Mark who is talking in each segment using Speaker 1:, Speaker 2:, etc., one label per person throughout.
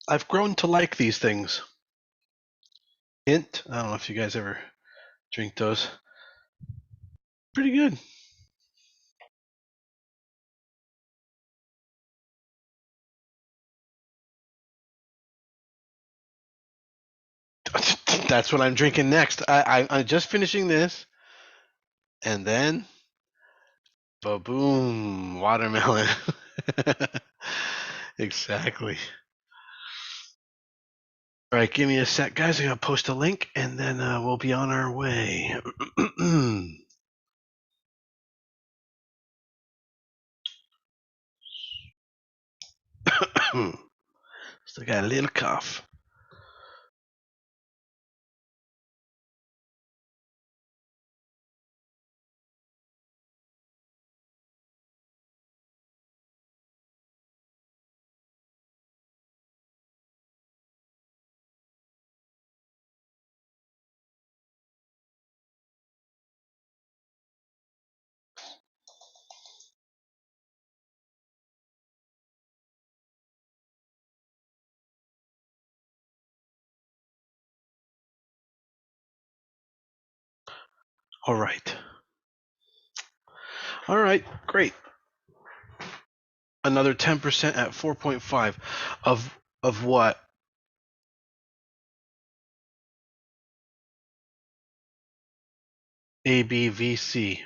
Speaker 1: I've grown to like these things. Hint, I don't know if you guys ever drink those. Pretty good. That's what I'm drinking next. I'm just finishing this, and then, ba-boom, watermelon. Exactly. All right, give me a sec, guys. I gotta post a link, and then we'll be on our way. Still got a little cough. All right. All right, great. Another 10% at 4.5 of what? ABVC.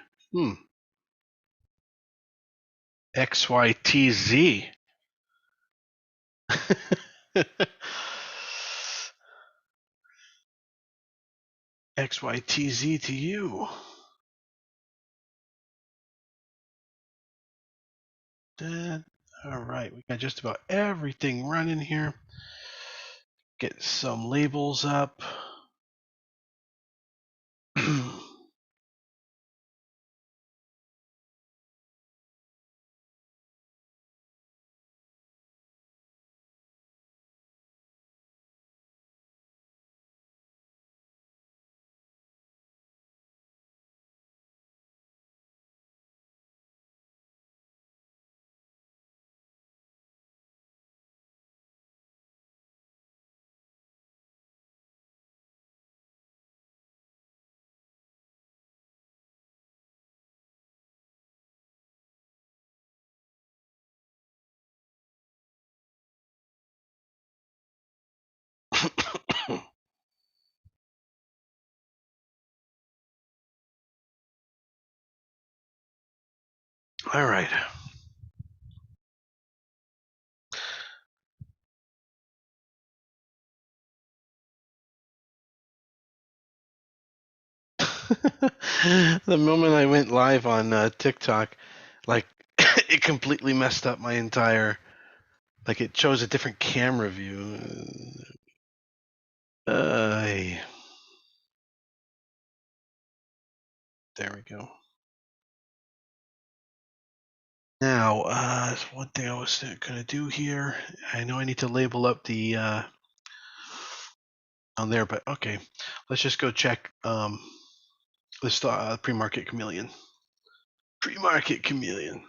Speaker 1: XYTZ. XYTZ to you. All right, we got just about everything running here. Get some labels up. All right. The moment I went live on TikTok, like it completely messed up my entire. Like it chose a different camera view. There we go. Now, one thing I was going to do here. I know I need to label up the on there, but okay. Let's just go check this pre-market chameleon. Pre-market chameleon.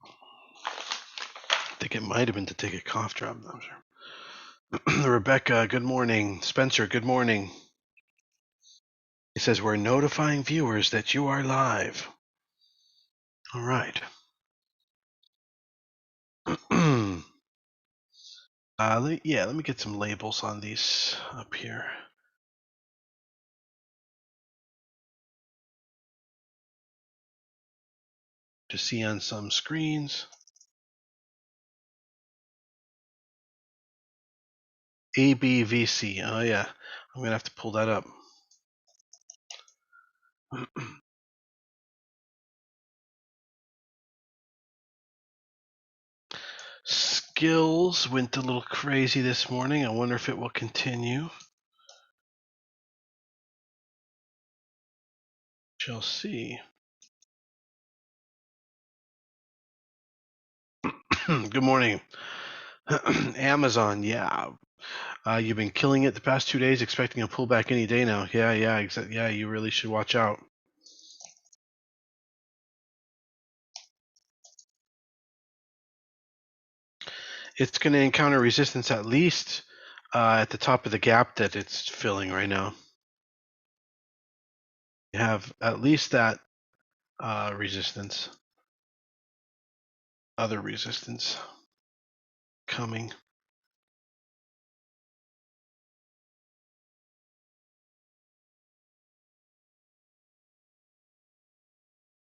Speaker 1: I think it might have been to take a cough drop. I'm sure. Rebecca, good morning. Spencer, good morning. He says we're notifying viewers that you are live. All right. Let me get some labels on these up here. To see on some screens. ABVC. Oh yeah, I'm gonna have to pull that up. Skills went a little crazy this morning. I wonder if it will continue. Shall see. Good morning. Amazon, yeah. You've been killing it the past 2 days, expecting a pullback any day now. Yeah, yeah, you really should watch out. It's going to encounter resistance at least at the top of the gap that it's filling right now. You have at least that resistance, other resistance coming.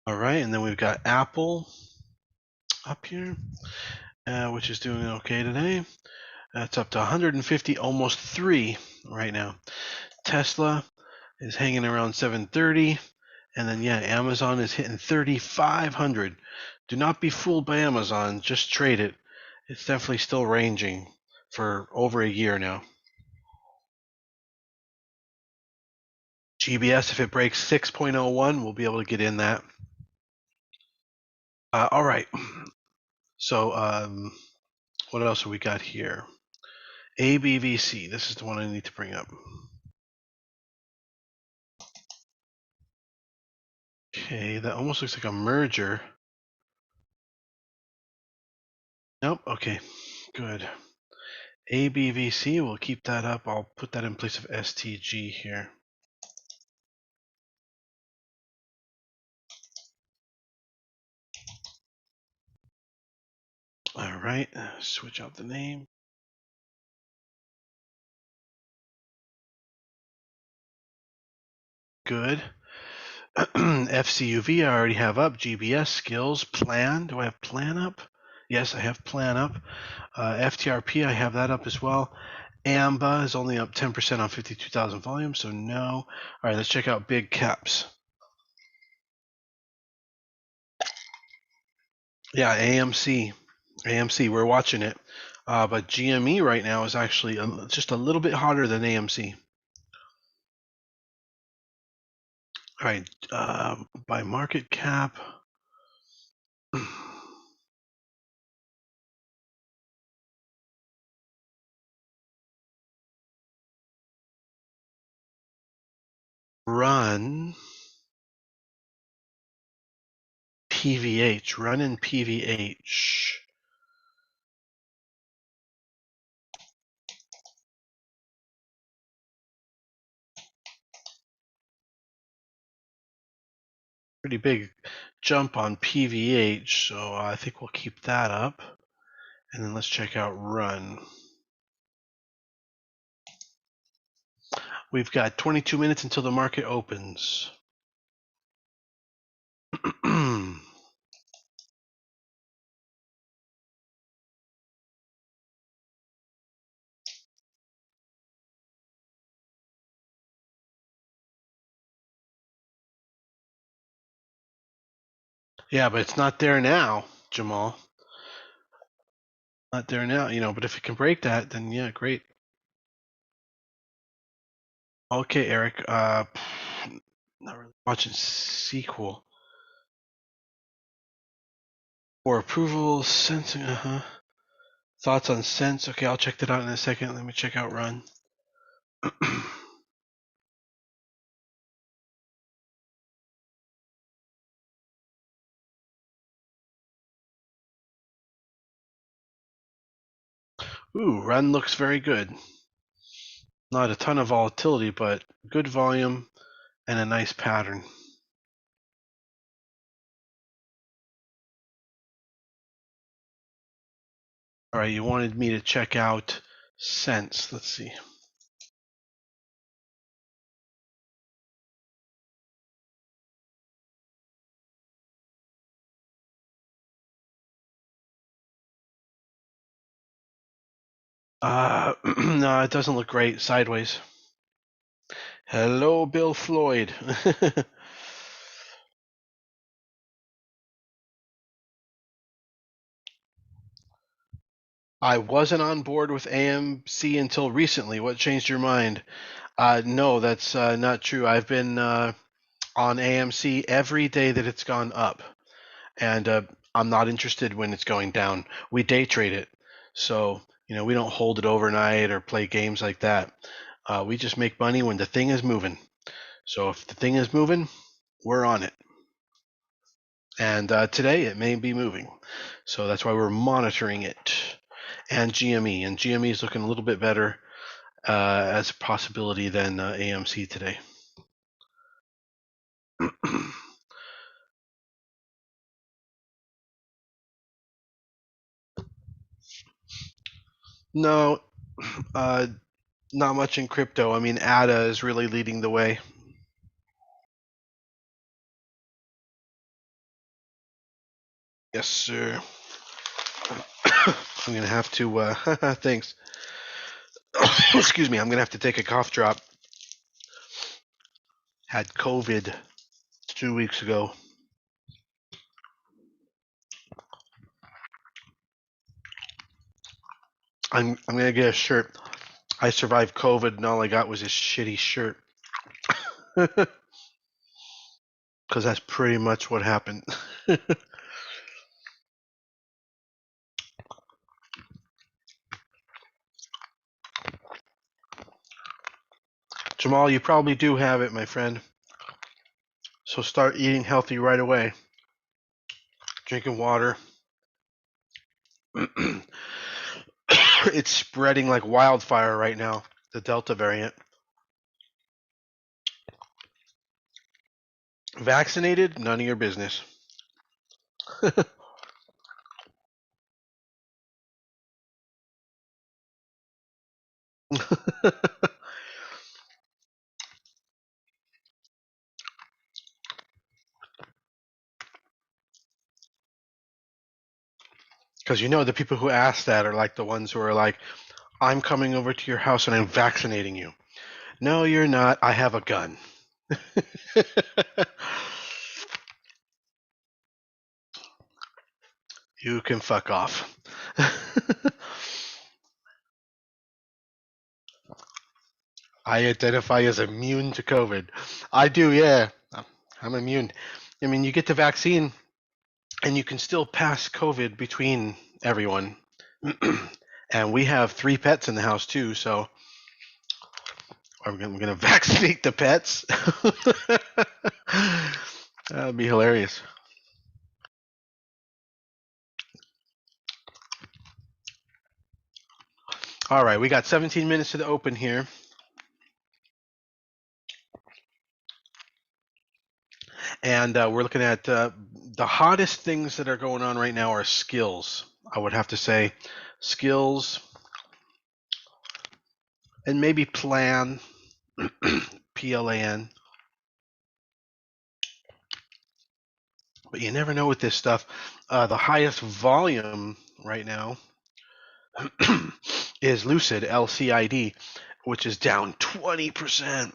Speaker 1: All right, and then we've got Apple up here, which is doing okay today. That's up to 150, almost 3 right now. Tesla is hanging around 730. And then, yeah, Amazon is hitting 3,500. Do not be fooled by Amazon. Just trade it. It's definitely still ranging for over a year now. GBS, if it breaks 6.01, we'll be able to get in that. All right. So what else have we got here? ABVC. This is the one I need to bring up. Okay, that almost looks like a merger. Nope. Okay, good. ABVC, we'll keep that up. I'll put that in place of STG here. All right, switch out the name. Good. FCUV, I already have up. GBS, skills, plan. Do I have plan up? Yes, I have plan up. FTRP, I have that up as well. AMBA is only up 10% on 52,000 volume, so no. All right, let's check out big caps. Yeah, AMC. AMC, we're watching it. But GME right now is actually just a little bit hotter than AMC. All right, by market cap. Run PVH, run in PVH. Pretty big jump on PVH, so I think we'll keep that up. And then let's check out run. We've got 22 minutes until the market opens. Yeah, but it's not there now, Jamal. Not there now, but if it can break that, then yeah, great. Okay, Eric. Not really watching sequel. For approval, sensing, Thoughts on sense. Okay, I'll check that out in a second. Let me check out run. Ooh, run looks very good. Not a ton of volatility, but good volume and a nice pattern. All right, you wanted me to check out Sense. Let's see. No, it doesn't look great. Sideways. Hello, Bill Floyd. I wasn't on board with AMC until recently. What changed your mind? No, that's not true. I've been on AMC every day that it's gone up, and I'm not interested when it's going down. We day trade it, so we don't hold it overnight or play games like that. We just make money when the thing is moving. So if the thing is moving, we're on it. And today it may be moving, so that's why we're monitoring it. and GME. And GME is looking a little bit better as a possibility than AMC today. No, not much in crypto. I mean, ADA is really leading the way. Yes, sir. I'm gonna have to. Thanks. Excuse me. I'm gonna have to take a cough drop. Had COVID 2 weeks ago. I'm gonna get a shirt. I survived COVID, and all I got was this shitty shirt. Because that's pretty much what happened. Jamal, you probably do have it, my friend. So start eating healthy right away. Drinking water. It's spreading like wildfire right now, the Delta variant. Vaccinated? None of your business. Because you know the people who ask that are like the ones who are like, I'm coming over to your house and I'm vaccinating you. No, you're not. I have a gun. You can fuck off. I identify as immune to COVID. I do, yeah. I'm immune. I mean, you get the vaccine and you can still pass COVID between everyone. And we have 3 pets in the house too, so I'm going to vaccinate the pets. That'd be hilarious. All right, we got 17 minutes to the open here. And we're looking at the hottest things that are going on right now are skills. I would have to say skills and maybe plan, PLAN. But you never know with this stuff. The highest volume right now is Lucid, LCID, which is down 20%.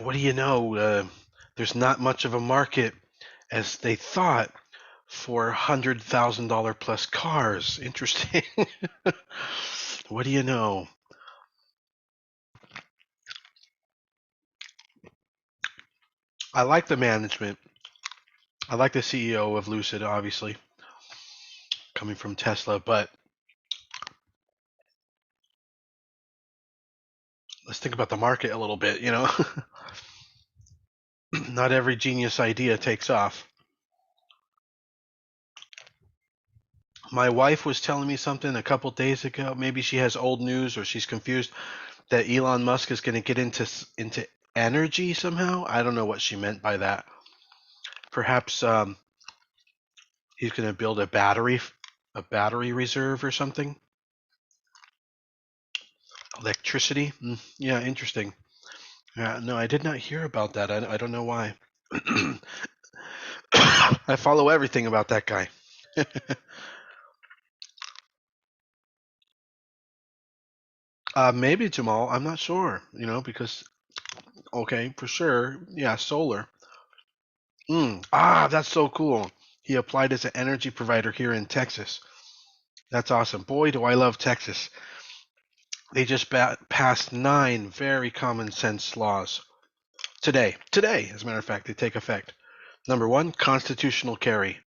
Speaker 1: What do you know? There's not much of a market as they thought for $100,000 plus cars. Interesting. What do you know? I like the management. I like the CEO of Lucid, obviously, coming from Tesla, but let's think about the market a little bit, you know? Not every genius idea takes off. My wife was telling me something a couple days ago. Maybe she has old news or she's confused that Elon Musk is going to get into energy somehow. I don't know what she meant by that. Perhaps he's going to build a battery reserve or something. Electricity. Yeah, interesting. Yeah, no, I did not hear about that. I don't know why. I follow everything about that guy. Maybe Jamal. I'm not sure. You know, because okay, for sure. Yeah, solar. That's so cool. He applied as an energy provider here in Texas. That's awesome. Boy, do I love Texas. They just passed 9 very common sense laws today. Today, as a matter of fact, they take effect. Number 1, constitutional carry.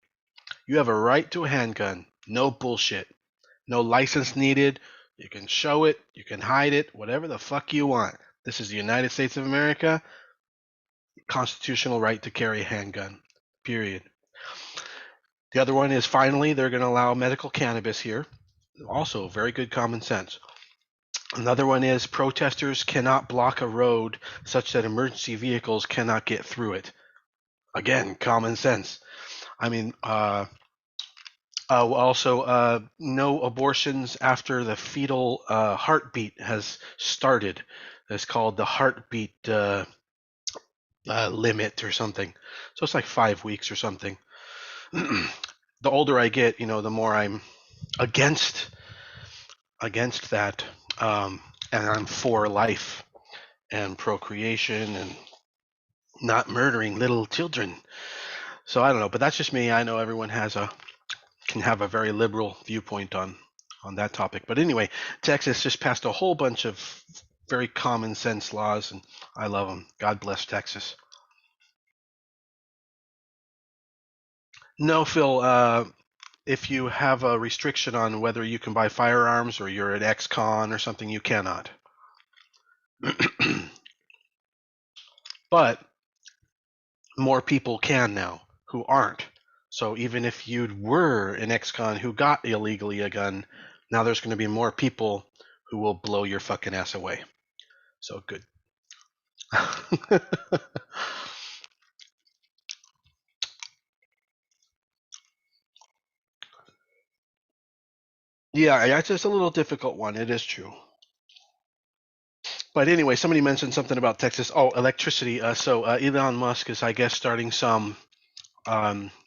Speaker 1: You have a right to a handgun. No bullshit. No license needed. You can show it. You can hide it. Whatever the fuck you want. This is the United States of America. Constitutional right to carry a handgun. Period. The other one is finally they're going to allow medical cannabis here. Also, very good common sense. Another one is protesters cannot block a road such that emergency vehicles cannot get through it. Again, common sense. I mean, also, no abortions after the fetal heartbeat has started. It's called the heartbeat limit or something. So it's like 5 weeks or something. The older I get, the more I'm against that, and I'm for life and procreation and not murdering little children. So I don't know, but that's just me. I know everyone can have a very liberal viewpoint on that topic. But anyway, Texas just passed a whole bunch of very common sense laws, and I love them. God bless Texas. No, Phil. If you have a restriction on whether you can buy firearms or you're an ex-con or something, you cannot. But more people can now who aren't. So even if you were an ex-con who got illegally a gun, now there's going to be more people who will blow your fucking ass away. So good. Yeah, it's just a little difficult one. It is true. But anyway, somebody mentioned something about Texas. Oh, electricity. So Elon Musk is, I guess, starting some.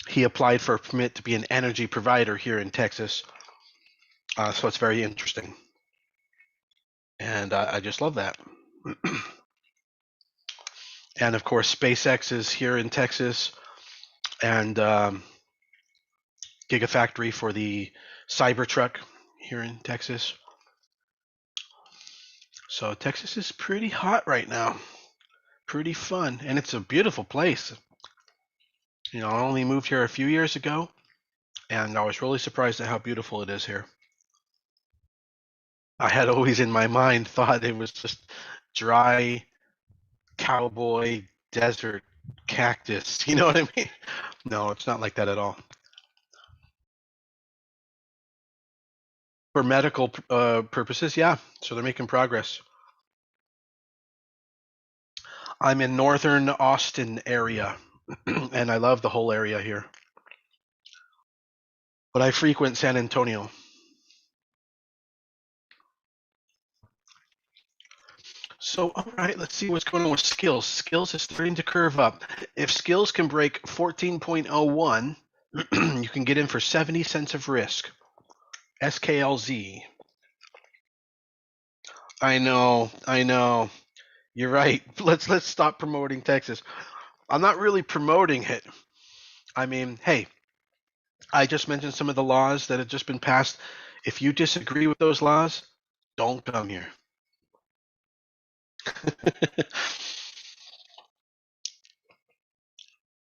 Speaker 1: He applied for a permit to be an energy provider here in Texas. So it's very interesting. And I just love that. And of course, SpaceX is here in Texas, and Gigafactory for the Cybertruck here in Texas. So Texas is pretty hot right now, pretty fun, and it's a beautiful place. I only moved here a few years ago, and I was really surprised at how beautiful it is here. I had always in my mind thought it was just dry cowboy desert cactus. You know what I mean? No, it's not like that at all. For medical purposes, yeah. So they're making progress. I'm in northern Austin area, and I love the whole area here. But I frequent San Antonio. So, all right, let's see what's going on with skills. Skills is starting to curve up. If skills can break 14.01, you can get in for 70 cents of risk. SKLZ. I know. You're right. Let's stop promoting Texas. I'm not really promoting it. I mean, hey, I just mentioned some of the laws that have just been passed. If you disagree with those laws, don't come here.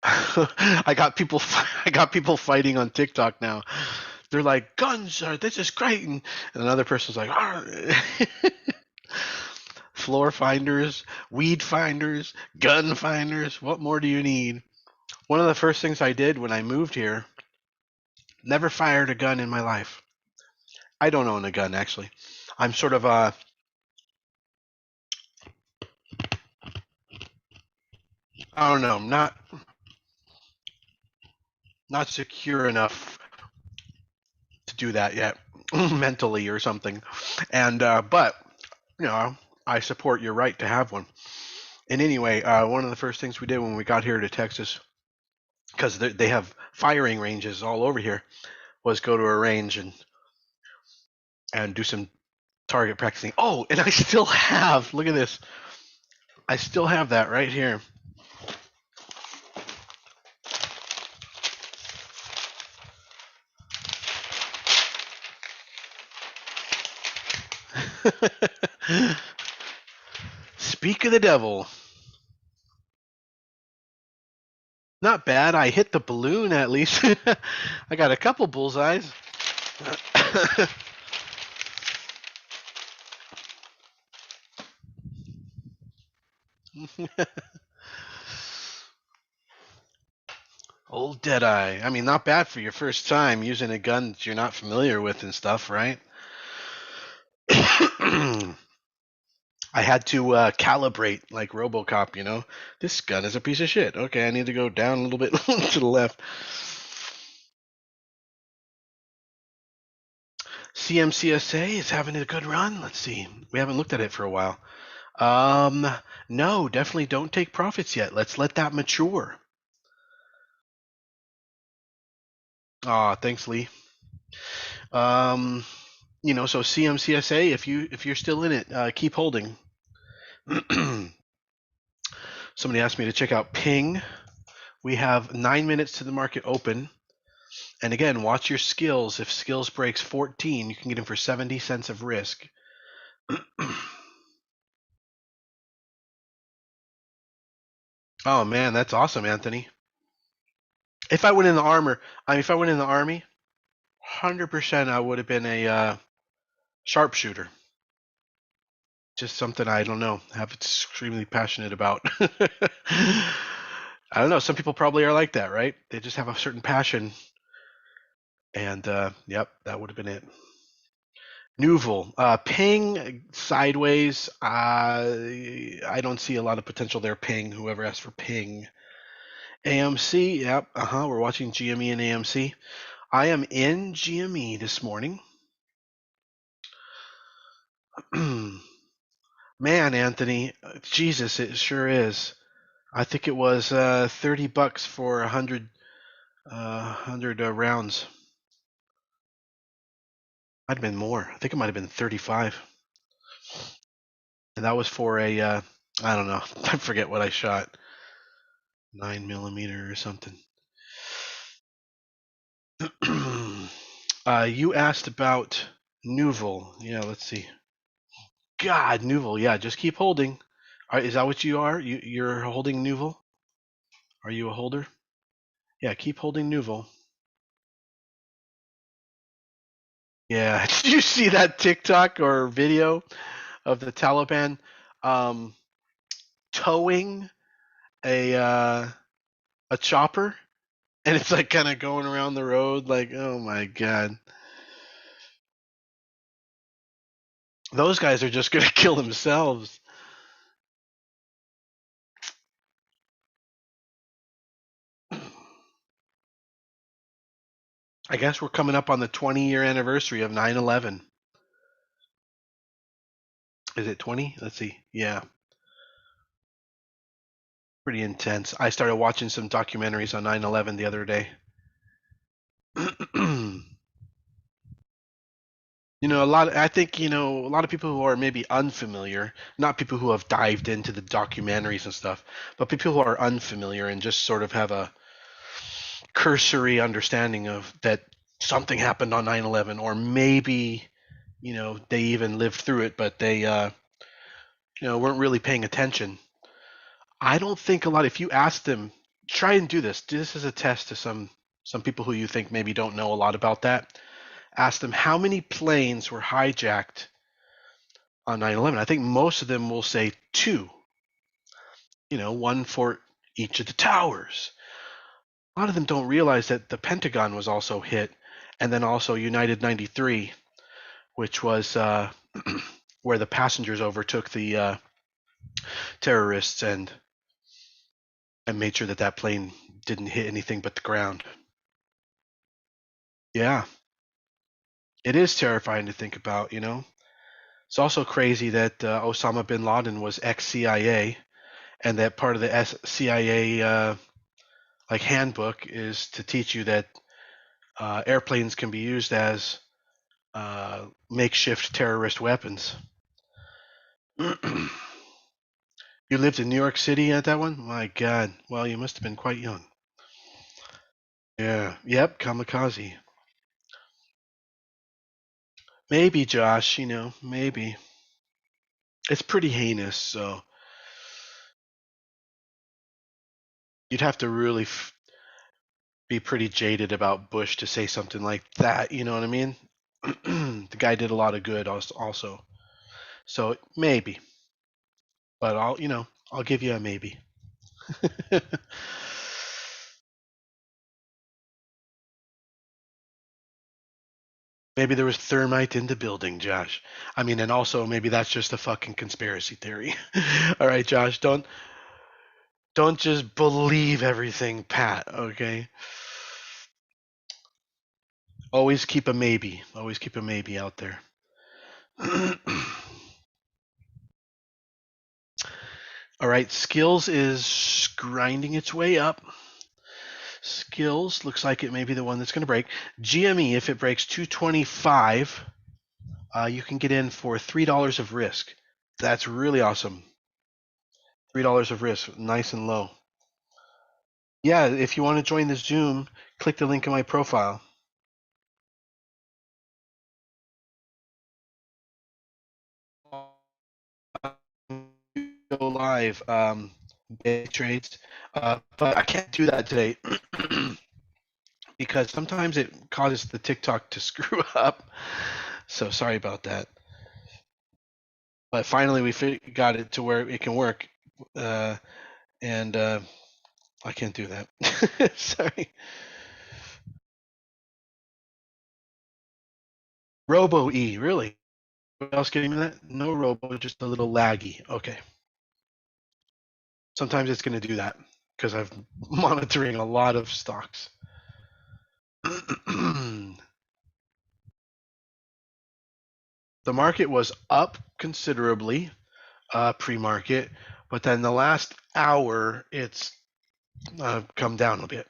Speaker 1: I got people fighting on TikTok now. They're like, guns are, this is great, and another person's like, floor finders, weed finders, gun finders. What more do you need? One of the first things I did when I moved here, never fired a gun in my life. I don't own a gun, actually. I'm sort of I don't know, not secure enough to do that yet, mentally or something. And but I support your right to have one. And anyway, one of the first things we did when we got here to Texas, because they have firing ranges all over here, was go to a range and do some target practicing. Oh, and I still have, look at this. I still have that right here. Speak of the devil. Not bad. I hit the balloon at least. I got a couple bullseyes. Old Deadeye. I mean, not bad for your first time using a gun that you're not familiar with and stuff, right? I had to calibrate like RoboCop, you know. This gun is a piece of shit. Okay, I need to go down a little bit to the left. CMCSA is having a good run. Let's see. We haven't looked at it for a while. Um, no, definitely don't take profits yet. Let's let that mature. Ah, thanks, Lee. Um, so CMCSA, if you're still in it, keep holding. Somebody asked me to check out Ping. We have 9 minutes to the market open. And again, watch your skills. If skills breaks 14, you can get in for 70 cents of risk. Oh man, that's awesome, Anthony. If I went in the armor, if I went in the army, 100% I would have been a sharpshooter. Just something I don't know, have extremely passionate about. I don't know. Some people probably are like that, right? They just have a certain passion, and yep, that would have been it. Nuval, Ping sideways. I don't see a lot of potential there. Ping, whoever asked for Ping. AMC, yep, we're watching GME and AMC. I am in GME this morning. Man, Anthony, Jesus, it sure is. I think it was $30 for 100 rounds. Might have been more. I think it might have been 35, and that was for a I don't know. I forget what I shot. 9 millimeter or something. You asked about Nuval. Yeah, let's see. God, Nuval. Yeah, just keep holding. Is that what you are? You're holding Nuval? Are you a holder? Yeah, keep holding Nuval. Yeah. Did you see that TikTok or video of the Taliban um, towing a chopper, and it's like kind of going around the road? Like, oh my god, those guys are just gonna kill themselves. I guess we're coming up on the 20-year anniversary of 9/11. Is it 20? Let's see. Yeah, pretty intense. I started watching some documentaries on 9/11 the other day. I think, a lot of people who are maybe unfamiliar, not people who have dived into the documentaries and stuff, but people who are unfamiliar and just sort of have a cursory understanding of that something happened on 9/11, or maybe, they even lived through it, but they, weren't really paying attention. I don't think a lot, if you ask them, try and do this as a test to some people who you think maybe don't know a lot about that. Ask them how many planes were hijacked on 9/11. I think most of them will say two, one for each of the towers. A lot of them don't realize that the Pentagon was also hit, and then also United 93, which was where the passengers overtook the terrorists and made sure that that plane didn't hit anything but the ground. Yeah, it is terrifying to think about. It's also crazy that Osama bin Laden was ex-CIA, and that part of the CIA like handbook is to teach you that airplanes can be used as makeshift terrorist weapons. You lived in New York City at that one? My God. Well, you must have been quite young. Yeah. Yep. Kamikaze. Maybe, Josh. Maybe. It's pretty heinous. So you'd have to really be pretty jaded about Bush to say something like that. You know what I mean? The guy did a lot of good also. So maybe, but I'll give you a maybe. Maybe there was thermite in the building, Josh. I mean, and also maybe that's just a fucking conspiracy theory. All right, Josh, don't just believe everything, Pat, okay? Always keep a maybe. Always keep a maybe out there. All right, skills is grinding its way up. Skills looks like it may be the one that's going to break. GME, if it breaks 225, you can get in for $3 of risk. That's really awesome. $3 of risk, nice and low. Yeah, if you want to join the Zoom, click the link in my profile. Go live, big trades, but I can't do that today because sometimes it causes the TikTok to screw up. So sorry about that. But finally, we got it to where it can work, and I can't do that. Sorry. Robo E, really? What else getting me that? No Robo, just a little laggy. Okay. Sometimes it's going to do that because I'm monitoring a lot of stocks. The market was up considerably pre-market, but then the last hour it's come down a bit.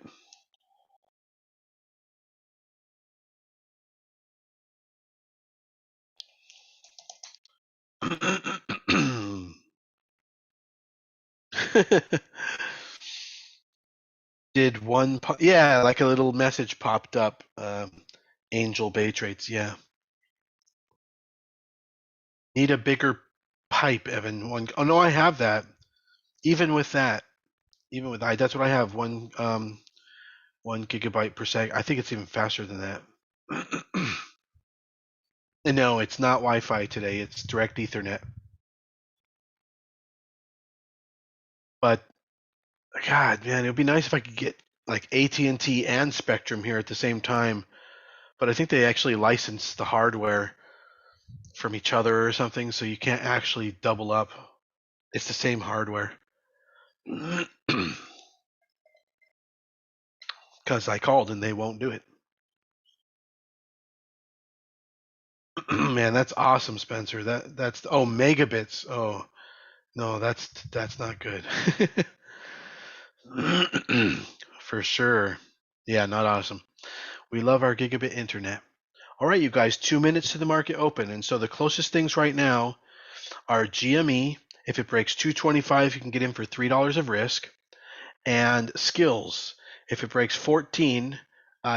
Speaker 1: Did one yeah, like a little message popped up, Angel Bay Trades, yeah. Need a bigger pipe, Evan. Oh no, I have that. Even with that, that's what I have. 1 gigabyte per second. I think it's even faster than that. And no, it's not Wi-Fi today. It's direct Ethernet. But God, man, it would be nice if I could get like AT&T and Spectrum here at the same time. But I think they actually license the hardware from each other or something, so you can't actually double up. It's the same hardware. Because I called and they won't do it. Man, that's awesome, Spencer. That's megabits. Oh no, that's not good. For sure. Yeah, not awesome. We love our gigabit internet. All right, you guys, 2 minutes to the market open. And so the closest things right now are GME. If it breaks 225, you can get in for $3 of risk. And skills. If it breaks 14,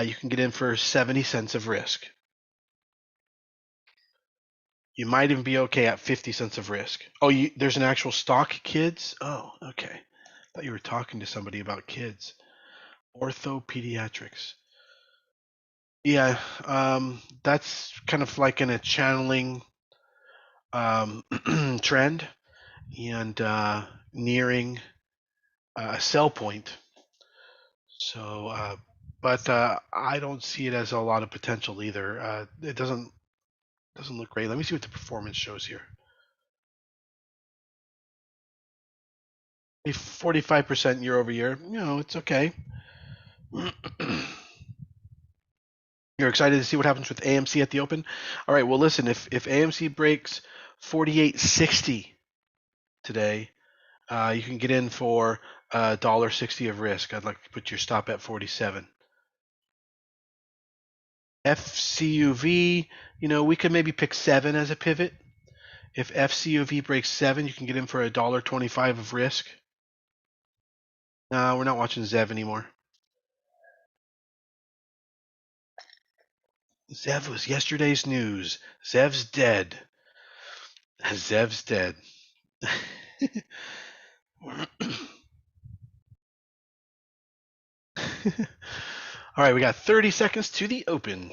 Speaker 1: you can get in for 70 cents of risk. You might even be okay at 50 cents of risk. Oh, there's an actual stock, kids? Oh, okay. I thought you were talking to somebody about kids. Orthopediatrics. Yeah, that's kind of like in a channeling trend and nearing a sell point. So, but I don't see it as a lot of potential either. It doesn't look great. Let me see what the performance shows here. 45% year over year. You know, it's okay. You're excited to see what happens with AMC at the open? All right, well, listen, if AMC breaks 48.60 today, you can get in for $1.60 of risk. I'd like to put your stop at 47. FCUV, we could maybe pick 7 as a pivot. If FCUV breaks 7, you can get in for $1.25 of risk. No, we're not watching Zev anymore. Zev was yesterday's news. Zev's dead. Zev's dead. All right, we got 30 seconds to the open.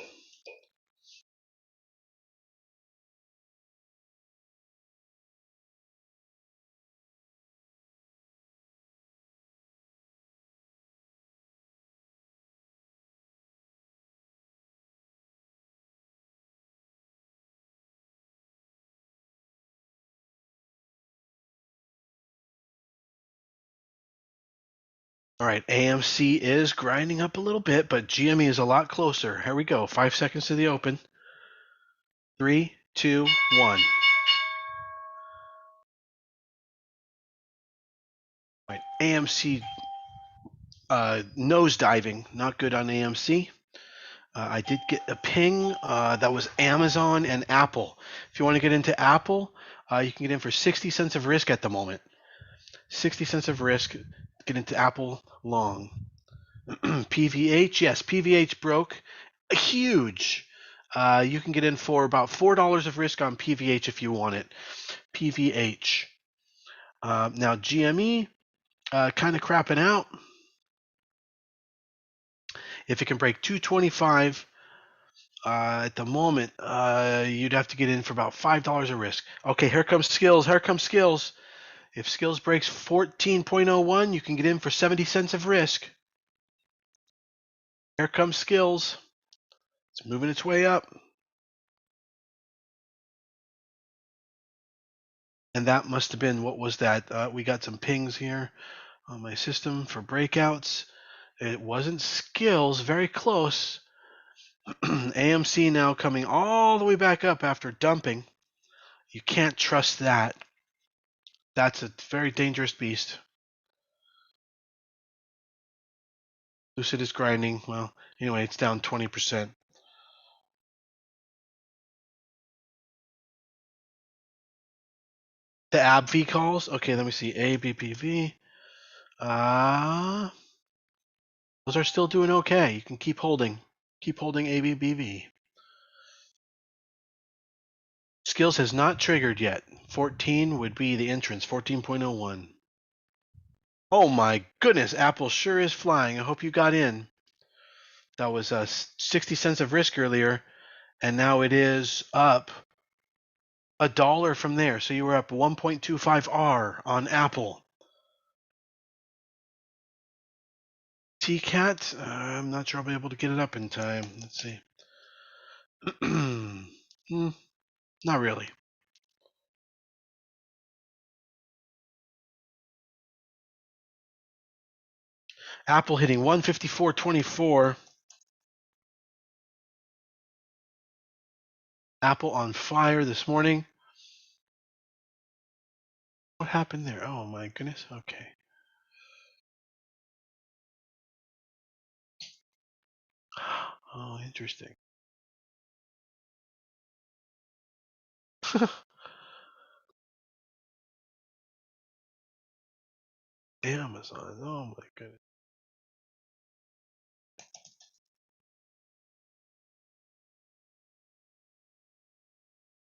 Speaker 1: All right, AMC is grinding up a little bit, but GME is a lot closer. Here we go. 5 seconds to the open. 3, 2, 1. All right, AMC nose diving. Not good on AMC. I did get a ping. That was Amazon and Apple. If you want to get into Apple, you can get in for 60 cents of risk at the moment. 60 cents of risk. Get into Apple long. PVH, yes, PVH broke. Huge. You can get in for about $4 of risk on PVH if you want it. PVH. Now GME, kind of crapping out. If it can break 225 at the moment, you'd have to get in for about $5 of risk. Okay, here comes Skills. Here comes Skills. If Skills breaks 14.01, you can get in for 70 cents of risk. Here comes Skills. It's moving its way up. And that must have been, what was that? We got some pings here on my system for breakouts. It wasn't Skills, very close. AMC now coming all the way back up after dumping. You can't trust that. That's a very dangerous beast. Lucid is grinding. Well, anyway, it's down 20%. The ABV calls. Okay, let me see. ABPV. Those are still doing okay. You can keep holding. Keep holding ABBV. Skills has not triggered yet. 14 would be the entrance. 14.01. Oh my goodness, Apple sure is flying. I hope you got in. That was 60 cents of risk earlier, and now it is up $1 from there. So you were up 1.25R on Apple. TCAT, I'm not sure I'll be able to get it up in time. Let's see. Not really. Apple hitting 154.24. Apple on fire this morning. What happened there? Oh my goodness. Okay. Oh, interesting. Amazon. Oh my goodness.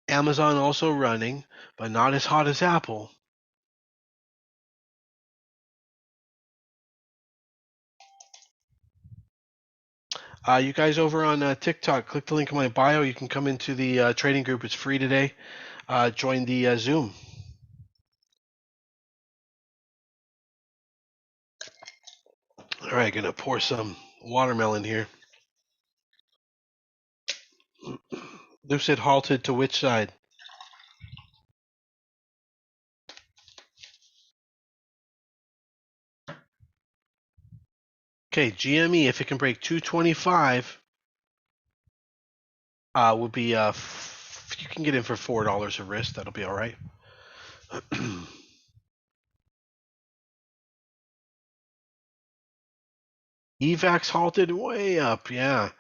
Speaker 1: Amazon also running, but not as hot as Apple. You guys over on TikTok, click the link in my bio. You can come into the trading group. It's free today. Join the Zoom. All right, gonna pour some watermelon here. Lucid halted to which side? Okay, GME, if it can break 225, would be you can get in for $4 of risk. That'll be all right. EVAX halted way up. Yeah.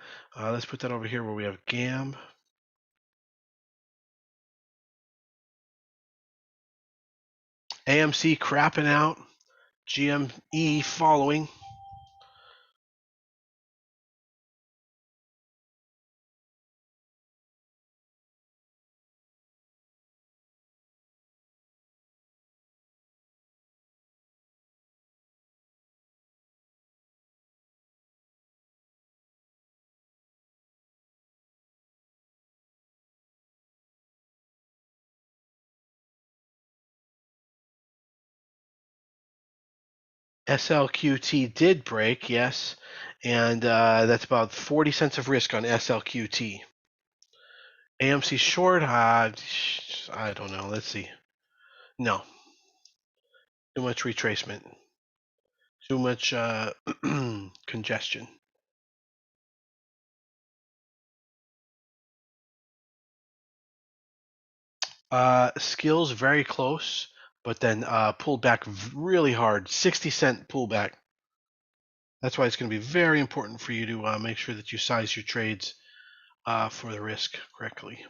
Speaker 1: Let's put that over here where we have GAM. AMC crapping out. GME following. SLQT did break, yes, and that's about 40 cents of risk on SLQT. AMC short, I don't know. Let's see. No, too much retracement. Too much congestion. Skills very close, but then pulled back really hard. 60-cent pullback. That's why it's going to be very important for you to make sure that you size your trades for the risk correctly.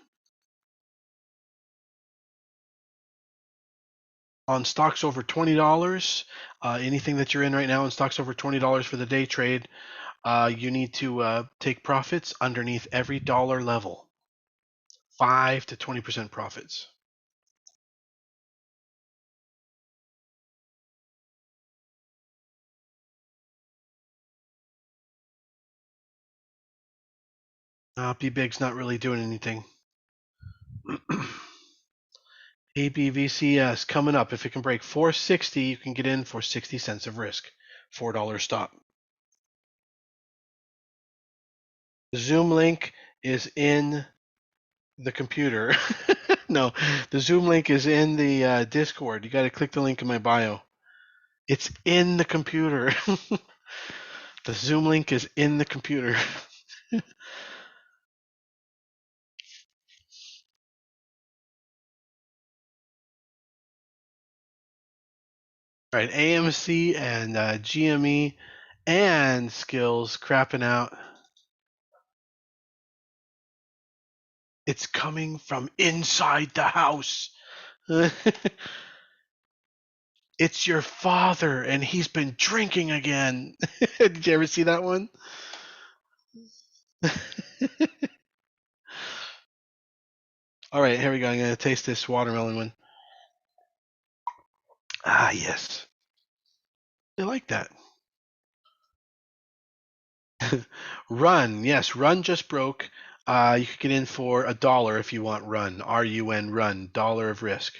Speaker 1: On stocks over $20, anything that you're in right now in stocks over $20 for the day trade, you need to take profits underneath every dollar level. 5 to 20% profits. B-Big's not really doing anything. ABVCS coming up. If it can break 460, you can get in for 60 cents of risk. $4 stop. The Zoom link is in the computer. No, the Zoom link is in the Discord. You got to click the link in my bio. It's in the computer. The Zoom link is in the computer. All right, AMC and GME and Skills crapping out. It's coming from inside the house. It's your father, and he's been drinking again. Did you ever see that one? All right, here we go. I'm going to taste this watermelon one. Ah, yes. I like that. Run. Yes, Run just broke. You could get in for $1 if you want Run. RUN, Run. Dollar of risk.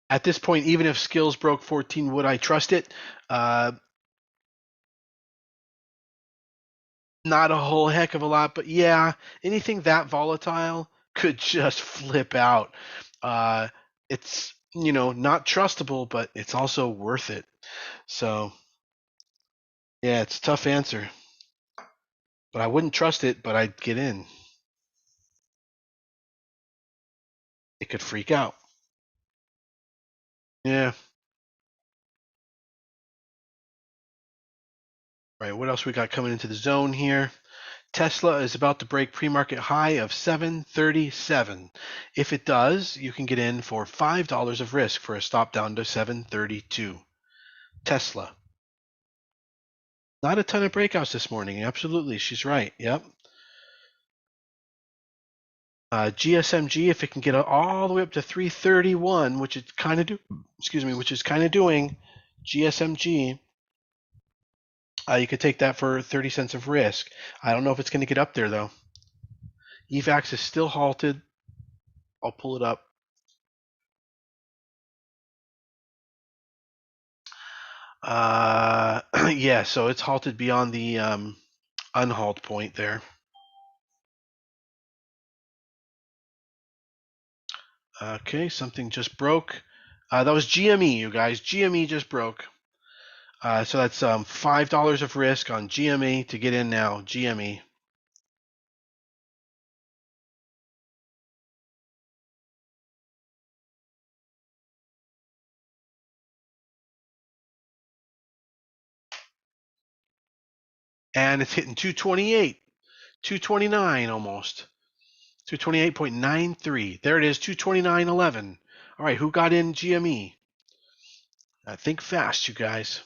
Speaker 1: At this point, even if Skills broke 14, would I trust it? Not a whole heck of a lot, but yeah, anything that volatile could just flip out. It's, not trustable, but it's also worth it. So, yeah, it's a tough answer. But I wouldn't trust it, but I'd get in. It could freak out. Yeah. Right, what else we got coming into the zone here? Tesla is about to break pre-market high of 737. If it does, you can get in for $5 of risk for a stop down to 732. Tesla. Not a ton of breakouts this morning. Absolutely, she's right. Yep. GSMG, if it can get all the way up to 331, which it's kind of doing. GSMG, you could take that for 30 cents of risk. I don't know if it's going to get up there though. EVAX is still halted. I'll pull it up. Yeah, so it's halted beyond the unhalt point there. Okay, something just broke. That was GME, you guys. GME just broke. So that's $5 of risk on GME to get in now. GME. And it's hitting 228, 229 almost. 228.93. There it is, 229.11. All right, who got in GME? Think fast, you guys.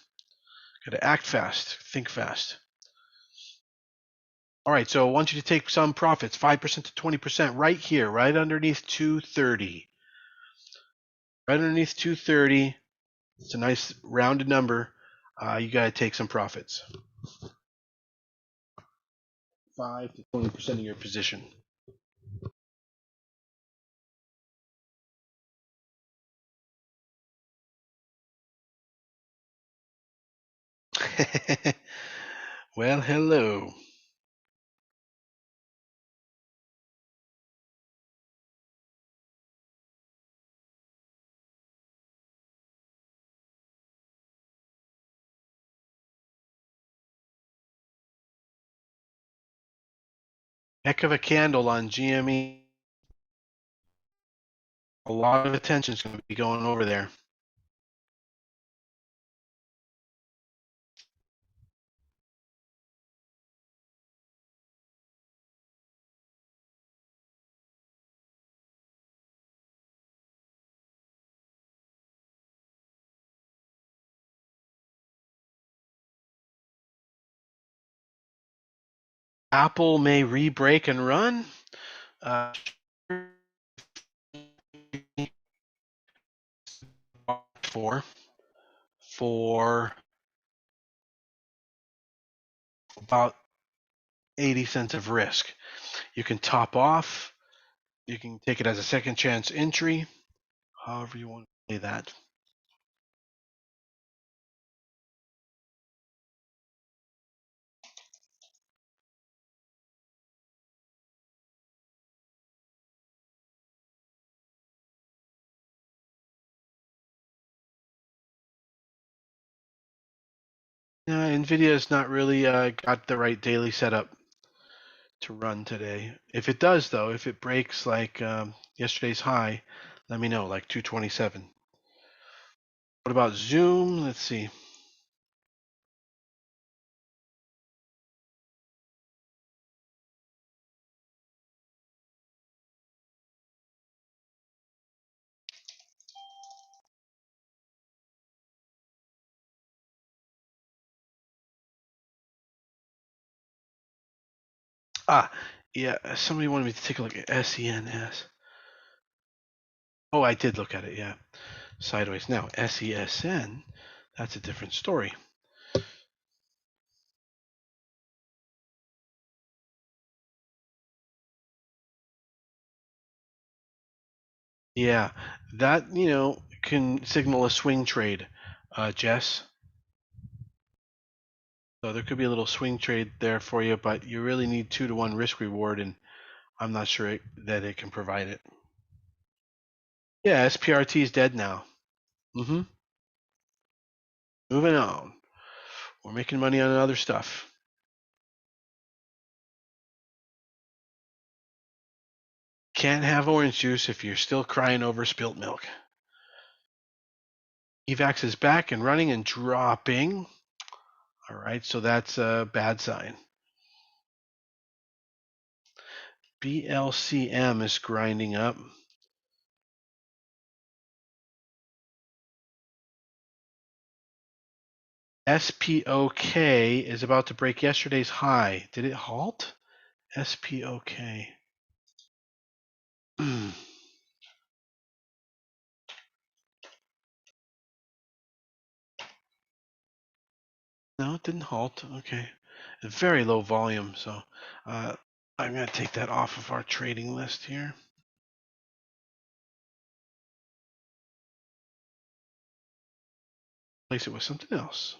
Speaker 1: Got to act fast. Think fast. All right, so I want you to take some profits, 5% to 20%, right here, right underneath 230. Right underneath 230. It's a nice rounded number. You got to take some profits. 5 to 20% of your position. Well, hello. Heck of a candle on GME. A lot of attention's going to be going over there. Apple may re-break and run. For about 80 cents of risk. You can top off. You can take it as a second chance entry, however you want to play that. NVIDIA's not really got the right daily setup to run today. If it does, though, if it breaks like yesterday's high, let me know, like 227. What about Zoom? Let's see. Yeah, somebody wanted me to take a look at SENS. Oh, I did look at it, yeah. Sideways. Now, SESN, that's a different story. Yeah, that, can signal a swing trade, Jess. So there could be a little swing trade there for you, but you really need 2-to-1 risk reward, and I'm not sure that it can provide it. Yeah, SPRT is dead now. Mm-hmm. Moving on. We're making money on other stuff. Can't have orange juice if you're still crying over spilt milk. EVAX is back and running and dropping. All right, so that's a bad sign. BLCM is grinding up. SPOK is about to break yesterday's high. Did it halt? SPOK. No, it didn't halt. Okay. Very low volume, so I'm going to take that off of our trading list here. Replace it with something else.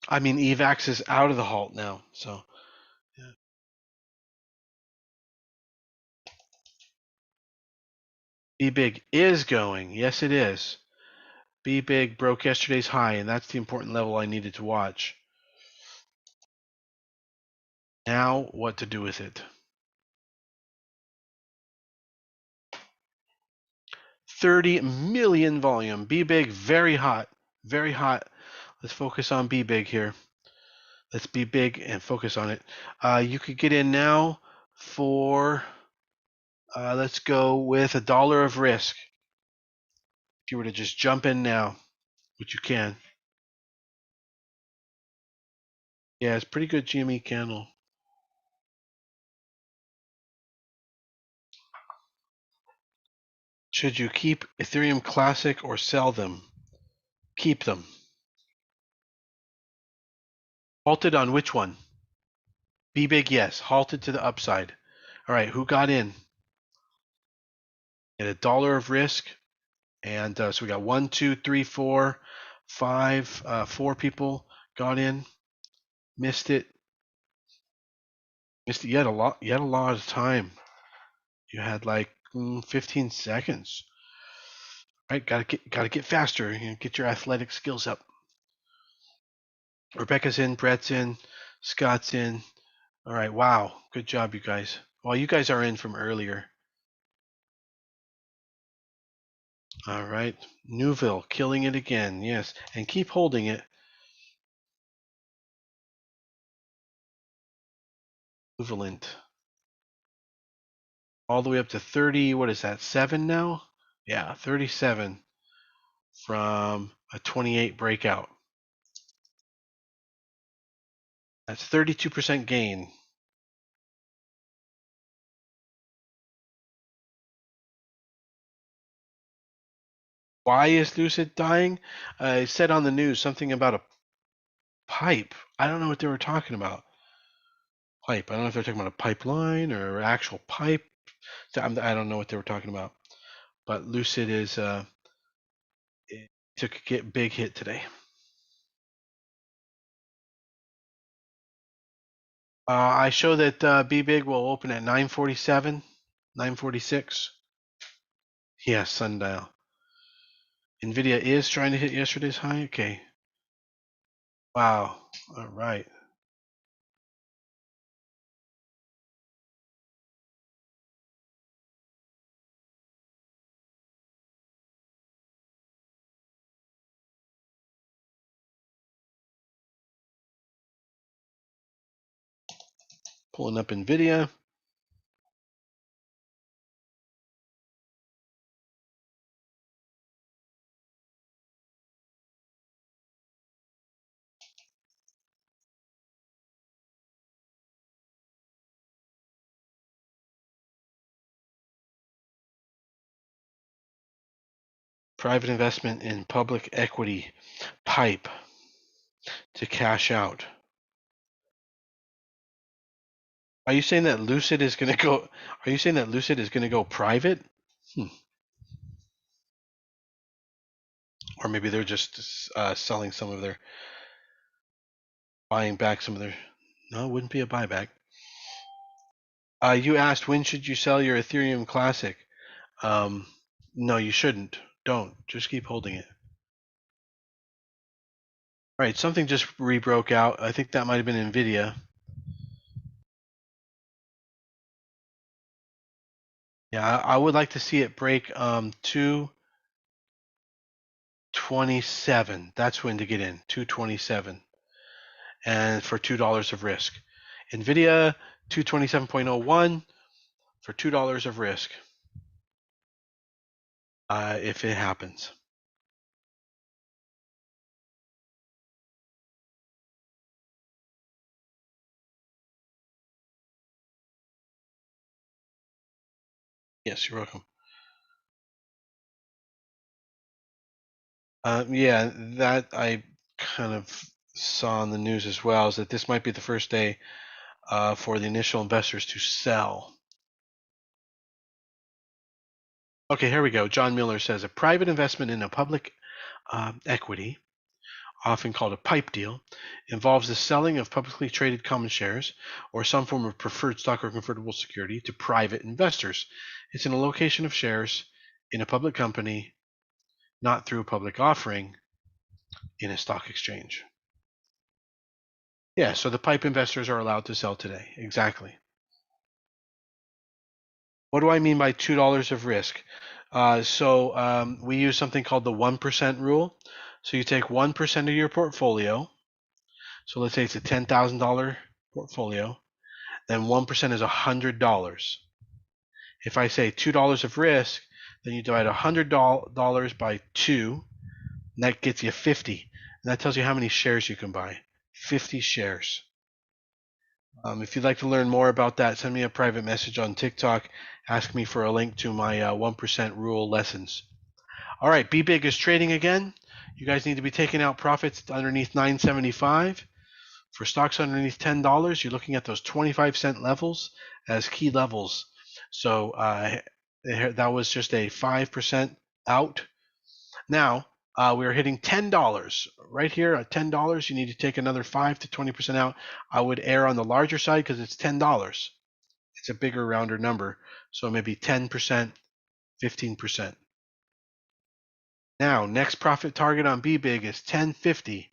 Speaker 1: I mean, EVAX is out of the halt now, so. Yeah. Be Big is going. Yes, it is. Be Big broke yesterday's high, and that's the important level I needed to watch. Now, what to do with it? 30 million volume. Be Big, very hot. Very hot. Let's focus on Be Big here. Let's be big and focus on it. You could get in now for, let's go with $1 of risk. If you were to just jump in now, which you can. Yeah, it's pretty good GME candle. Should you keep Ethereum Classic or sell them? Keep them. Halted on which one? Be Big, yes. Halted to the upside. All right, who got in? At $1 of risk. And so we got 1, 2, 3, 4, 5, 4 people got in. Missed it. You had a lot. You had a lot of time. You had like 15 seconds. Right? Gotta get faster. Get your athletic skills up. Rebecca's in, Brett's in, Scott's in. All right, wow, good job, you guys. Well, you guys are in from earlier. All right, Newville killing it again, yes, and keep holding it. Equivalent. All the way up to 30, what is that, 7 now? Yeah, 37 from a 28 breakout. That's 32% gain. Why is Lucid dying? I said on the news something about a pipe. I don't know what they were talking about. Pipe. I don't know if they're talking about a pipeline or actual pipe. I don't know what they were talking about. But Lucid is took a big hit today. I show that B Big will open at 9:47, 9:46. Yeah, sundial. Nvidia is trying to hit yesterday's high. Okay. Wow. All right. Pulling up Nvidia. Private investment in public equity pipe to cash out. Are you saying that Lucid is going to go? Are you saying that Lucid is going to go private? Or maybe they're just selling some of their, buying back some of their. No, it wouldn't be a buyback. You asked when should you sell your Ethereum Classic? No, you shouldn't. Don't. Just keep holding it. All right, something just rebroke out. I think that might have been Nvidia. Yeah, I would like to see it break 227. That's when to get in. 227, and for $2 of risk. Nvidia 227.01 for $2 of risk. If it happens. Yes, you're welcome. Yeah, that I kind of saw in the news as well, is that this might be the first day for the initial investors to sell. Okay, here we go. John Miller says a private investment in a public equity, often called a pipe deal, involves the selling of publicly traded common shares or some form of preferred stock or convertible security to private investors. It's an allocation of shares in a public company, not through a public offering in a stock exchange. Yeah, so the pipe investors are allowed to sell today. Exactly. What do I mean by $2 of risk? We use something called the 1% rule. So you take 1% of your portfolio. So let's say it's a $10,000 portfolio. Then 1% is $100. If I say $2 of risk, then you divide $100 by 2, and that gets you 50. And that tells you how many shares you can buy. 50 shares. If you'd like to learn more about that, send me a private message on TikTok. Ask me for a link to my 1% rule lessons. All right, Be Big is trading again. You guys need to be taking out profits underneath 975. For stocks underneath $10, you're looking at those 25-cent levels as key levels. So that was just a 5% out. Now, we are hitting $10 right here at $10. You need to take another 5 to 20% out. I would err on the larger side because it's $10. It's a bigger, rounder number. So maybe 10%, 15%. Now, next profit target on BBig is 1050,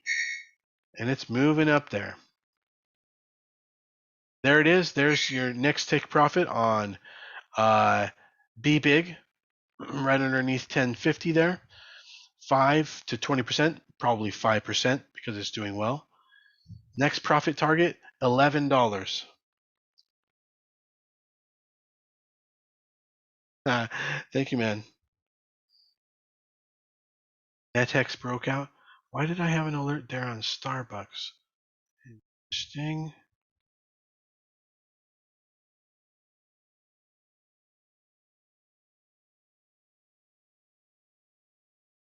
Speaker 1: and it's moving up there. There it is. There's your next take profit on BBig, right underneath 1050 there. 5 to 20%, probably 5% because it's doing well. Next profit target, $11. Thank you, man. NetX broke out. Why did I have an alert there on Starbucks? Interesting.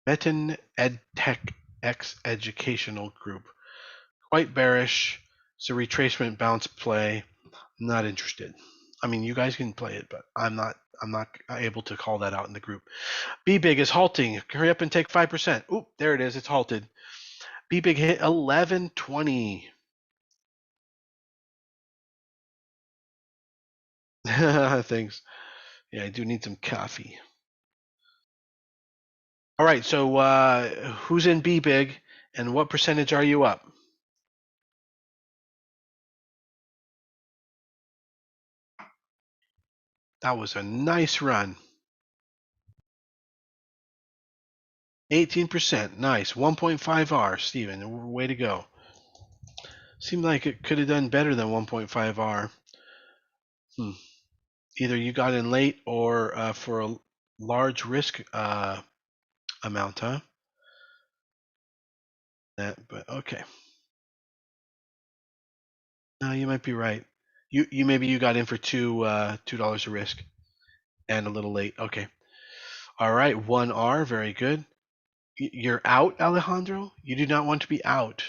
Speaker 1: Metin EdTech X Educational Group. Quite bearish. It's a retracement bounce play. Not interested. I mean, you guys can play it, but I'm not able to call that out in the group. BBig is halting. Hurry up and take 5%. Oop, there it is. It's halted. BBig hit 1120. Thanks. Yeah, I do need some coffee. All right, so who's in BBig and what percentage are you up? That was a nice run. 18%. Nice. 1.5R, Steven. Way to go. Seemed like it could have done better than 1.5R. Either you got in late or for a large risk amount, huh? But okay. No, you might be right. You maybe you got in for $2 a risk and a little late. Okay. All right, 1R, very good. You're out, Alejandro? You do not want to be out.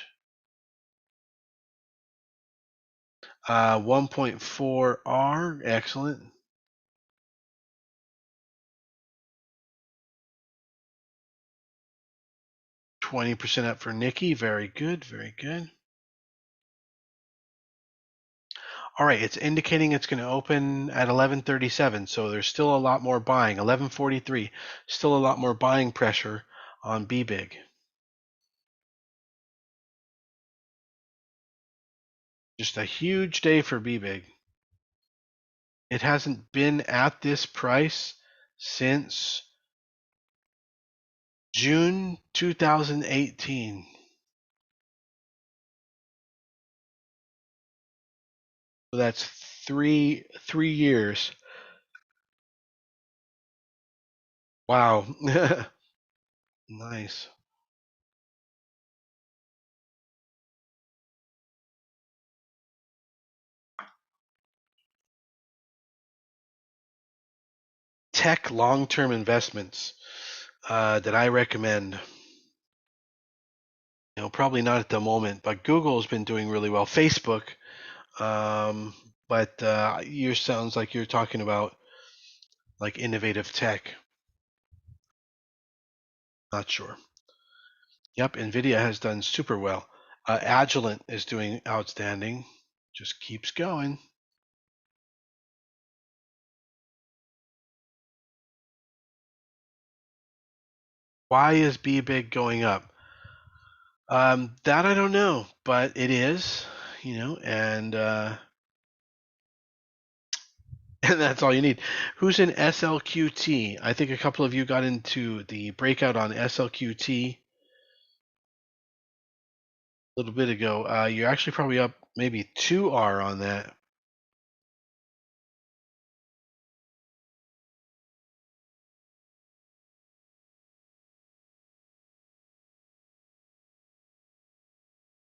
Speaker 1: 1.4R, excellent. 20% up for Nikki, very good, very good. All right, it's indicating it's going to open at 11:37, so there's still a lot more buying. 11:43, still a lot more buying pressure on BBig. Just a huge day for BBig. It hasn't been at this price since June 2018. So that's three years. Wow. Nice. Tech long-term investments that I recommend. Probably not at the moment, but Google's been doing really well. Facebook, but you sounds like you're talking about like innovative tech. Not sure. Yep, Nvidia has done super well. Agilent is doing outstanding. Just keeps going. Why is BBig going up? That I don't know, but it is, and and that's all you need. Who's in SLQT? I think a couple of you got into the breakout on SLQT a little bit ago. You're actually probably up maybe 2R on that.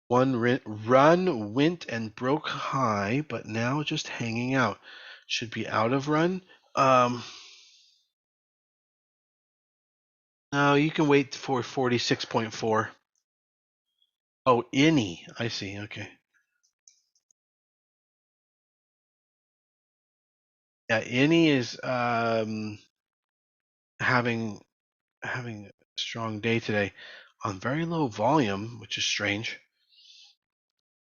Speaker 1: One run went and broke high, but now just hanging out. Should be out of run. No, you can wait for 46.4. Oh, any. I see. Okay. Yeah, any is having a strong day today on very low volume, which is strange.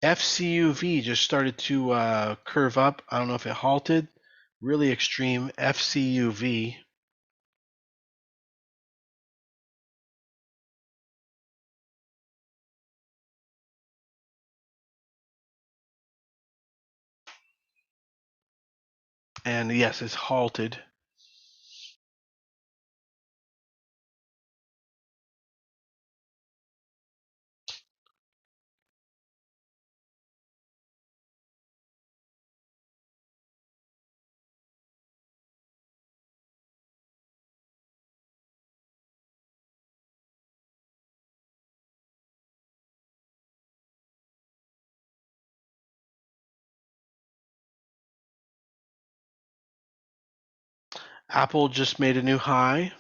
Speaker 1: FCUV just started to curve up. I don't know if it halted. Really extreme FCUV. And yes, it's halted. Apple just made a new high.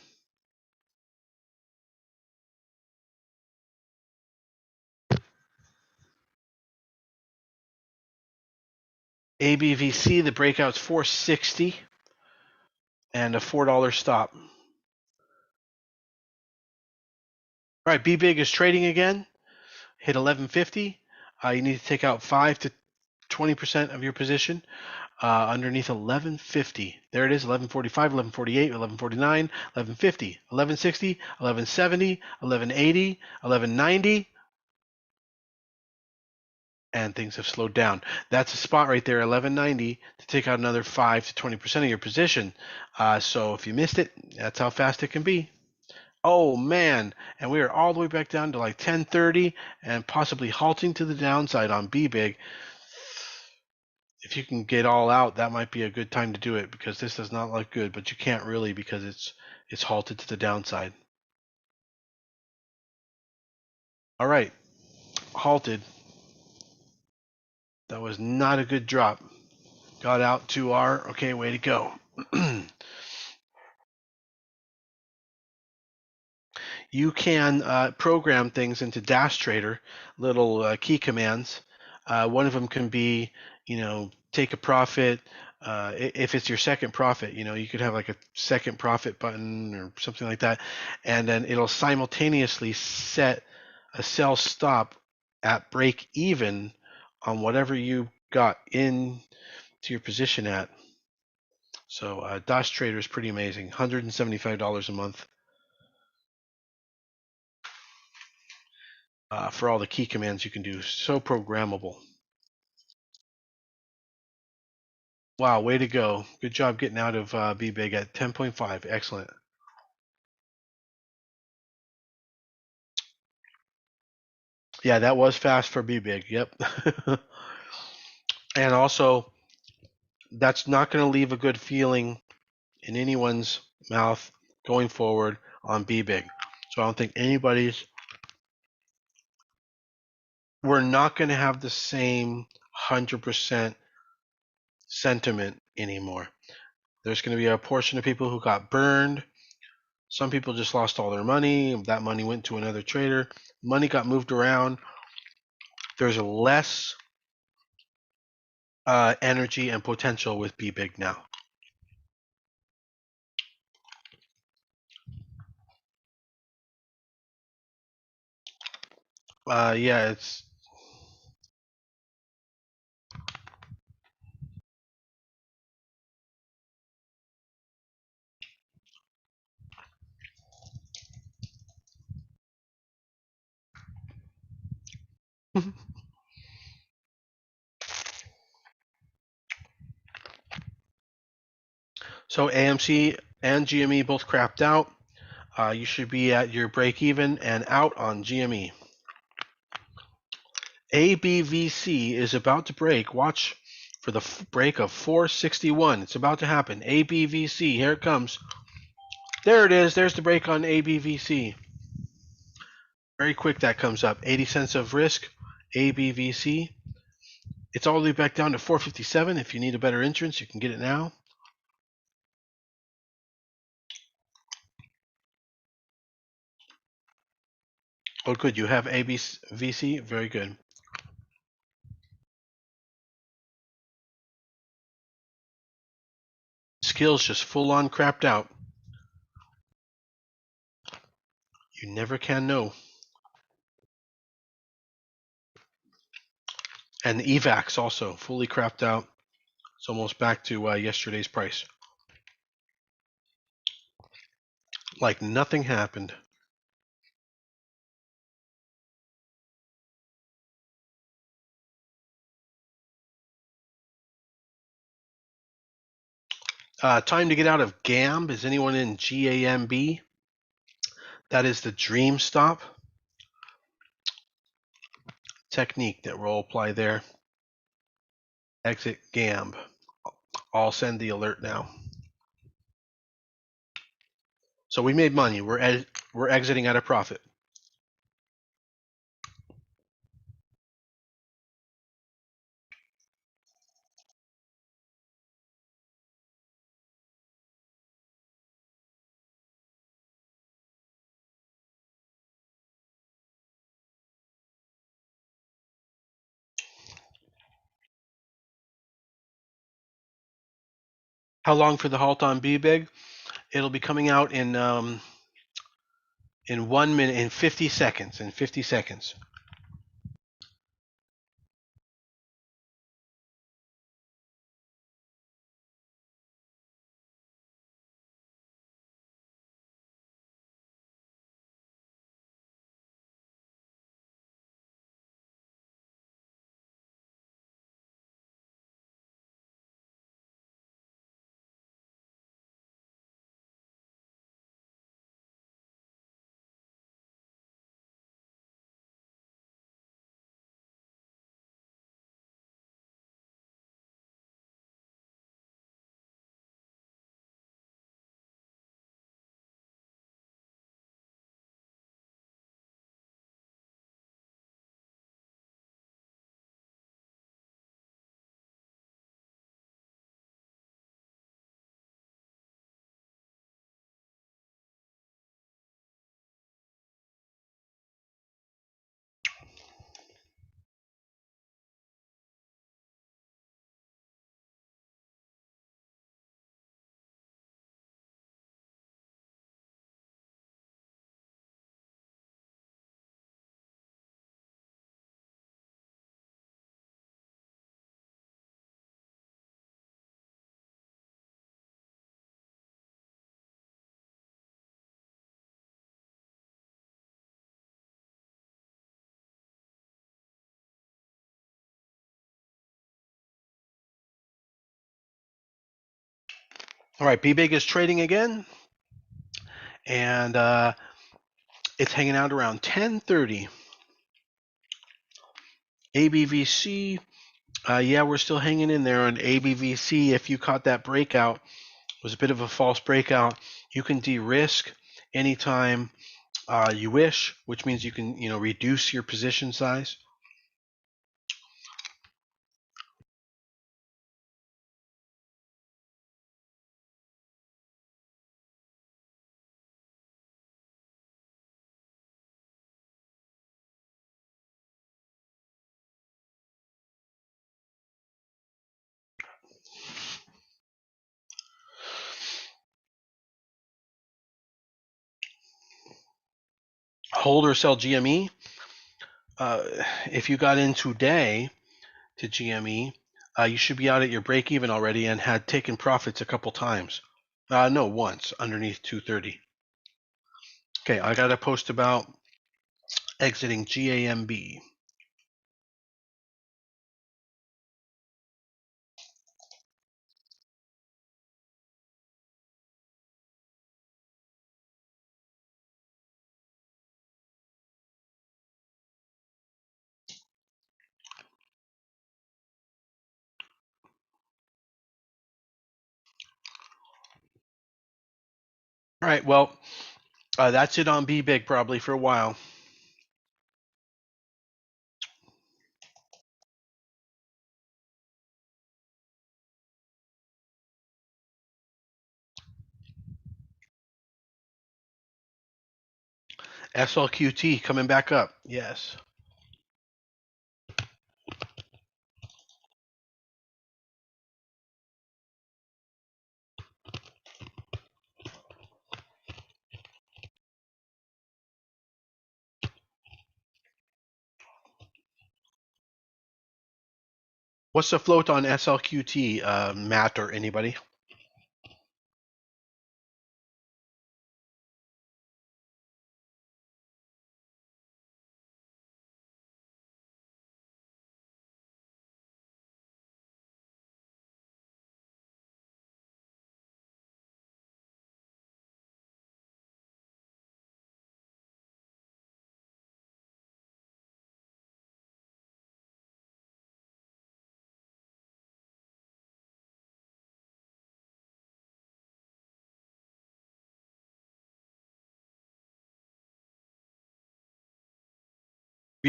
Speaker 1: ABVC, the breakout's 460 and a $4 stop. All right, B Big is trading again. Hit 1150. You need to take out 5 to 20% of your position underneath 1150. There it is, 1145, 1148, 1149, 1150, 1160, 1170, 1180, 1190. And things have slowed down. That's a spot right there, 1190, to take out another 5 to 20% of your position. So if you missed it, that's how fast it can be. Oh man, and we are all the way back down to like 1030 and possibly halting to the downside on B Big. If you can get all out, that might be a good time to do it because this does not look good, but you can't really because it's halted to the downside. All right, halted. That was not a good drop. Got out to our, okay, way to go. You can program things into Dash Trader, little key commands. One of them can be, take a profit. If it's your second profit, you could have like a second profit button or something like that, and then it'll simultaneously set a sell stop at break even on whatever you got in to your position at. So Dash Trader is pretty amazing. $175 a month. For all the key commands you can do. So programmable. Wow, way to go. Good job getting out of B Big at 10.5. Excellent. Yeah, that was fast for B Big. Yep. And also, that's not going to leave a good feeling in anyone's mouth going forward on B Big. So I don't think anybody's. We're not going to have the same 100% sentiment anymore. There's going to be a portion of people who got burned. Some people just lost all their money. That money went to another trader. Money got moved around. There's less energy and potential with B Big now. Yeah, it's. So AMC and GME both crapped out. You should be at your break even and out on GME. ABVC is about to break. Watch for the break of 461. It's about to happen. ABVC, here it comes. There it is. There's the break on ABVC. Very quick that comes up. 80 cents of risk, ABVC. It's all the way back down to 457. If you need a better entrance, you can get it now. Oh, good. You have ABVC. Very good. Skills just full on crapped out. You never can know. And the EVAX also fully crapped out. It's almost back to yesterday's price. Like nothing happened. Time to get out of GAMB. Is anyone in GAMB? That is the dream stop technique that we'll apply there. Exit GAMB. I'll send the alert now. So we made money. We're exiting at a profit. How long for the halt on BBIG? It'll be coming out in 1 minute, in 50 seconds. In 50 seconds. All right, BBIG is trading again, and it's hanging out around 10:30. ABVC, yeah, we're still hanging in there on ABVC. If you caught that breakout, it was a bit of a false breakout. You can de-risk anytime you wish, which means you can, reduce your position size. Hold or sell GME. If you got in today to GME, you should be out at your break even already and had taken profits a couple times. No, once underneath 230. Okay, I got a post about exiting GAMB. All right, well, that's it on BBIG probably for a while. SLQT coming back up. Yes. What's the float on SLQT, Matt or anybody?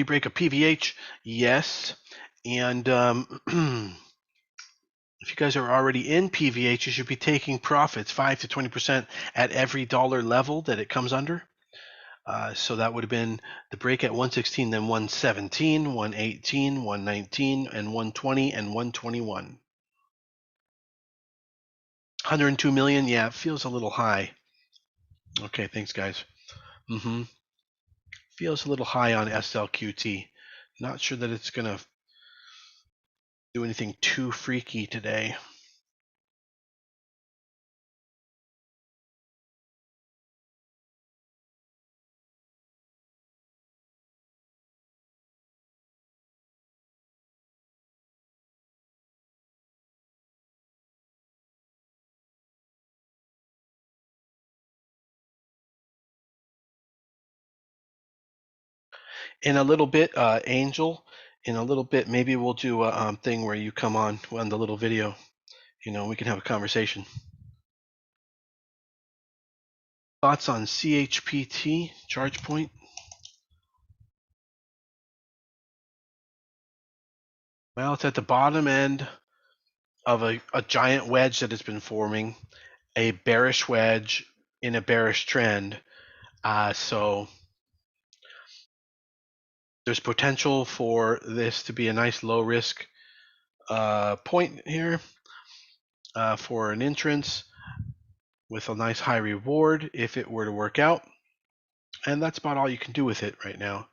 Speaker 1: Rebreak a PVH, yes. And if you guys are already in PVH, you should be taking profits 5 to 20% at every dollar level that it comes under. So that would have been the break at 116, then 117, 118, 119, and 120, and 121. 102 million, yeah, it feels a little high. Okay, thanks, guys. Feels a little high on SLQT. Not sure that it's going to do anything too freaky today. In a little bit, Angel, in a little bit, maybe we'll do a thing where you come on the little video. We can have a conversation. Thoughts on CHPT, charge point? Well, it's at the bottom end of a giant wedge that has been forming, a bearish wedge in a bearish trend. So there's potential for this to be a nice low risk point here for an entrance with a nice high reward if it were to work out. And that's about all you can do with it right now.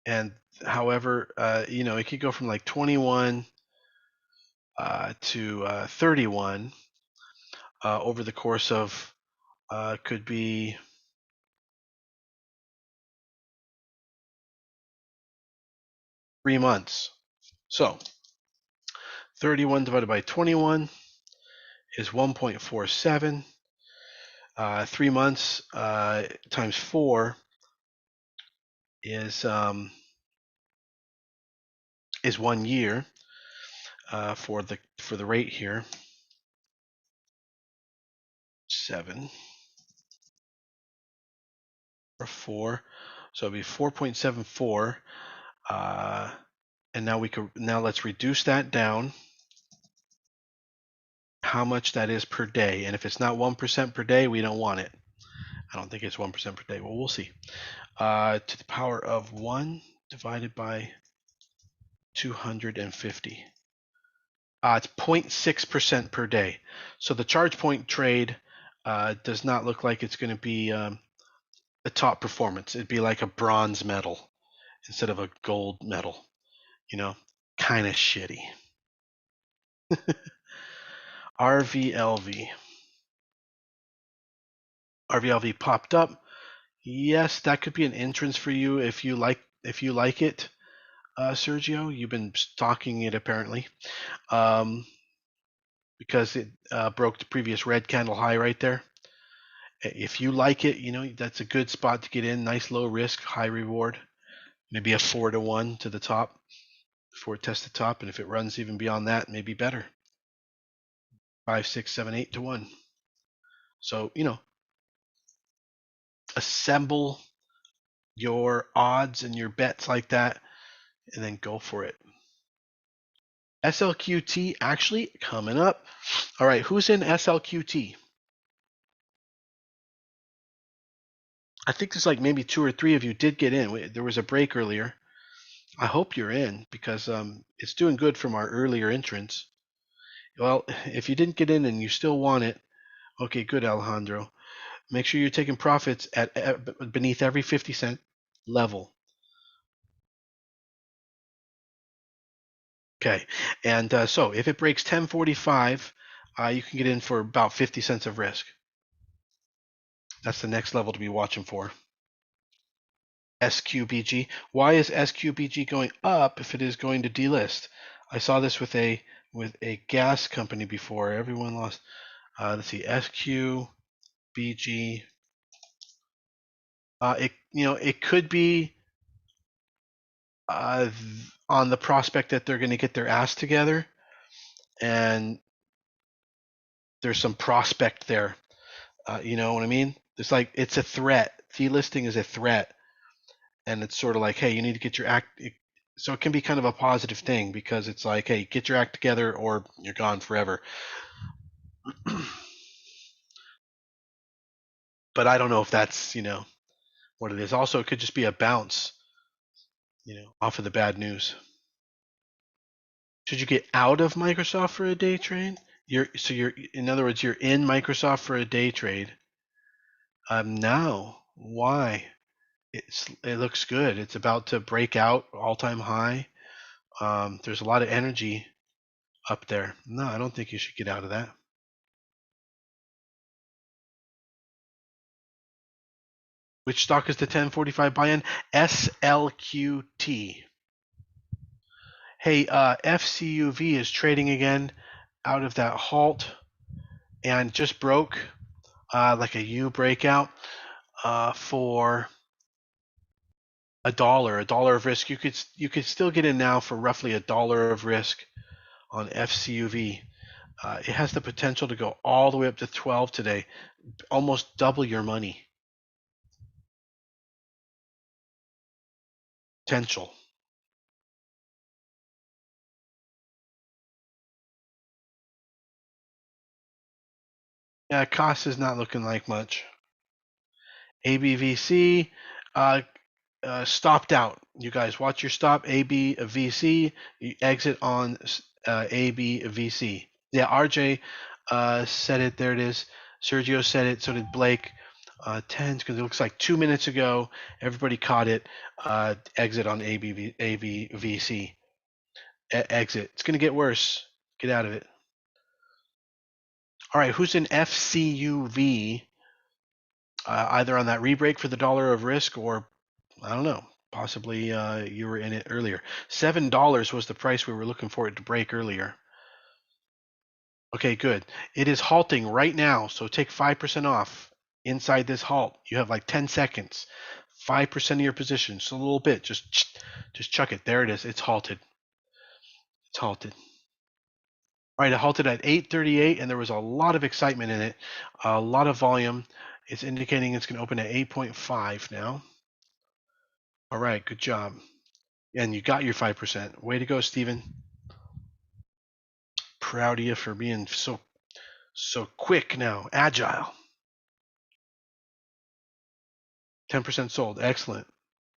Speaker 1: And however, it could go from like 21 to 31 over the course of could be 3 months. So 31 divided by 21 is 1.47. 3 months times 4 is 1 year for the rate here. 7 or 4, so it'll be 4.74. And now let's reduce that down. How much that is per day, and if it's not 1% per day, we don't want it. I don't think it's 1% per day. Well, we'll see. To the power of 1 divided by 250. It's 0.6% per day. So the charge point trade does not look like it's going to be a top performance. It'd be like a bronze medal instead of a gold medal. Kind of shitty. RVLV. RVLV popped up. Yes, that could be an entrance for you if you like it, Sergio. You've been stalking it apparently, because it broke the previous red candle high right there. If you like it, that's a good spot to get in. Nice low risk, high reward. Maybe a 4-to-1 to the top before it tests the top, and if it runs even beyond that, maybe better. 5, 6, 7, 8 to 1. So assemble your odds and your bets like that, and then go for it. SLQT actually coming up. All right, who's in SLQT? I think there's like maybe 2 or 3 of you did get in. There was a break earlier. I hope you're in because it's doing good from our earlier entrance. Well, if you didn't get in and you still want it, okay, good, Alejandro. Make sure you're taking profits at beneath every 50-cent level. Okay, and so if it breaks 1045, you can get in for about 50 cents of risk. That's the next level to be watching for. SQBG. Why is SQBG going up if it is going to delist? I saw this with a gas company before. Everyone lost. Let's see, SQBG. It could be on the prospect that they're going to get their ass together, and there's some prospect there. You know what I mean? It's like it's a threat. Delisting is a threat, and it's sort of like, hey, you need to get your act. So it can be kind of a positive thing because it's like, hey, get your act together or you're gone forever. But I don't know if that's what it is. Also, it could just be a bounce, off of the bad news. Should you get out of Microsoft for a day trade? You're in other words, you're in Microsoft for a day trade. No. Why? It looks good. It's about to break out all-time high. There's a lot of energy up there. No, I don't think you should get out of that. Which stock is the 1045 buy-in? SLQT. Hey, FCUV is trading again out of that halt and just broke like a U breakout for a dollar of risk. You could still get in now for roughly a dollar of risk on FCUV. It has the potential to go all the way up to 12 today, almost double your money. Potential. Yeah, cost is not looking like much. ABVC stopped out. You guys watch your stop. ABVC. You exit on ABVC. Yeah, RJ said it. There it is. Sergio said it. So did Blake. 10s because it looks like 2 minutes ago everybody caught it. Exit on ABVC. Exit. It's going to get worse. Get out of it. All right, who's in FCUV? Either on that rebreak for the dollar of risk, or I don't know, possibly you were in it earlier. $7 was the price we were looking for it to break earlier. Okay, good. It is halting right now, so take 5% off inside this halt. You have like 10 seconds. 5% of your position, just a little bit. Just chuck it. There it is. It's halted. It's halted. All right, it halted at 838, and there was a lot of excitement in it, a lot of volume. It's indicating it's going to open at 8.5 now. All right, good job. And you got your 5%. Way to go, Steven. Proud of you for being so quick now, agile. 10% sold. Excellent.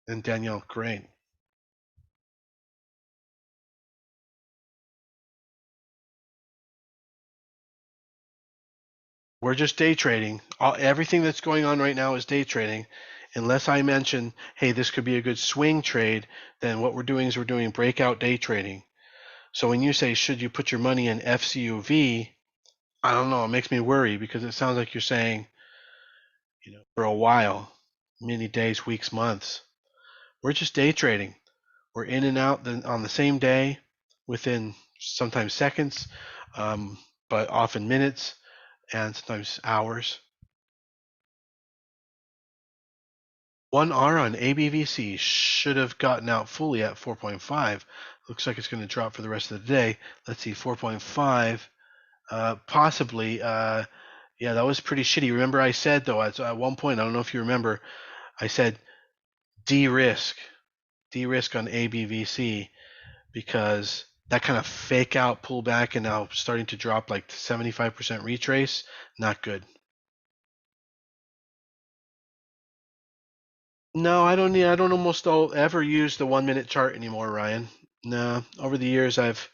Speaker 1: And Danielle, great. We're just day trading. Everything that's going on right now is day trading. Unless I mention, hey, this could be a good swing trade, then what we're doing is we're doing breakout day trading. So when you say, should you put your money in FCUV, I don't know. It makes me worry because it sounds like you're saying, for a while, many days, weeks, months. We're just day trading. We're in and out on the same day within sometimes seconds, but often minutes and sometimes hours. 1R on ABVC should have gotten out fully at 4.5. Looks like it's going to drop for the rest of the day. Let's see, 4.5, possibly. Yeah, that was pretty shitty. Remember I said, though, at one point, I don't know if you remember, I said de-risk on ABVC because that kind of fake out pullback and now starting to drop like 75% retrace, not good. No, I don't almost ever use the 1 minute chart anymore, Ryan. No, over the years I've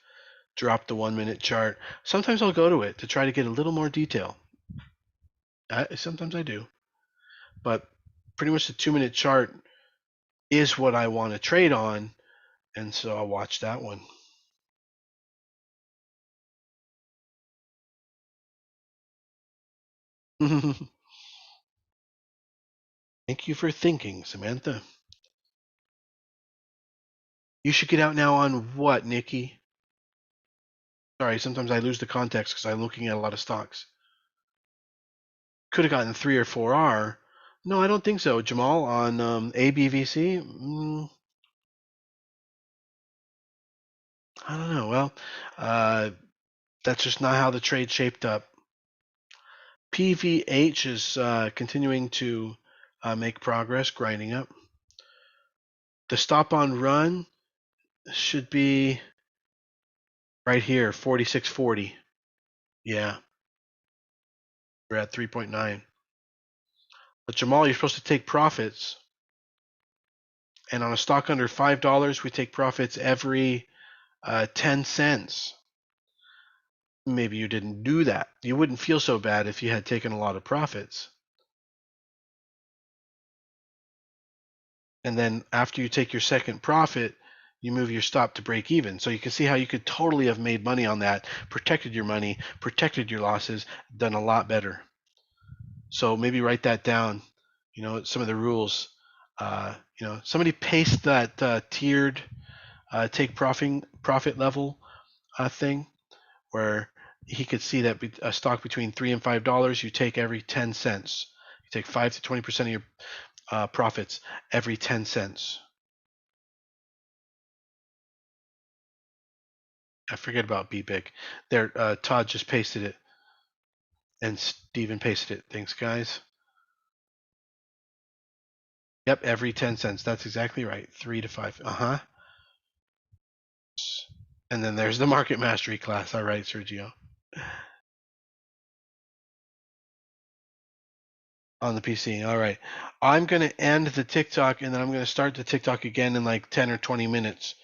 Speaker 1: dropped the 1 minute chart. Sometimes I'll go to it to try to get a little more detail. Sometimes I do. But pretty much the 2 minute chart is what I want to trade on, and so I'll watch that one. Thank you for thinking, Samantha. You should get out now on what, Nikki? Sorry, sometimes I lose the context because I'm looking at a lot of stocks. Could have gotten 3 or 4R. No, I don't think so. Jamal, on ABVC? I don't know. Well, that's just not how the trade shaped up. PVH is continuing to make progress, grinding up. The stop on run should be right here, 46.40. Yeah, we're at 3.9. But Jamal, you're supposed to take profits. And on a stock under $5, we take profits every 10 cents. Maybe you didn't do that. You wouldn't feel so bad if you had taken a lot of profits. And then after you take your second profit, you move your stop to break even. So you can see how you could totally have made money on that, protected your money, protected your losses, done a lot better. So maybe write that down. Some of the rules. Somebody paste that tiered take profit level thing where he could see that a stock between $3 and $5 you take every 10 cents. You take 5 to 20% of your profits every 10 cents. I forget about BBIG. There, Todd just pasted it, and Steven pasted it. Thanks, guys. Yep, every 10 cents. That's exactly right. 3 to 5. And then there's the market mastery class. All right, Sergio. On the PC. All right. I'm going to end the TikTok, and then I'm going to start the TikTok again in like 10 or 20 minutes.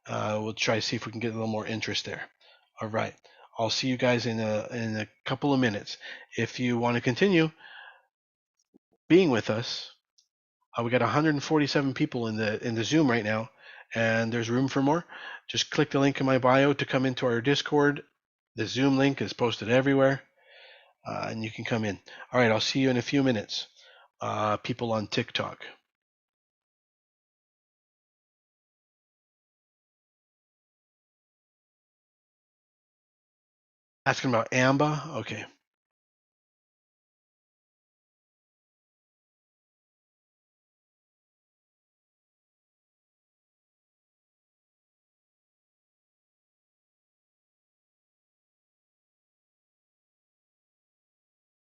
Speaker 1: We'll try to see if we can get a little more interest there. All right. I'll see you guys in a couple of minutes. If you want to continue being with us, we got 147 people in the Zoom right now, and there's room for more. Just click the link in my bio to come into our Discord. The Zoom link is posted everywhere, and you can come in. All right. I'll see you in a few minutes. People on TikTok. Asking about AMBA? Okay.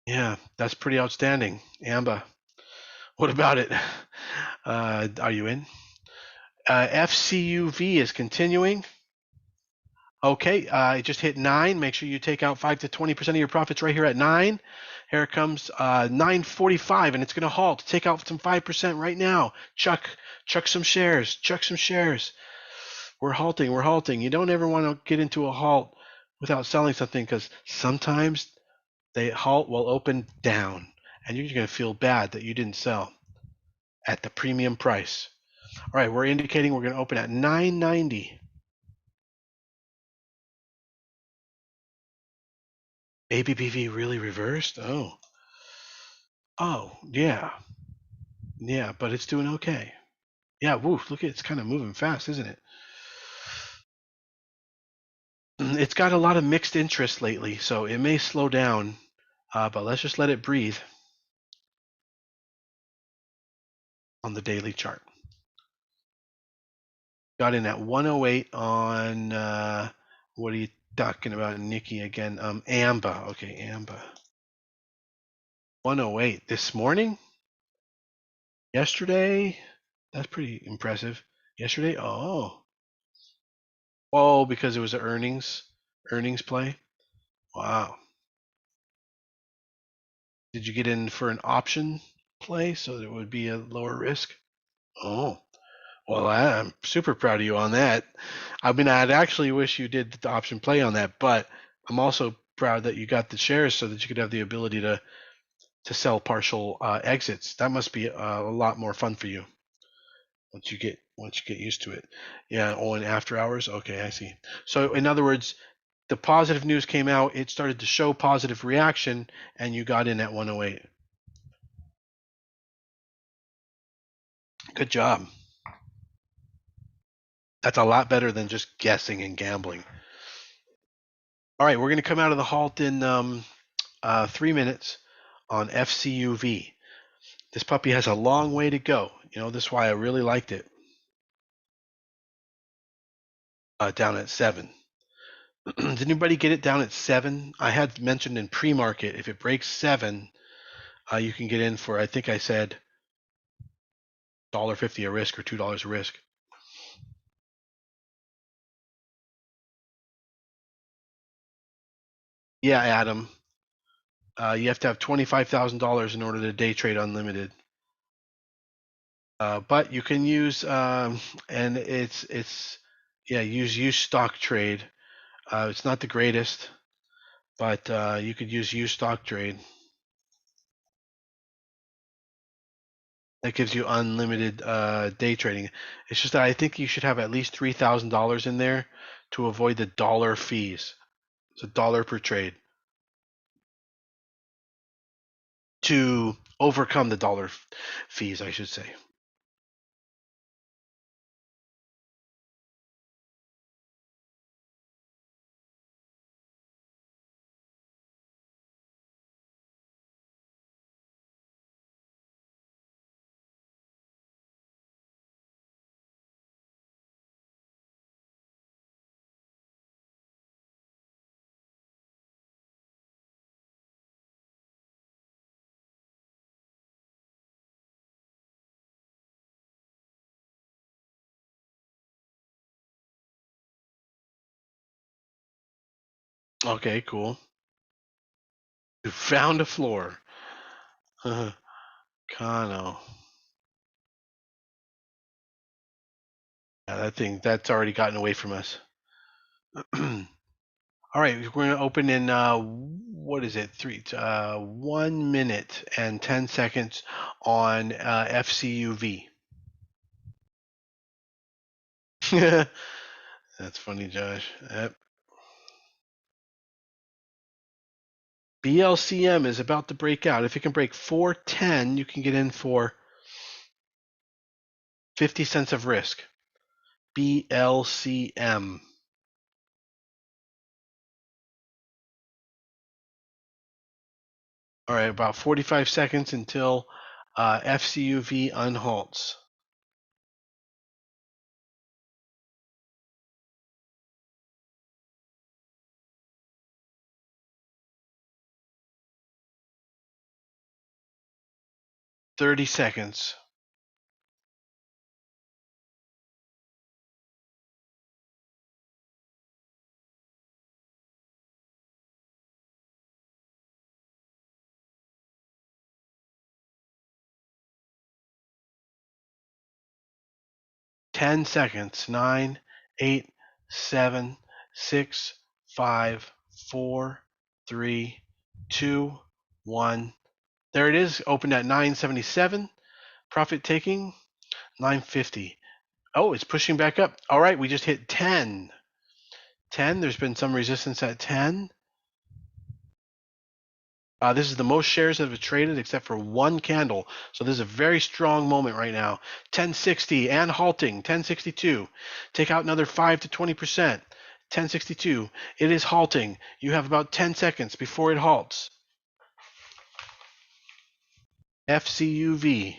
Speaker 1: Yeah, that's pretty outstanding. AMBA. What about it? Are you in? FCUV is continuing. Okay, it just hit 9. Make sure you take out 5 to 20% of your profits right here at 9. Here it comes, 9:45, and it's going to halt. Take out some 5% right now. Chuck some shares. Chuck some shares. We're halting. We're halting. You don't ever want to get into a halt without selling something because sometimes they halt will open down, and you're going to feel bad that you didn't sell at the premium price. All right, we're indicating we're going to open at 990. ABBV really reversed? Oh, yeah. Yeah, but it's doing okay. Yeah, woof, look at it's kind of moving fast, isn't it? It's got a lot of mixed interest lately, so it may slow down, but let's just let it breathe on the daily chart. Got in at 108 on, what are you talking about, Nikki, again? AMBA. Okay, AMBA. 108 this morning? Yesterday? That's pretty impressive. Yesterday? Oh, because it was an earnings play. Wow. Did you get in for an option play so there would be a lower risk? Oh, well, I'm super proud of you on that. I mean, I'd actually wish you did the option play on that, but I'm also proud that you got the shares so that you could have the ability to sell partial exits. That must be a lot more fun for you once you get used to it. Yeah. Oh, and after hours. Okay, I see. So in other words, the positive news came out. It started to show positive reaction, and you got in at 108. Good job. That's a lot better than just guessing and gambling. All right, we're going to come out of the halt in 3 minutes on FCUV. This puppy has a long way to go. This is why I really liked it. Down at 7. Did anybody get it down at 7? I had mentioned in pre-market, if it breaks 7, you can get in for, I think I said $1.50 a risk or $2 a risk. Yeah, Adam. You have to have $25,000 in order to day trade unlimited. But you can use and it's yeah, use stock trade. It's not the greatest, but you could use stock trade. That gives you unlimited day trading. It's just that I think you should have at least $3,000 in there to avoid the dollar fees. It's $1 per trade to overcome the dollar fees, I should say. Okay, cool. You found a floor. Kano. Yeah, that's already gotten away from us. All right, we're going to open in what is it? 1 minute and 10 seconds on FCUV. That's funny, Josh. Yep. BLCM is about to break out. If it can break 410, you can get in for 50 cents of risk. BLCM. All right, about 45 seconds until FCUV unhalts. Thirty seconds. Ten seconds. 9, 8, 7, 6, 5, 4, 3, 2, 1. There it is. Opened at 977. Profit taking 950. Oh, it's pushing back up. All right, we just hit 10. 10. There's been some resistance at 10. This is the most shares that have traded except for one candle. So this is a very strong moment right now. 1060 and halting. 1062. Take out another 5 to 20%. 1062. It is halting. You have about 10 seconds before it halts. FCUV.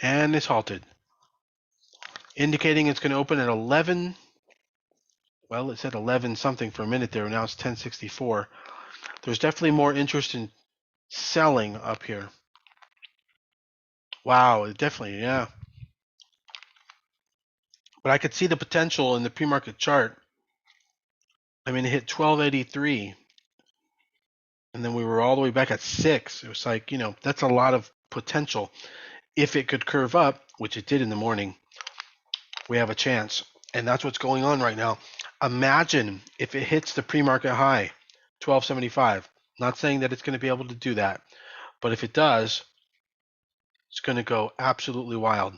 Speaker 1: And it's halted. Indicating it's going to open at 11. Well, it said 11 something for a minute there. Now it's 1064. There's definitely more interest in selling up here. Wow, definitely, yeah. But I could see the potential in the pre-market chart. I mean, it hit 1283, and then we were all the way back at 6. It was like, that's a lot of potential. If it could curve up, which it did in the morning, we have a chance. And that's what's going on right now. Imagine if it hits the pre-market high, 1275. Not saying that it's going to be able to do that, but if it does, it's going to go absolutely wild.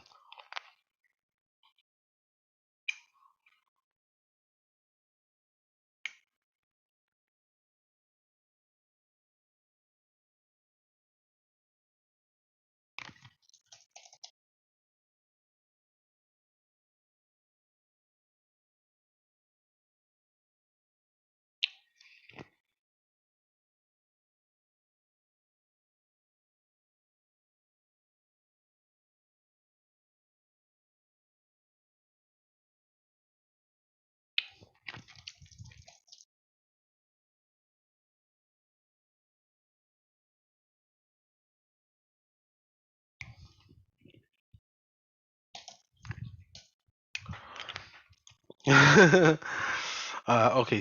Speaker 1: Okay,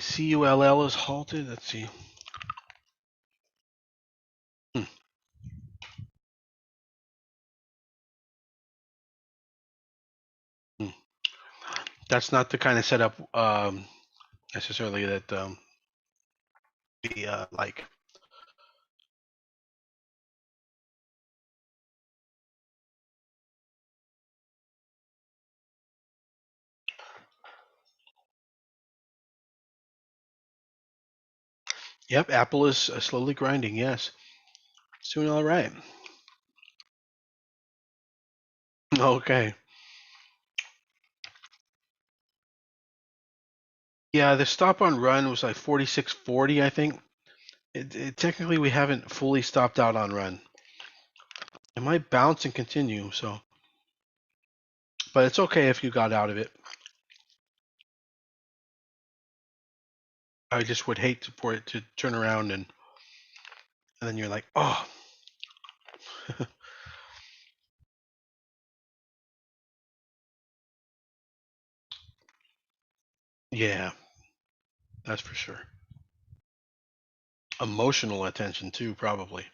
Speaker 1: CULL is halted. Let's see. Hmm. Hmm. That's not the kind of setup necessarily that we like. Yep, Apple is slowly grinding. Yes, it's doing all right. Okay. Yeah, the stop on run was like 46.40, I think. Technically, we haven't fully stopped out on run. It might bounce and continue, so, but it's okay if you got out of it. I just would hate for it to turn around and then you're like, oh, yeah, that's for sure. Emotional attention too, probably.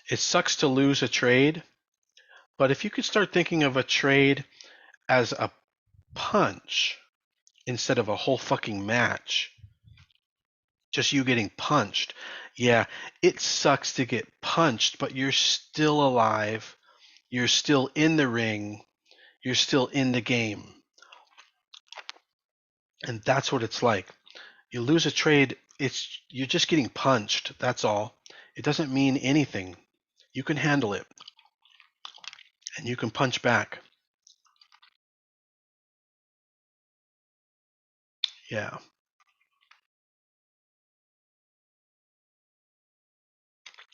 Speaker 1: It sucks to lose a trade, but if you could start thinking of a trade as a punch instead of a whole fucking match, just you getting punched. Yeah, it sucks to get punched, but you're still alive. You're still in the ring. You're still in the game. And that's what it's like. You lose a trade, it's you're just getting punched. That's all. It doesn't mean anything. You can handle it and you can punch back. Yeah.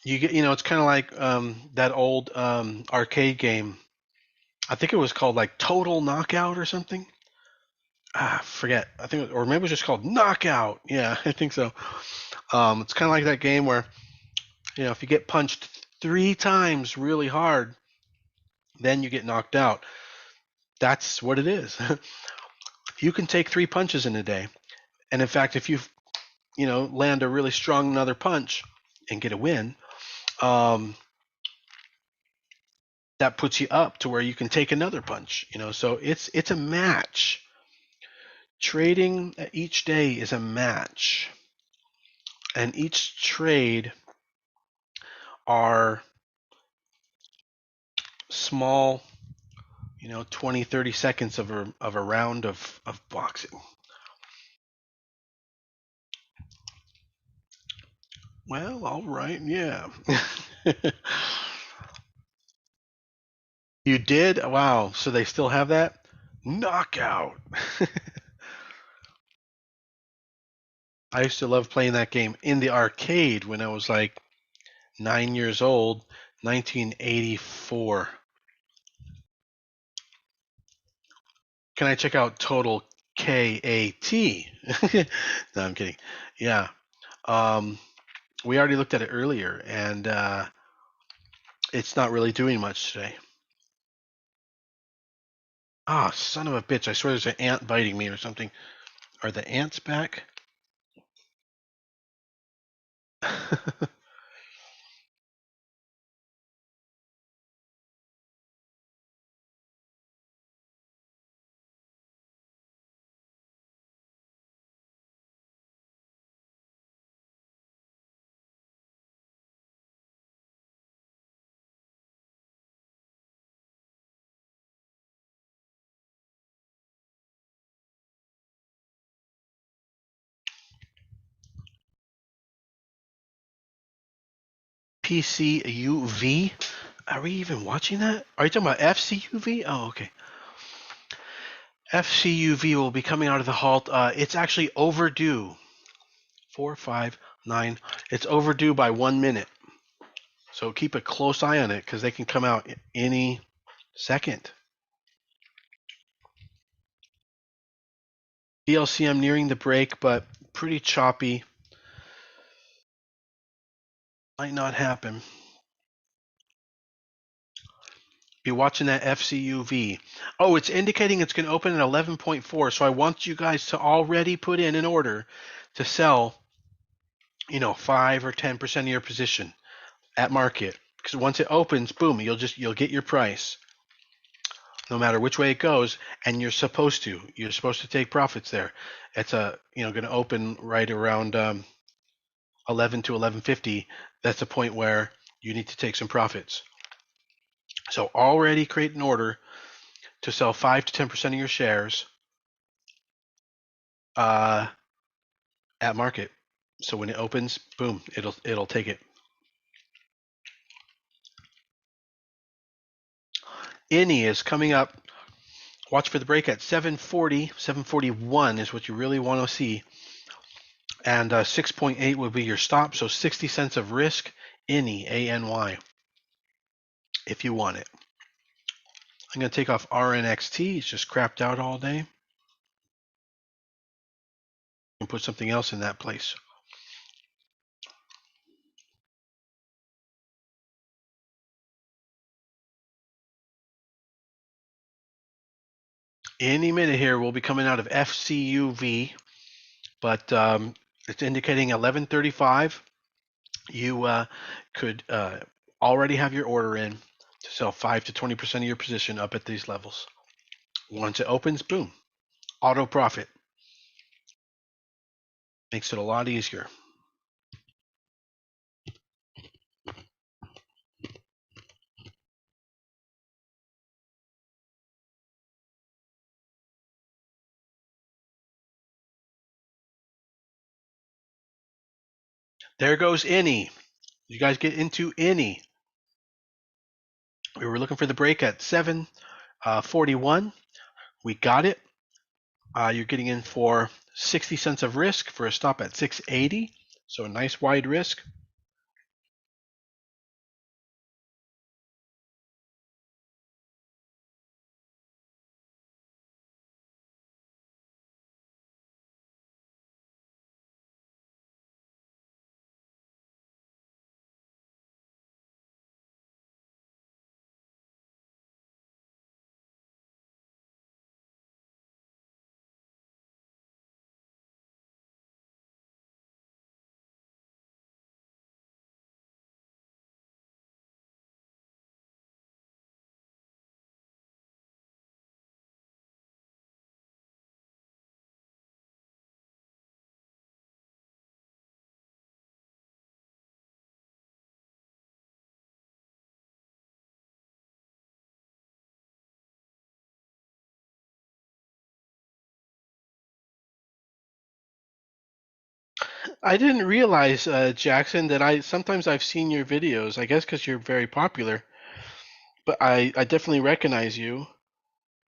Speaker 1: It's kind of like that old arcade game. I think it was called like Total Knockout or something. Forget. I think, or maybe it was just called Knockout. Yeah, I think so. It's kind of like that game where if you get punched 3 times really hard, then you get knocked out. That's what it is. You can take 3 punches in a day, and in fact, if you land a really strong another punch and get a win, um, that puts you up to where you can take another punch. So it's a match. Trading each day is a match, and each trade are small 20, 30 seconds of a round of boxing. Well, all right, yeah. You did? Wow. So they still have that? Knockout. I used to love playing that game in the arcade when I was like 9 years old, 1984. Can I check out Total KAT? No, I'm kidding. Yeah. Um, we already looked at it earlier, and it's not really doing much today. Ah, son of a bitch. I swear there's an ant biting me or something. Are the ants back? PCUV? Are we even watching that? Are you talking about FCUV? Oh, okay. FCUV will be coming out of the halt. It's actually overdue. 4, 5, 9. It's overdue by 1 minute. So keep a close eye on it because they can come out any second. DLCM nearing the break, but pretty choppy. Might not happen. Be watching that FCUV. Oh, it's indicating it's going to open at 11.4. So I want you guys to already put in an order to sell, 5 or 10% of your position at market. Because once it opens, boom, you'll get your price, no matter which way it goes, and you're supposed to take profits there. It's going to open right around 11 to 11.50. That's a point where you need to take some profits. So already create an order to sell 5 to 10% of your shares at market. So when it opens, boom, it'll take it. INI is coming up. Watch for the break at 740, 741 is what you really want to see. And 6.8 will be your stop. So 60 cents of risk, INI, A-N-Y, if you want it. I'm going to take off RNXT. It's just crapped out all day. And put something else in that place. Any minute here, we'll be coming out of FCUV, but it's indicating 11:35. You could already have your order in to sell 5 to 20% of your position up at these levels. Once it opens, boom, auto profit. Makes it a lot easier. There goes INI. You guys get into INI. We were looking for the break at 741. We got it. You're getting in for 60 cents of risk for a stop at 680. So a nice wide risk. I didn't realize, Jackson, that sometimes I've seen your videos. I guess because you're very popular, but I definitely recognize you.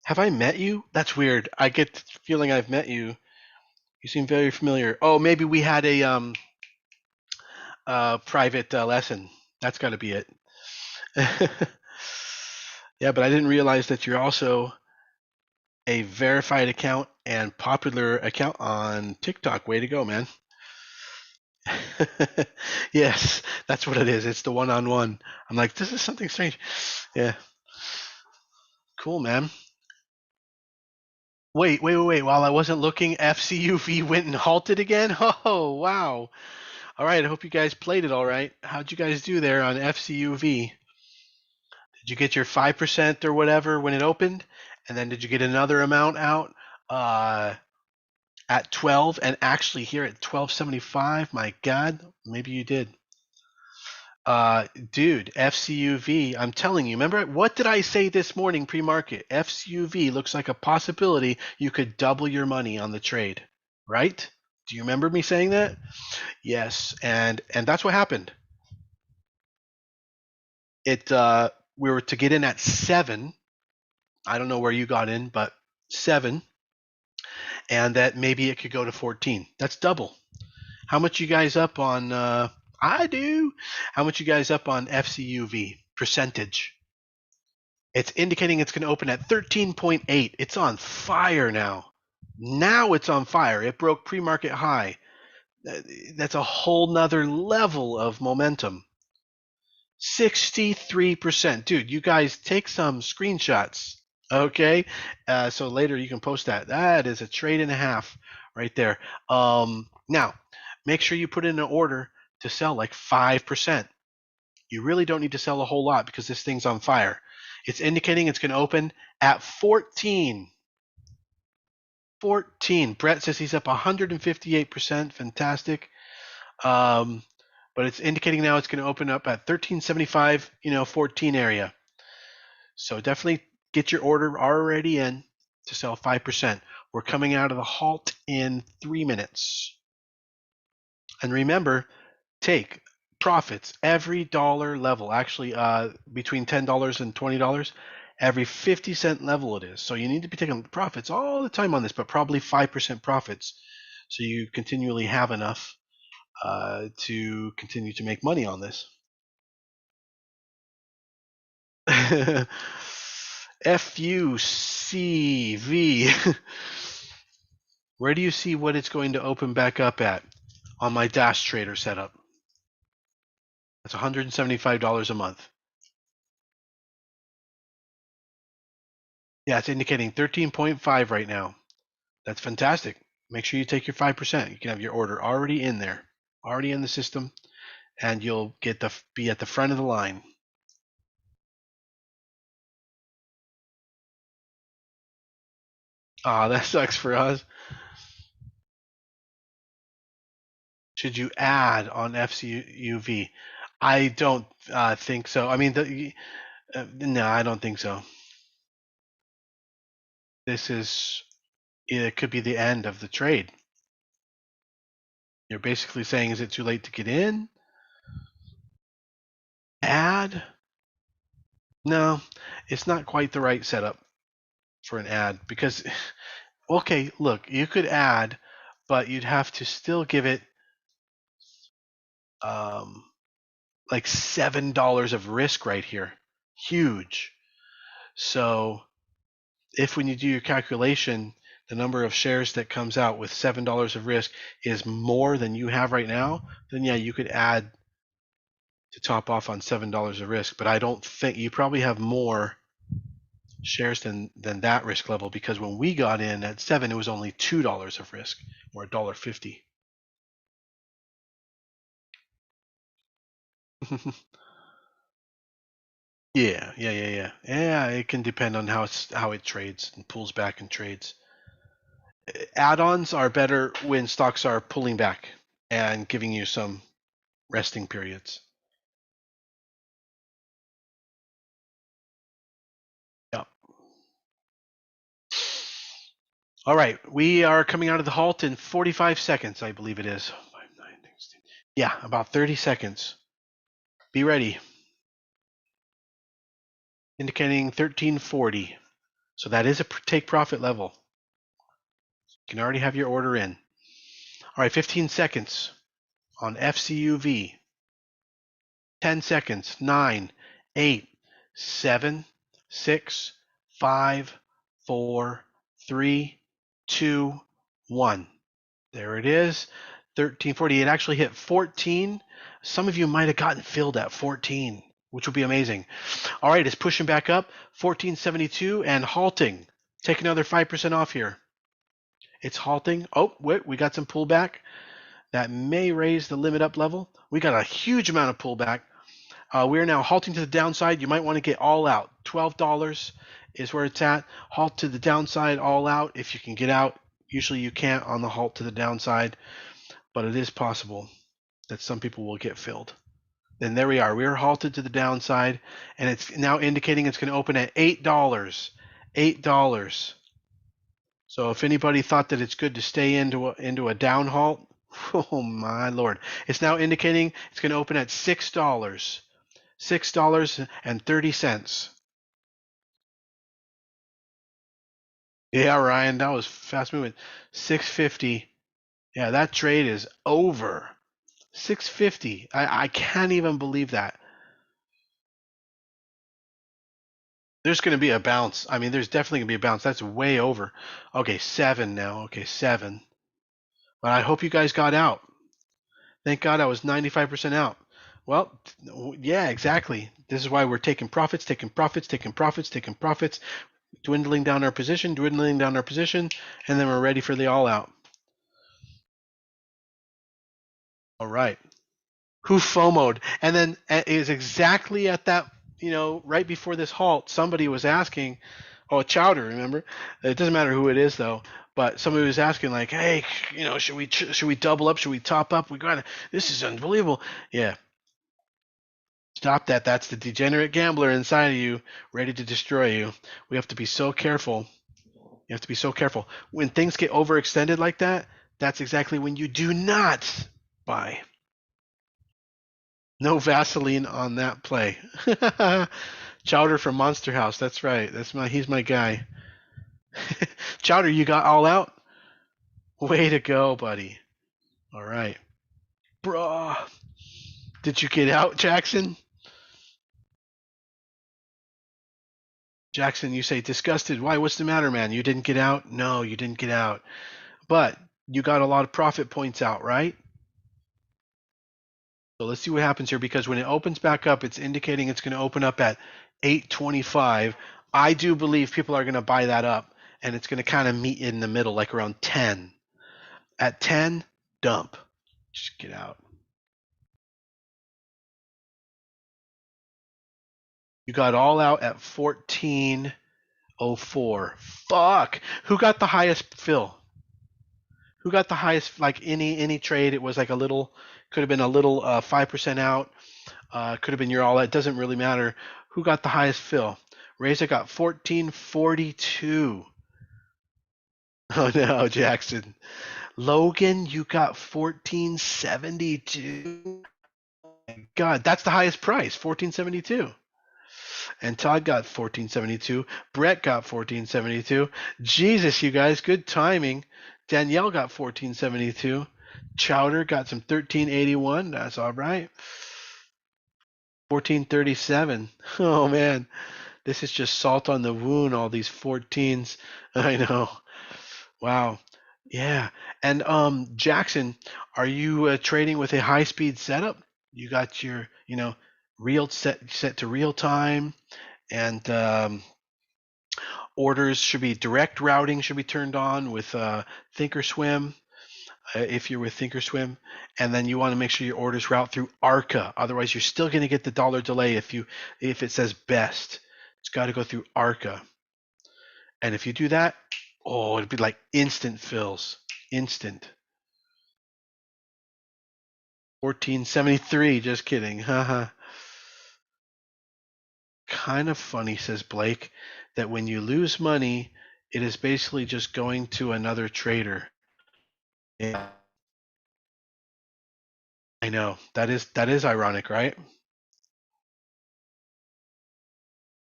Speaker 1: Have I met you? That's weird. I get the feeling I've met you. You seem very familiar. Oh, maybe we had a private lesson. That's got to be it. Yeah, but I didn't realize that you're also a verified account and popular account on TikTok. Way to go, man. Yes, that's what it is. It's the one-on-one. I'm like, this is something strange. Yeah. Cool, man. Wait. While I wasn't looking, FCUV went and halted again? Oh, wow. All right. I hope you guys played it all right. How'd you guys do there on FCUV? Did you get your 5% or whatever when it opened? And then did you get another amount out at 12? And actually here at 12.75, my God, maybe you did. Dude, FCUV, I'm telling you, remember, what did I say this morning pre-market? FCUV looks like a possibility you could double your money on the trade, right? Do you remember me saying that? Yes, and that's what happened. We were to get in at 7. I don't know where you got in, but 7, and that maybe it could go to 14. That's double. How much you guys up on I do. How much you guys up on FCUV percentage? It's indicating it's going to open at 13.8. It's on fire now. Now it's on fire. It broke pre-market high. That's a whole nother level of momentum. 63%. Dude, you guys take some screenshots. Okay. So later you can post that. That is a trade and a half right there. Now, make sure you put in an order to sell like 5%. You really don't need to sell a whole lot because this thing's on fire. It's indicating it's going to open at 14. 14. Brett says he's up 158%. Fantastic. But it's indicating now it's going to open up at 1375, 14 area. So definitely get your order already in to sell 5%. We're coming out of the halt in 3 minutes. And remember, take profits every dollar level. Actually, between $10 and $20, every 50-cent level it is. So you need to be taking profits all the time on this, but probably 5% profits, so you continually have enough to continue to make money on this. FUCV. Where do you see what it's going to open back up at on my Dash Trader setup? That's $175 a month. Yeah, it's indicating 13.5 right now. That's fantastic. Make sure you take your 5%. You can have your order already in there, already in the system, and you'll be at the front of the line. Ah, that sucks for us. Should you add on FCUV? I don't think so. I mean, no, I don't think so. It could be the end of the trade. You're basically saying, is it too late to get in? Add? No, it's not quite the right setup for an ad because, okay, look, you could add, but you'd have to still give it like $7 of risk right here. Huge. So if when you do your calculation, the number of shares that comes out with $7 of risk is more than you have right now, then yeah, you could add to top off on $7 of risk. But I don't think you probably have more shares than that risk level, because when we got in at 7, it was only $2 of risk, or $1.50. Yeah. Yeah, it can depend on how it trades and pulls back and trades. Add-ons are better when stocks are pulling back and giving you some resting periods. Yeah. All right, we are coming out of the halt in 45 seconds, I believe it is. 5, 9, 16. Yeah, about 30 seconds. Be ready. Indicating 1340. So that is a take profit level. You can already have your order in. All right, 15 seconds on FCUV. 10 seconds. 9, 8, 7, 6, 5, 4, 3, 2, 1. There it is. 1340. It actually hit 14. Some of you might have gotten filled at 14, which would be amazing. All right, it's pushing back up. 1472 and halting. Take another 5% off here. It's halting. Oh, wait, we got some pullback. That may raise the limit up level. We got a huge amount of pullback. We're now halting to the downside. You might want to get all out. $12 is where it's at. Halt to the downside, all out. If you can get out, usually you can't on the halt to the downside, but it is possible that some people will get filled. And there we are. We're halted to the downside, and it's now indicating it's going to open at $8. $8. So if anybody thought that it's good to stay into a down halt, oh my lord. It's now indicating it's going to open at $6. $6.30. Yeah, Ryan, that was fast moving. 650. Yeah, that trade is over. 650. I can't even believe that. There's going to be a bounce. I mean, there's definitely going to be a bounce. That's way over. Okay, 7 now. Okay, 7. But I hope you guys got out. Thank God I was 95% out. Well, yeah, exactly. This is why we're taking profits, taking profits, taking profits, taking profits, dwindling down our position, and then we're ready for the all out. All right. Who FOMO'd? And then it is exactly at that, right before this halt, somebody was asking, oh, Chowder, remember? It doesn't matter who it is though, but somebody was asking like, hey, should we double up? Should we top up? This is unbelievable. Yeah, stop that. That's the degenerate gambler inside of you, ready to destroy you. We have to be so careful. You have to be so careful. When things get overextended like that, that's exactly when you do not buy. No Vaseline on that play. Chowder from Monster House. That's right. He's my guy. Chowder, you got all out? Way to go, buddy. All right. Bruh. Did you get out, Jackson? Jackson, you say disgusted. Why? What's the matter, man? You didn't get out? No, you didn't get out. But you got a lot of profit points out, right? So let's see what happens here, because when it opens back up, it's indicating it's going to open up at 825. I do believe people are going to buy that up, and it's going to kind of meet in the middle, like around 10. At 10, dump. Just get out. You got all out at 1404. Fuck. Who got the highest fill? Who got the highest? Like any trade, it was like could have been a little 5% out. Could have been your all out. It doesn't really matter. Who got the highest fill? Reza got 1442. Oh no, Jackson. Logan, you got 1472. God, that's the highest price, 1472. And Todd got 1472. Brett got 1472. Jesus, you guys, good timing. Danielle got 1472. Chowder got some 1381. That's all right. 1437. Oh man, this is just salt on the wound. All these 14s. I know. Wow. Yeah. And Jackson, are you trading with a high-speed setup? You got your, real set to real time, and orders should be direct routing should be turned on with Thinkorswim, if you're with Thinkorswim, and then you want to make sure your orders route through Arca. Otherwise, you're still going to get the dollar delay if it says best. It's got to go through Arca. And if you do that, oh, it'd be like instant fills. Instant. 1473, just kidding. Haha. Kind of funny, says Blake, that when you lose money, it is basically just going to another trader. Yeah, I know. That is ironic, right?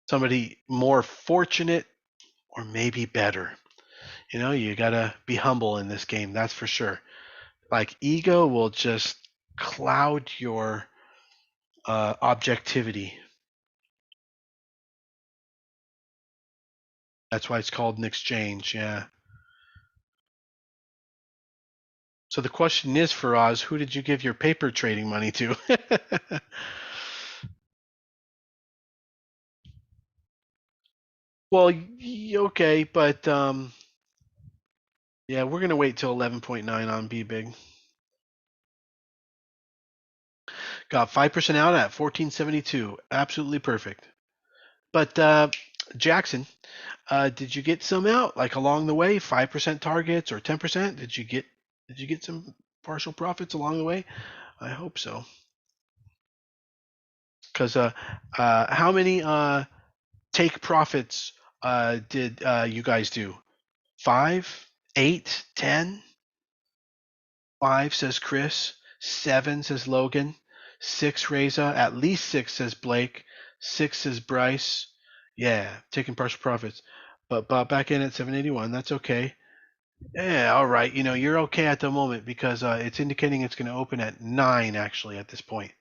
Speaker 1: Somebody more fortunate or maybe better. You gotta be humble in this game, that's for sure. Like ego will just cloud your objectivity. That's why it's called an exchange, yeah. So the question is, for Oz, who did you give your paper trading money to? Well, okay, but yeah, we're gonna wait till 11.9 on B Big. Got 5% out at 1472. Absolutely perfect. But Jackson, did you get some out like along the way? 5% targets or 10%? Did you get some partial profits along the way? I hope so. Because how many take profits did you guys do? 5, 8, 10? 5 says Chris. 7 says Logan. 6 Reza. At least 6 says Blake. 6 says Bryce. Yeah, taking partial profits. But bought back in at 781. That's okay. Yeah, all right. You're okay at the moment because it's indicating it's going to open at 9 actually at this point.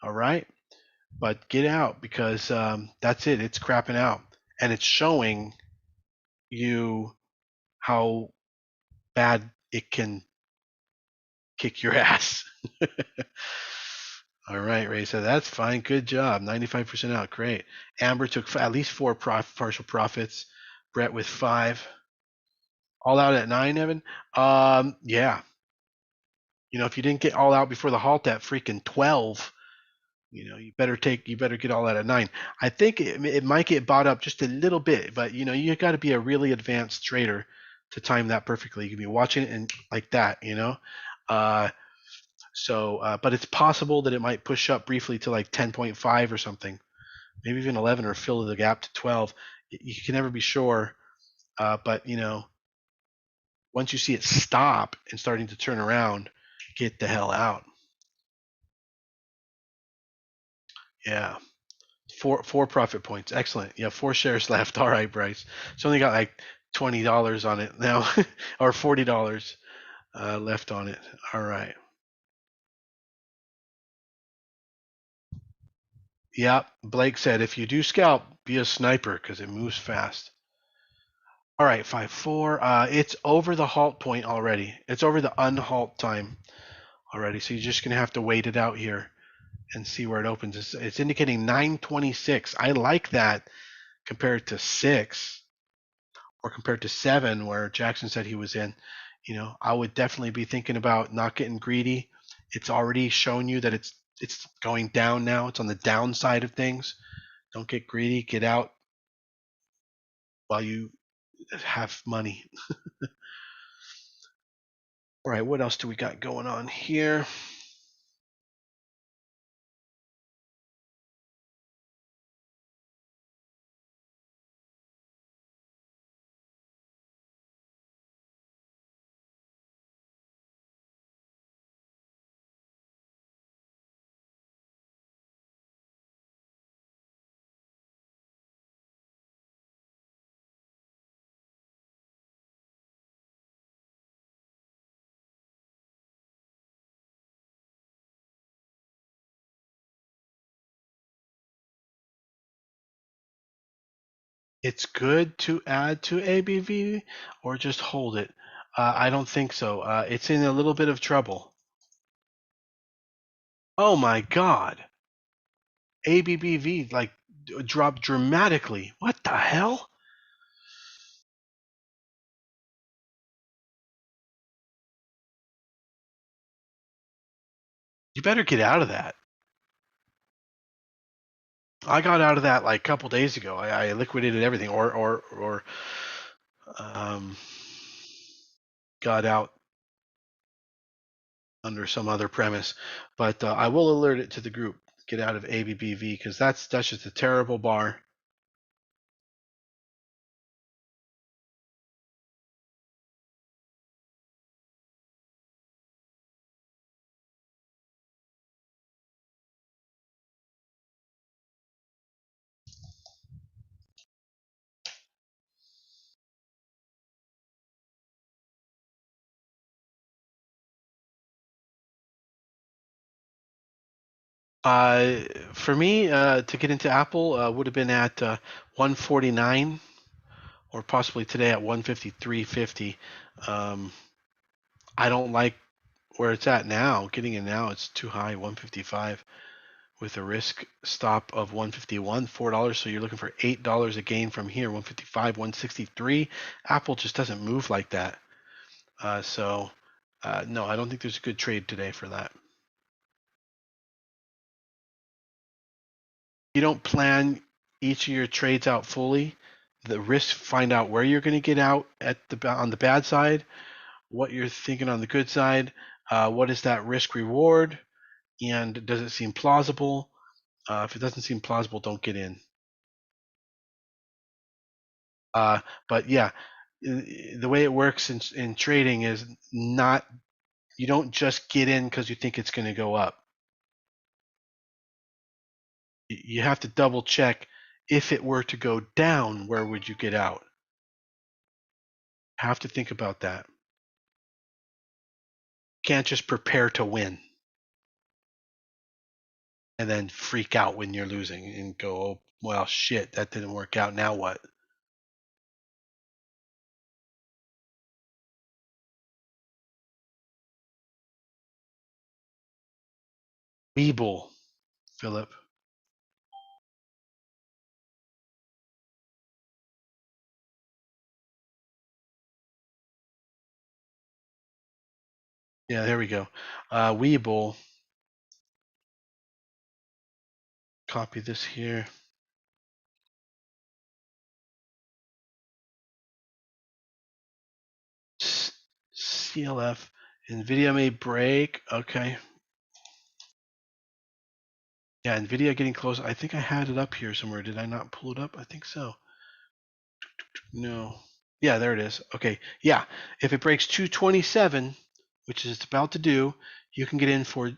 Speaker 1: All right. But get out because that's it. It's crapping out. And it's showing you how bad it can kick your ass. All right, Ray said that's fine. Good job. 95% out. Great. Amber took at least four partial profits. Brett with 5. All out at 9, Evan. Yeah. If you didn't get all out before the halt at freaking 12, you better get all out at 9. I think it might get bought up just a little bit, but you got to be a really advanced trader to time that perfectly. You can be watching it and like that, uh, but it's possible that it might push up briefly to like 10.5 or something, maybe even 11, or fill the gap to 12. You can never be sure, but once you see it stop and starting to turn around, get the hell out. Yeah. Four profit points. Excellent. Yeah, 4 shares left. All right, Bryce. It's only got like $20 on it now, or $40 left on it. All right. Yep. Blake said if you do scalp, be a sniper because it moves fast. All right, 5-4. It's over the halt point already. It's over the unhalt time already. So you're just gonna have to wait it out here and see where it opens. It's indicating 926. I like that compared to 6 or compared to 7 where Jackson said he was in. I would definitely be thinking about not getting greedy. It's already shown you that it's going down now. It's on the downside of things. Don't get greedy. Get out while you have money. All right, what else do we got going on here? It's good to add to ABV or just hold it. I don't think so. It's in a little bit of trouble. Oh my God. ABBV like dropped dramatically. What the hell? You better get out of that. I got out of that like a couple days ago. I liquidated everything, or um, got out under some other premise. But I will alert it to the group. Get out of ABBV because that's just a terrible bar. Uh, for me, to get into Apple would have been at 149 or possibly today at 153.50. I don't like where it's at now. Getting in now, it's too high, 155 with a risk stop of 151, $4. So you're looking for $8 a gain from here, 155, 163. Apple just doesn't move like that. No, I don't think there's a good trade today for that. You don't plan each of your trades out fully. The risk, find out where you're going to get out on the bad side, what you're thinking on the good side, what is that risk reward, and does it seem plausible? If it doesn't seem plausible, don't get in. But yeah, the way it works in trading is not, you don't just get in because you think it's going to go up. You have to double check, if it were to go down, where would you get out? Have to think about that. Can't just prepare to win and then freak out when you're losing and go, oh, well, shit, that didn't work out. Now what? Weeble. Philip. Yeah, there we go. Weeble. Copy this here. CLF. NVIDIA may break. Okay. Yeah, NVIDIA getting close. I think I had it up here somewhere. Did I not pull it up? I think so. No. Yeah, there it is. Okay. Yeah. If it breaks 227, which is it's about to do, you can get in for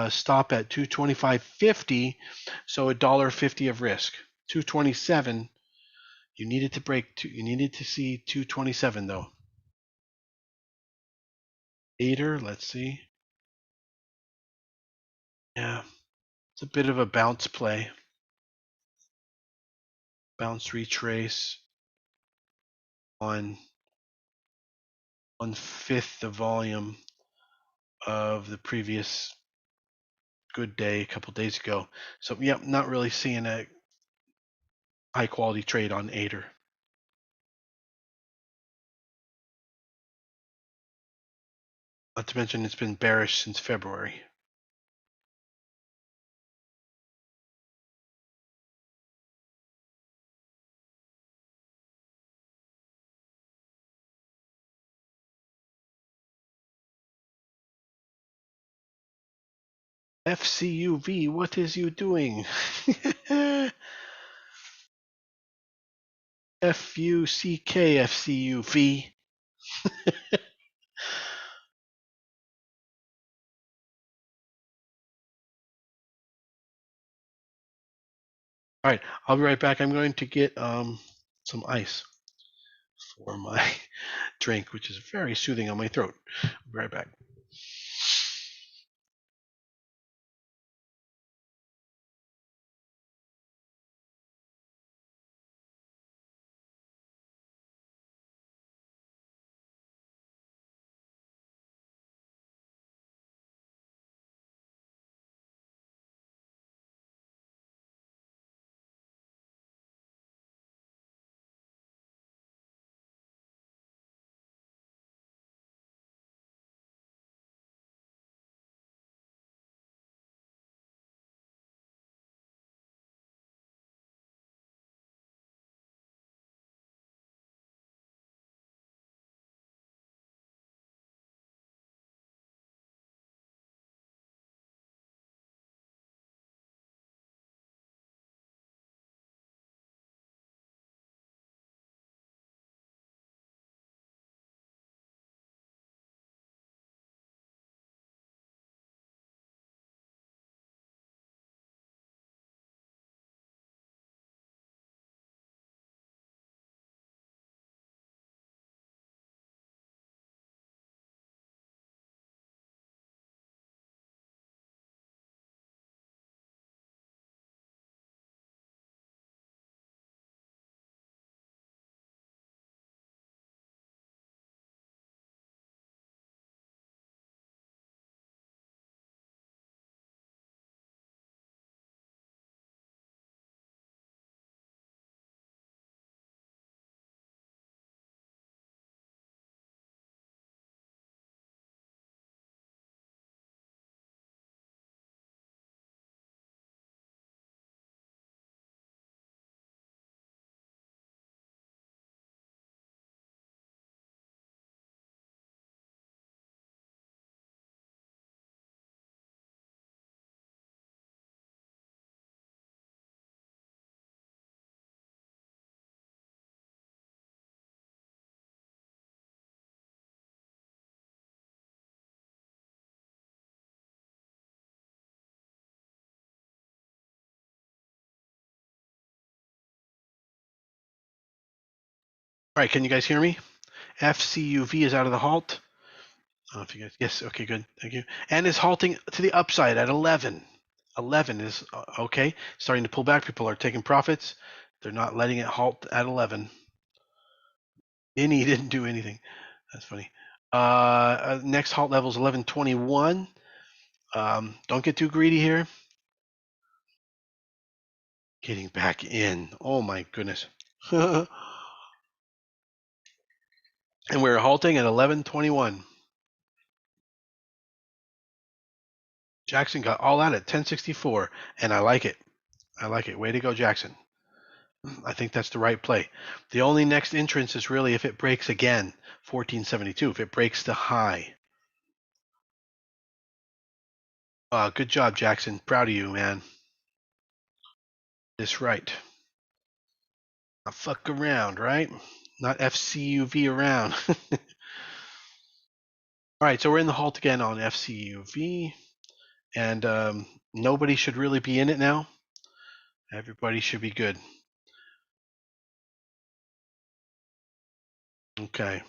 Speaker 1: stop at 225.50. So $1.50 of risk. 227. You needed to break. You needed to see 227 though. Ader. Let's see. Yeah. It's a bit of a bounce play. Bounce retrace on 1/5 the volume of the previous good day a couple days ago. So, yep, not really seeing a high quality trade on Ader. Not to mention it's been bearish since February. FCUV, what is you doing? FUCK FCUV. All right, I'll be right back. I'm going to get some ice for my drink, which is very soothing on my throat. I'll be right back. All right, can you guys hear me? FCUV is out of the halt. I don't know if you guys, yes, okay, good, thank you. And is halting to the upside at 11. 11 is okay, starting to pull back. People are taking profits. They're not letting it halt at 11. Any didn't do anything. That's funny. Next halt level is 1121. Don't get too greedy here. Getting back in. Oh my goodness. And we're halting at 11:21. Jackson got all out at 10:64, and I like it. I like it. Way to go, Jackson. I think that's the right play. The only next entrance is really if it breaks again, 1472. If it breaks the high. Good job, Jackson. Proud of you, man. That's right. Not fuck around, right? Not FCUV around. All right, so we're in the halt again on FCUV, and nobody should really be in it now. Everybody should be good. Okay.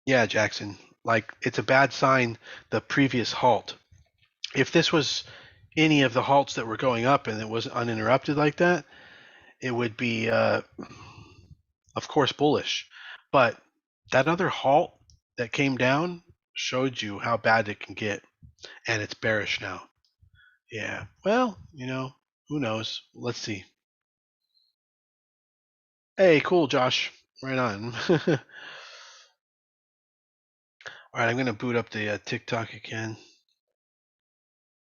Speaker 1: Yeah, Jackson. Like, it's a bad sign, the previous halt. If this was any of the halts that were going up and it was uninterrupted like that, it would be, of course, bullish. But that other halt that came down showed you how bad it can get, and it's bearish now. Yeah. Well, who knows? Let's see. Hey, cool, Josh. Right on. All right, I'm going to boot up the TikTok again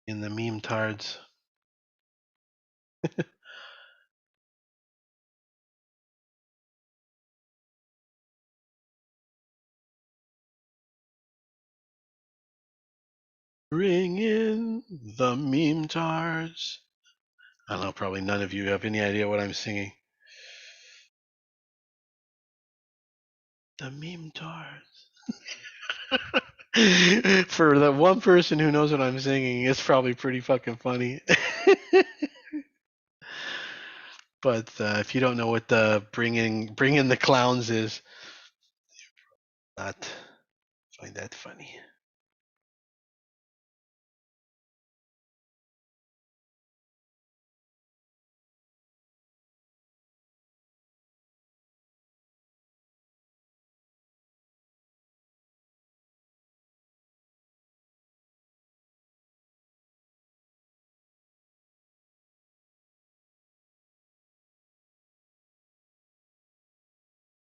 Speaker 1: in the meme tards. Bring in the meme tards. I don't know, probably none of you have any idea what I'm singing. The meme tards. For the one person who knows what I'm singing, it's probably pretty fucking funny. But if you don't know what the bring in the clowns is, not find that funny.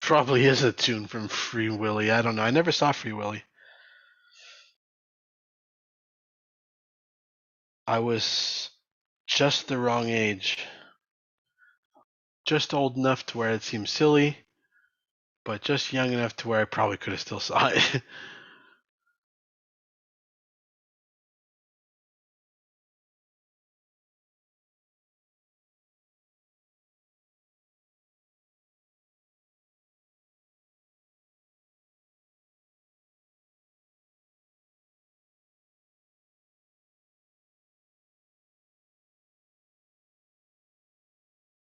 Speaker 1: Probably is a tune from Free Willy. I don't know. I never saw Free Willy. I was just the wrong age. Just old enough to where it seemed silly, but just young enough to where I probably could have still saw it.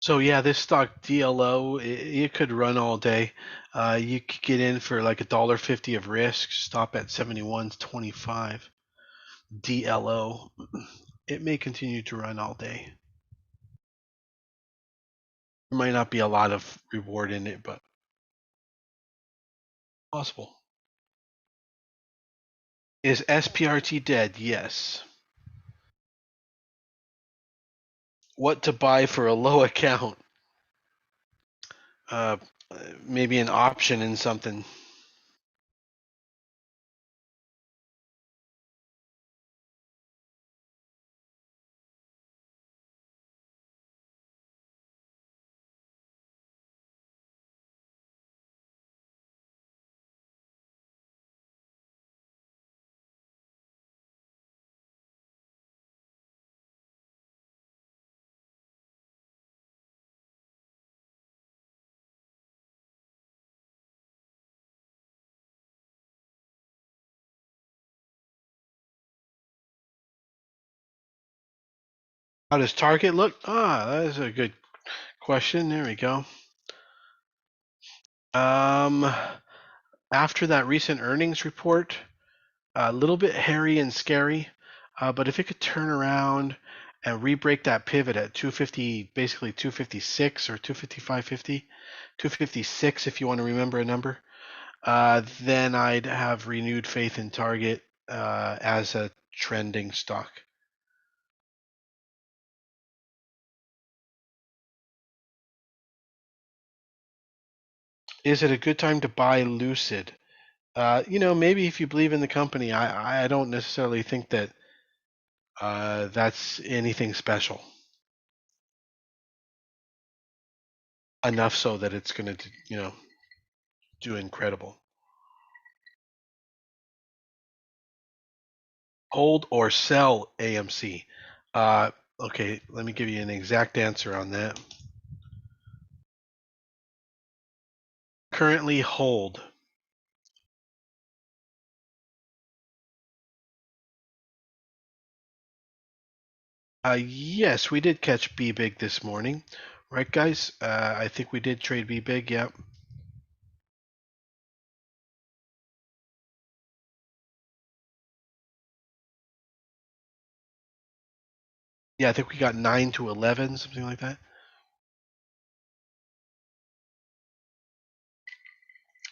Speaker 1: So yeah, this stock DLO, it could run all day. You could get in for like $1.50 of risk, stop at 71.25. DLO, it may continue to run all day. There might not be a lot of reward in it, but possible. Is SPRT dead? Yes. What to buy for a low account? Uh, maybe an option in something. How does Target look? That is a good question. There we go. After that recent earnings report, a little bit hairy and scary, but if it could turn around and re-break that pivot at 250, basically 256 or 255.50, 256 if you want to remember a number, then I'd have renewed faith in Target as a trending stock. Is it a good time to buy Lucid? Maybe if you believe in the company. I don't necessarily think that that's anything special. Enough so that it's going to, do incredible. Hold or sell AMC? Okay, let me give you an exact answer on that. Currently hold. Yes, we did catch B big this morning, right, guys? I think we did trade B big. Yeah. Yeah, I think we got 9 to 11, something like that.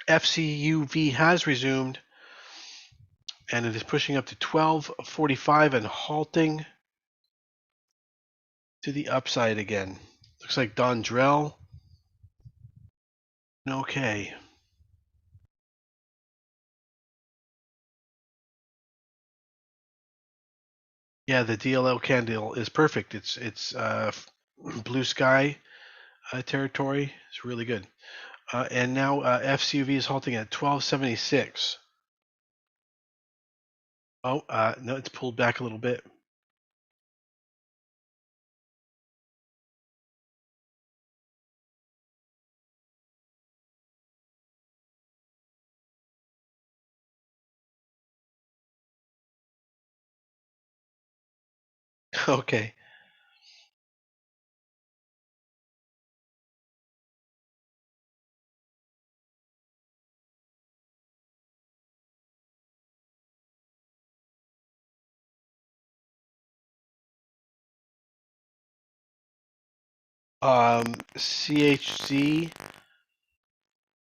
Speaker 1: FCUV has resumed, and it is pushing up to 1245 and halting to the upside again. Looks like Don Drell. Okay. Yeah, the DLL candle is perfect. It's blue sky territory. It's really good. And now FCUV is halting at 1276. Oh, no, it's pulled back a little bit. Okay. CHC.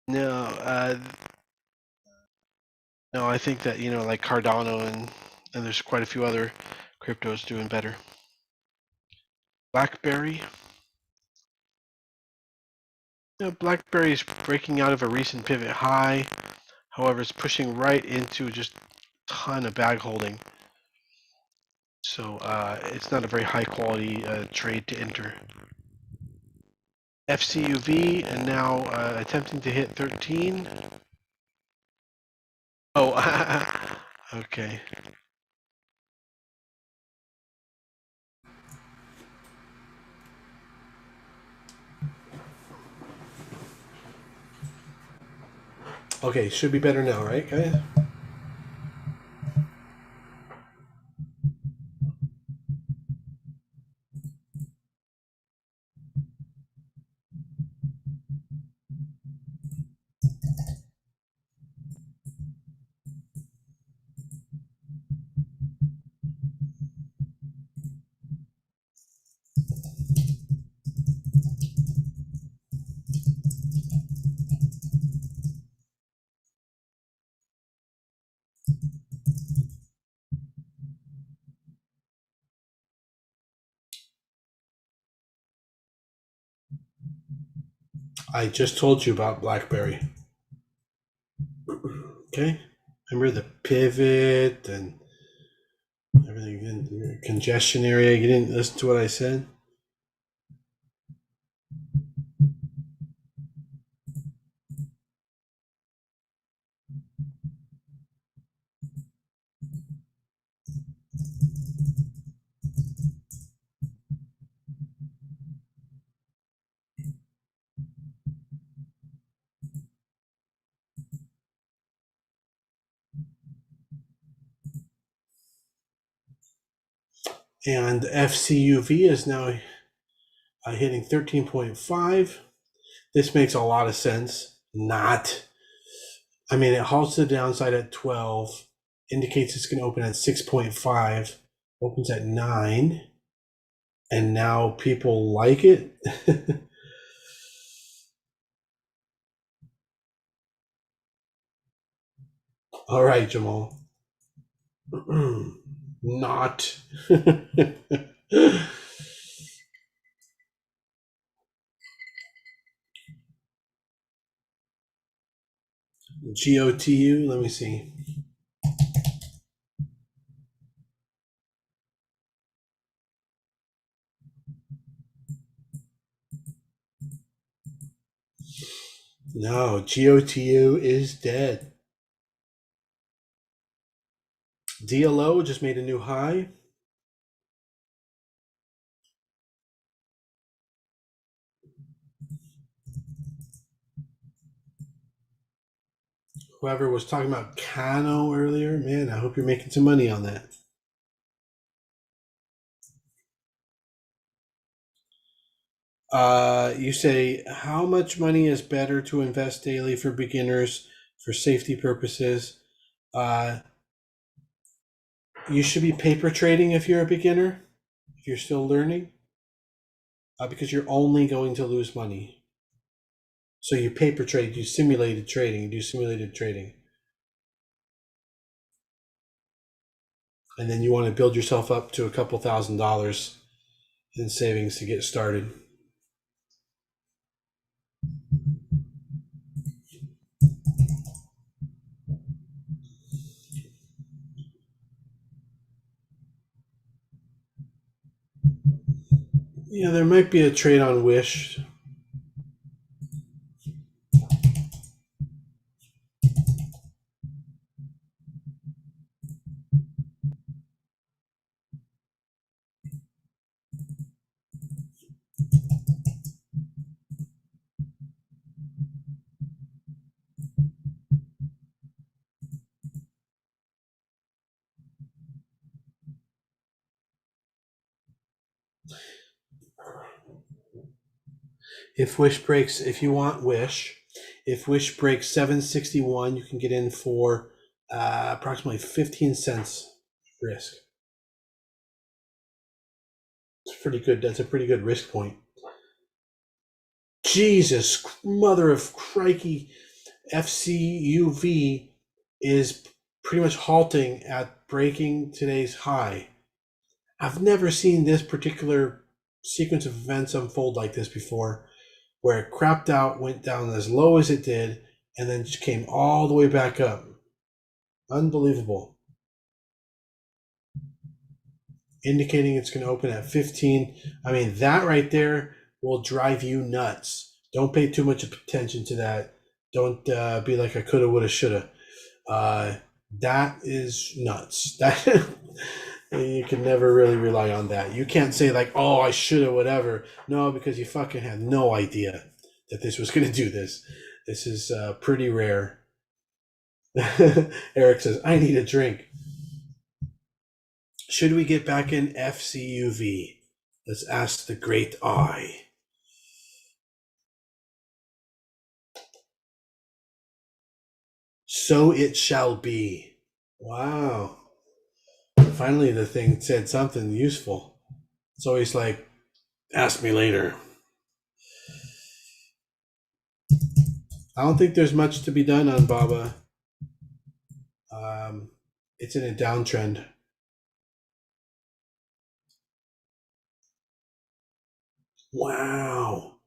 Speaker 1: No, no, I think that like Cardano and there's quite a few other cryptos doing better. BlackBerry. BlackBerry is breaking out of a recent pivot high. However, it's pushing right into just a ton of bag holding. So it's not a very high quality trade to enter. FCUV and now attempting to hit 13. Oh, okay. Okay, should be better now, right, guys? I just told you about BlackBerry. Okay, remember the pivot and everything in your congestion area? You didn't listen to what I said? And FCUV is now hitting 13.5. This makes a lot of sense. It halts the downside at 12, indicates it's going to open at 6.5, opens at 9, and now people like it. All right, Jamal. Not. GOTU. Let me see. No, GOTU is dead. DLO just made a new high. Whoever was talking about Kano earlier, man, I hope you're making some money on that. You say, how much money is better to invest daily for beginners for safety purposes? You should be paper trading if you're a beginner, if you're still learning, because you're only going to lose money. So you paper trade, you do simulated trading. And then you want to build yourself up to a couple $1,000s in savings to get started. Yeah, there might be a trade on Wish. If you want Wish, if Wish breaks 761, you can get in for approximately 15 cents risk. It's pretty good. That's a pretty good risk point. Jesus, mother of crikey, FCUV is pretty much halting at breaking today's high. I've never seen this particular sequence of events unfold like this before, where it crapped out, went down as low as it did, and then just came all the way back up. Unbelievable. Indicating it's going to open at 15. I mean, that right there will drive you nuts. Don't pay too much attention to that. Don't be like I coulda, woulda, shoulda. That is nuts. That you can never really rely on that. You can't say like, "Oh, I shoulda, whatever." No, because you fucking had no idea that this was going to do this. This is pretty rare. Eric says, "I need a drink." Should we get back in FCUV? Let's ask the great I. So it shall be. Wow. Finally, the thing said something useful. It's always like, ask me later. I don't think there's much to be done on Baba. It's in a downtrend. Wow.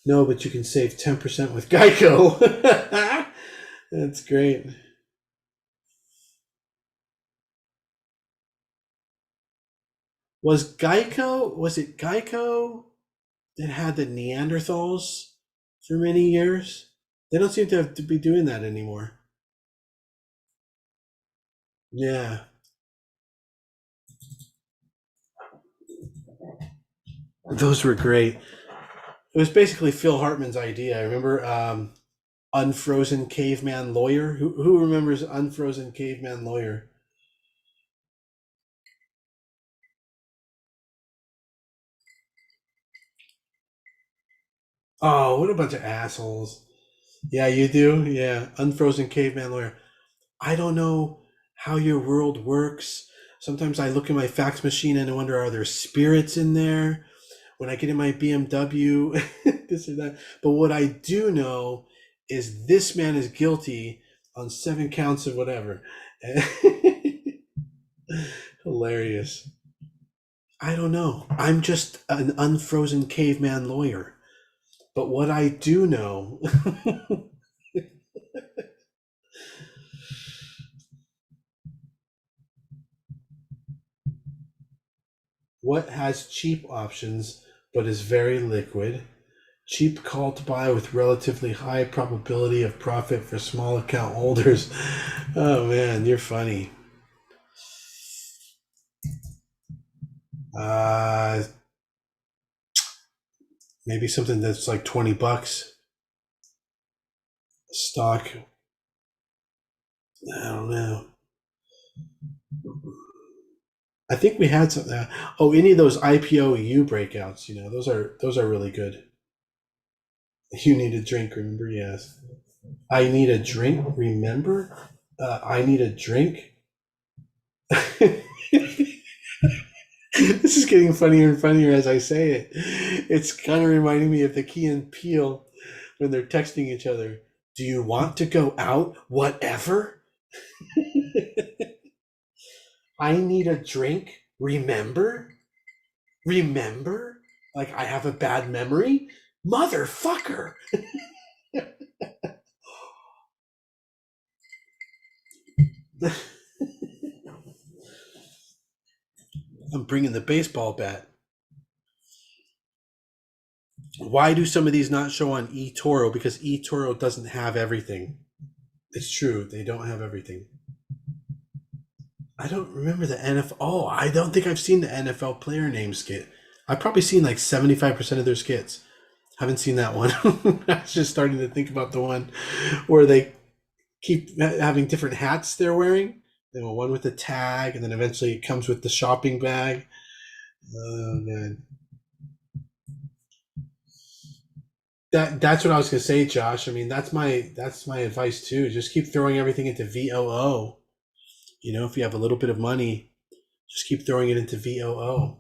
Speaker 1: No, but you can save 10% with Geico. That's great. Was it Geico that had the Neanderthals for many years? They don't seem to have to be doing that anymore. Yeah. Those were great. It was basically Phil Hartman's idea. I remember Unfrozen Caveman Lawyer. Who remembers Unfrozen Caveman Lawyer? Oh, what a bunch of assholes. Yeah, you do? Yeah. Unfrozen Caveman Lawyer. I don't know how your world works. Sometimes I look in my fax machine and I wonder, are there spirits in there? When I get in my BMW, this or that. But what I do know is this man is guilty on 7 counts of whatever. Hilarious. I don't know. I'm just an unfrozen caveman lawyer. But what I do know What has cheap options but is very liquid? Cheap call to buy with relatively high probability of profit for small account holders. Oh man, you're funny. Uh, maybe something that's like $20 stock. I don't know. I think we had some. Oh, any of those IPO U breakouts, those are really good. You need a drink, remember? Yes. I need a drink, remember? I need a drink. This is getting funnier and funnier as I say it. It's kind of reminding me of the Key and Peele when they're texting each other. Do you want to go out? Whatever. I need a drink. Remember? Remember? Like I have a bad memory? Motherfucker. I'm bringing the baseball bat. Why do some of these not show on eToro? Because eToro doesn't have everything. It's true, they don't have everything. I don't remember the NFL. Oh, I don't think I've seen the NFL player name skit. I've probably seen like 75% of their skits. Haven't seen that one. I was just starting to think about the one where they keep having different hats they're wearing. Then one with the tag, and then eventually it comes with the shopping bag. Oh man, that's what I was gonna say, Josh. I mean, that's my advice too. Just keep throwing everything into VOO. If you have a little bit of money, just keep throwing it into VOO.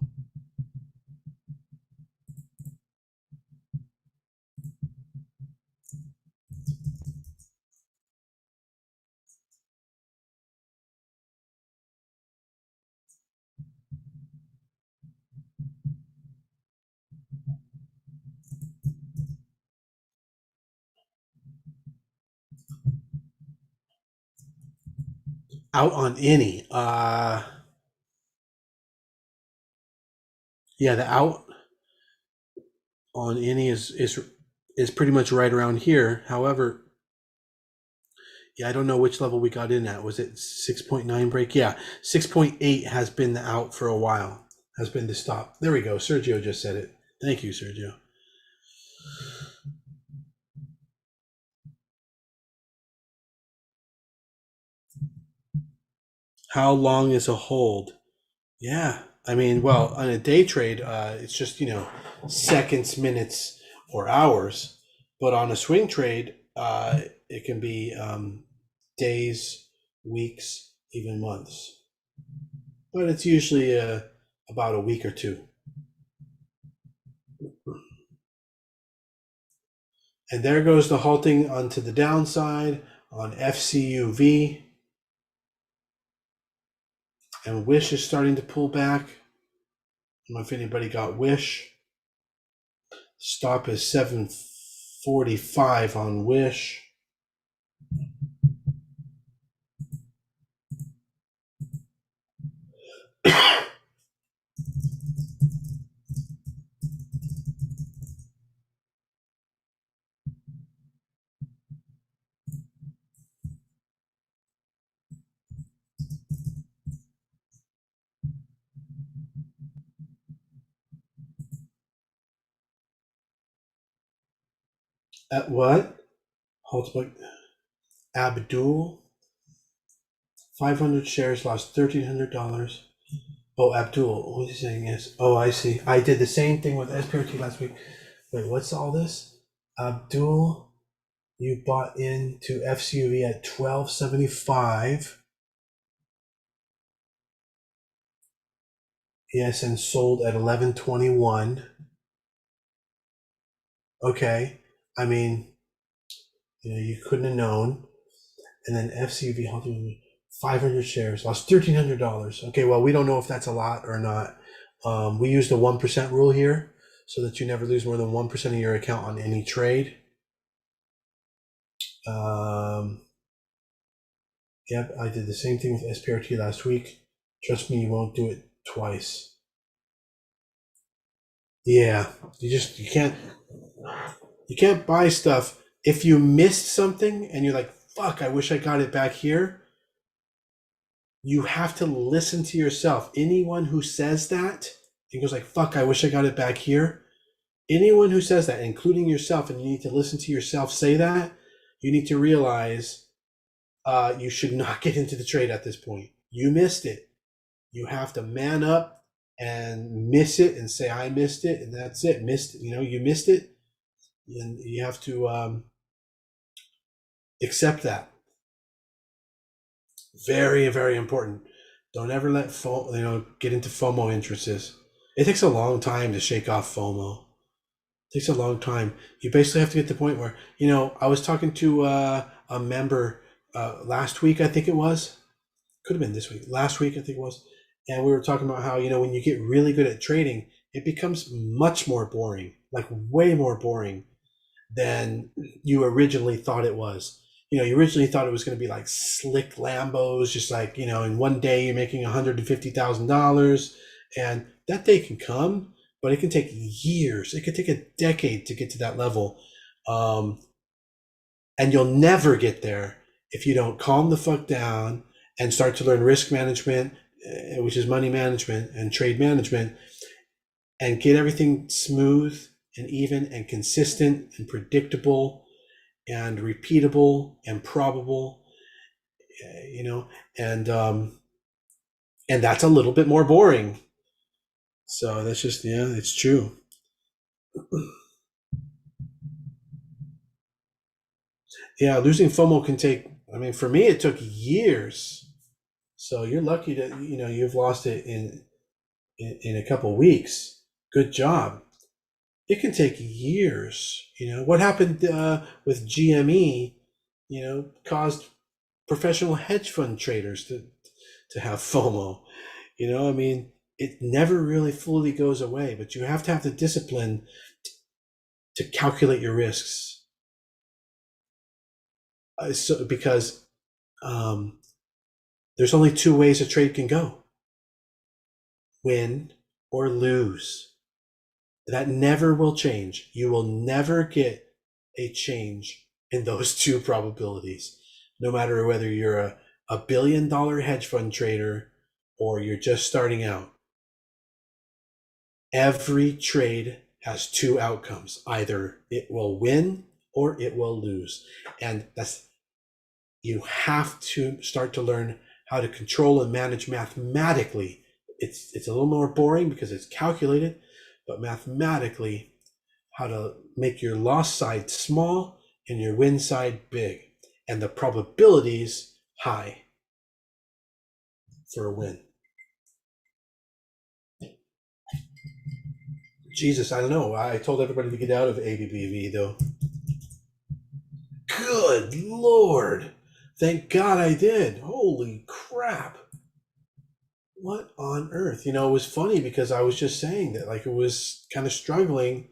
Speaker 1: Out on any. Yeah, the out on any is pretty much right around here. However, yeah, I don't know which level we got in at. Was it 6.9 break? Yeah, 6.8 has been the out for a while. Has been the stop. There we go. Sergio just said it. Thank you, Sergio. How long is a hold? Yeah, I mean, well, on a day trade, it's just seconds, minutes, or hours. But on a swing trade, it can be days, weeks, even months. But it's usually about a week or two. And there goes the halting onto the downside on FCUV. And Wish is starting to pull back. I don't know if anybody got Wish. Stop is 745 on Wish. At what? Haltback Abdul. 500 shares lost $1,300. Oh, Abdul. What is he saying? Yes. Oh, I see. I did the same thing with SPRT last week. Wait, what's all this? Abdul, you bought into FCUV at 1275. Yes, and sold at 1121. Okay. I mean, you couldn't have known. And then FCUV 500 shares, lost $1,300. Okay, well, we don't know if that's a lot or not. We use the 1% rule here so that you never lose more than 1% of your account on any trade. Yep, I did the same thing with SPRT last week. Trust me, you won't do it twice. Yeah, you can't buy stuff if you missed something and you're like, fuck, I wish I got it back here. You have to listen to yourself. Anyone who says that and goes like, fuck, I wish I got it back here. Anyone who says that, including yourself, and you need to listen to yourself say that, you need to realize you should not get into the trade at this point. You missed it. You have to man up and miss it and say, I missed it, and that's it. Missed, you missed it, and you have to accept that. Very, very important. Don't ever let get into FOMO interests. It takes a long time to shake off FOMO. It takes a long time. You basically have to get to the point where, I was talking to a member last week, I think it was. Could have been this week. Last week, I think it was. And we were talking about how, when you get really good at trading, it becomes much more boring, like way more boring than you originally thought it was. You originally thought it was going to be like slick Lambos, just like, in one day you're making $150,000, and that day can come, but it can take years. It could take a decade to get to that level. And you'll never get there if you don't calm the fuck down and start to learn risk management, which is money management and trade management, and get everything smooth and even and consistent and predictable and repeatable and probable, and that's a little bit more boring. So that's just, it's true. Yeah, losing FOMO can take, I mean, for me, it took years. So you're lucky that, you've lost it in a couple weeks. Good job. It can take years. What happened with GME, caused professional hedge fund traders to have FOMO. I mean, it never really fully goes away, but you have to have the discipline to calculate your risks. Because there's only two ways a trade can go: win or lose. That never will change. You will never get a change in those two probabilities, no matter whether you're a $1 billion hedge fund trader or you're just starting out. Every trade has two outcomes: either it will win or it will lose. And you have to start to learn how to control and manage mathematically. It's a little more boring because it's calculated, but mathematically, how to make your loss side small and your win side big, and the probabilities high for a win. Jesus, I don't know. I told everybody to get out of ABBV, though. Good Lord. Thank God I did. Holy crap. What on earth? It was funny because I was just saying that, like, it was kind of struggling.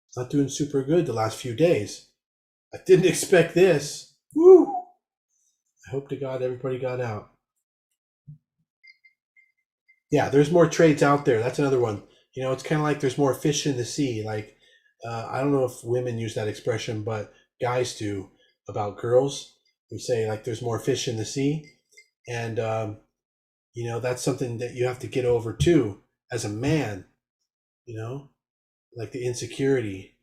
Speaker 1: It's not doing super good the last few days. I didn't expect this. Woo! I hope to God everybody got out. Yeah, there's more trades out there. That's another one. It's kind of like there's more fish in the sea. Like, I don't know if women use that expression, but guys do about girls. We say, like, there's more fish in the sea. And, that's something that you have to get over too as a man, like the insecurity.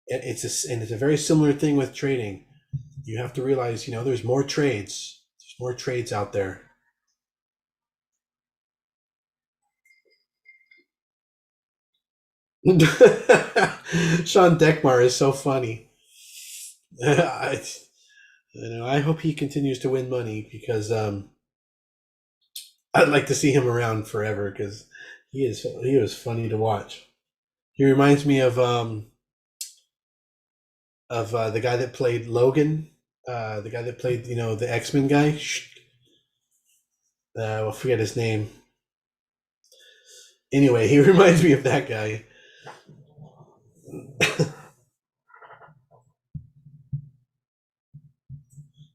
Speaker 1: And it's a very similar thing with trading. You have to realize, there's more trades. There's more trades out there. Sean Deckmar is so funny. I hope he continues to win money because I'd like to see him around forever because he was funny to watch. He reminds me of the guy that played Logan, the guy that played the X-Men guy. I forget his name. Anyway, he reminds me of that guy.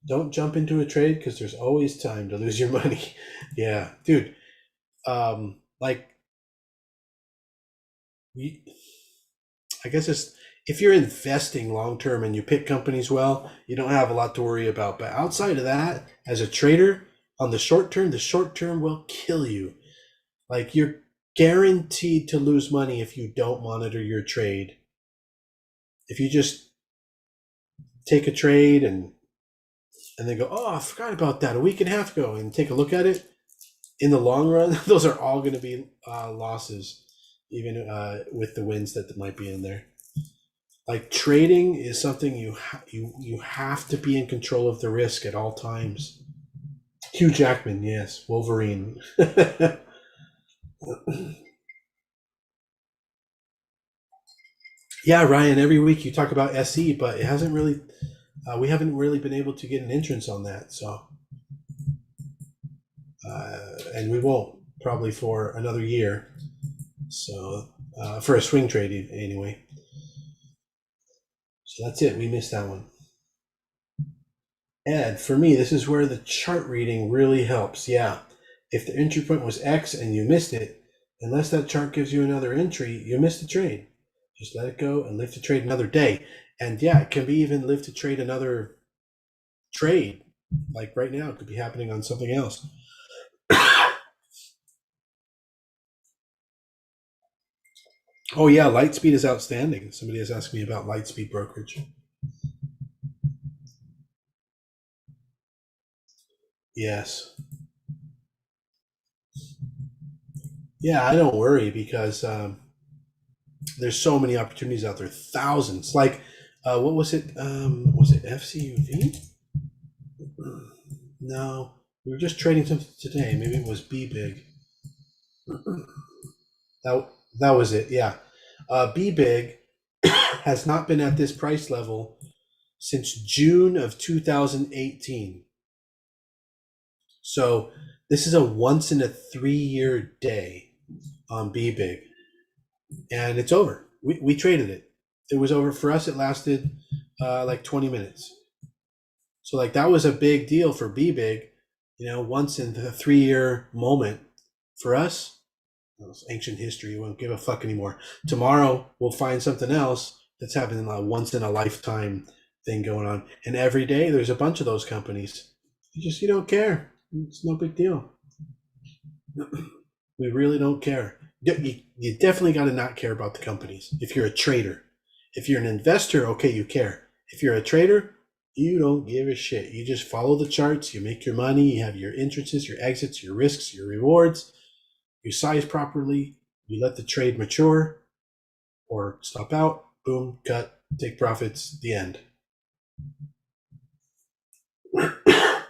Speaker 1: Don't jump into a trade because there's always time to lose your money. Yeah, dude. Like,
Speaker 2: I guess it's if you're investing long term and you pick companies well, you don't have a lot to worry about. But outside of that, as a trader, on the short term will kill you. Like you're guaranteed to lose money if you don't monitor your trade. If you just take a trade and then go, oh, I forgot about that a week and a half ago, and take a look at it, in the long run, those are all going to be losses, even with the wins that might be in there. Like trading is something you have to be in control of the risk at all times. Hugh Jackman, yes, Wolverine. Yeah, Ryan. Every week you talk about SE, but it hasn't really. We haven't really been able to get an entrance on that, so and we won't probably for another year. So for a swing trade anyway. So that's it. We missed that one. Ed, for me, this is where the chart reading really helps. Yeah. If the entry point was X and you missed it, unless that chart gives you another entry, you missed the trade. Just let it go and live to trade another day. And yeah, it can be even live to trade another trade. Like right now, it could be happening on something else. Oh yeah, Lightspeed is outstanding. Somebody has asked me about Lightspeed brokerage. Yes. Yeah, I don't worry because there's so many opportunities out there, thousands. Like, what was it? Was it FCUV? No, we were just trading something today. Maybe it was B Big. That that was it. Yeah, B Big has not been at this price level since June of 2018. So this is a once in a 3 year day on B Big, and it's over. We traded it. It was over for us. It lasted like 20 minutes. So like that was a big deal for B Big, once in the 3 year moment. For us, it was ancient history. We won't give a fuck anymore. Tomorrow we'll find something else that's happening a once in a lifetime thing going on. And every day there's a bunch of those companies. You don't care. It's no big deal. We really don't care. You definitely got to not care about the companies if you're a trader. If you're an investor, okay, you care. If you're a trader, you don't give a shit. You just follow the charts, you make your money, you have your entrances, your exits, your risks, your rewards, you size properly, you let the trade mature or stop out, boom, cut, take profits, the end.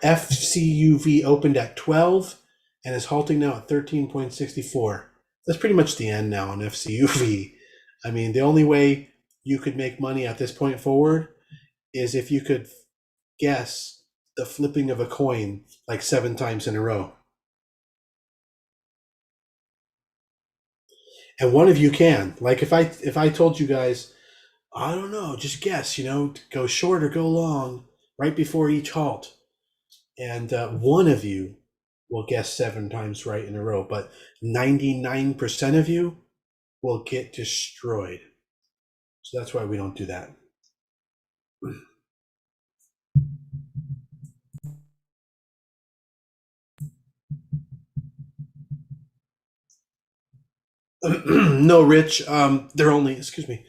Speaker 2: FCUV opened at 12 and is halting now at 13.64. That's pretty much the end now on FCUV. I mean, the only way you could make money at this point forward is if you could guess the flipping of a coin like 7 times in a row. And one of you can. Like if I told you guys, I don't know, just guess, go short or go long right before each halt. And one of you will guess 7 times right in a row, but 99% of you will get destroyed. So that's why we don't do that. No, Rich. They're only, excuse me,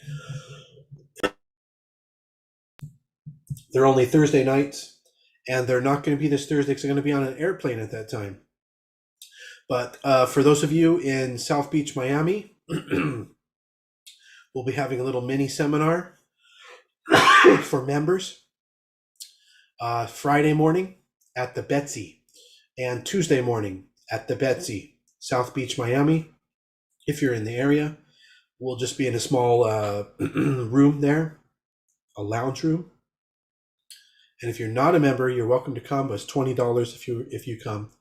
Speaker 2: they're only Thursday nights, and they're not going to be this Thursday because they're going to be on an airplane at that time. But for those of you in South Beach, Miami, we'll be having a little mini seminar for members Friday morning at the Betsy and Tuesday morning at the Betsy, South Beach, Miami. If you're in the area, we'll just be in a small room there, a lounge room. And if you're not a member, you're welcome to come. It's $20 if you come.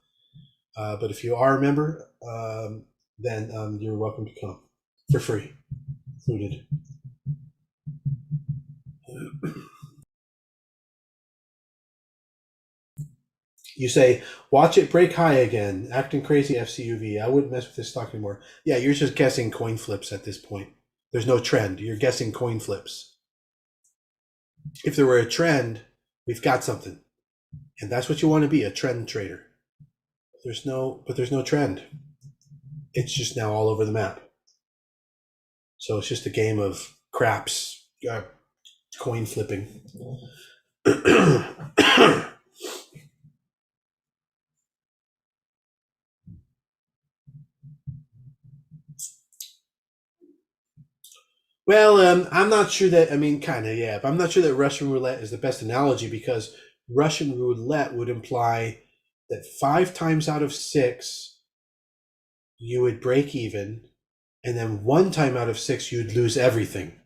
Speaker 2: But if you are a member, then you're welcome to come for free, included. You say, watch it break high again, acting crazy FCUV. I wouldn't mess with this stock anymore. Yeah, you're just guessing coin flips at this point. There's no trend. You're guessing coin flips. If there were a trend, we've got something. And that's what you want to be, a trend trader. There's no trend. It's just now all over the map. So it's just a game of craps, coin flipping. Well, I'm not sure that, I mean, kind of, yeah, but I'm not sure that Russian roulette is the best analogy because Russian roulette would imply that 5 times out of 6, you would break even, and then 1 time out of 6, you'd lose everything.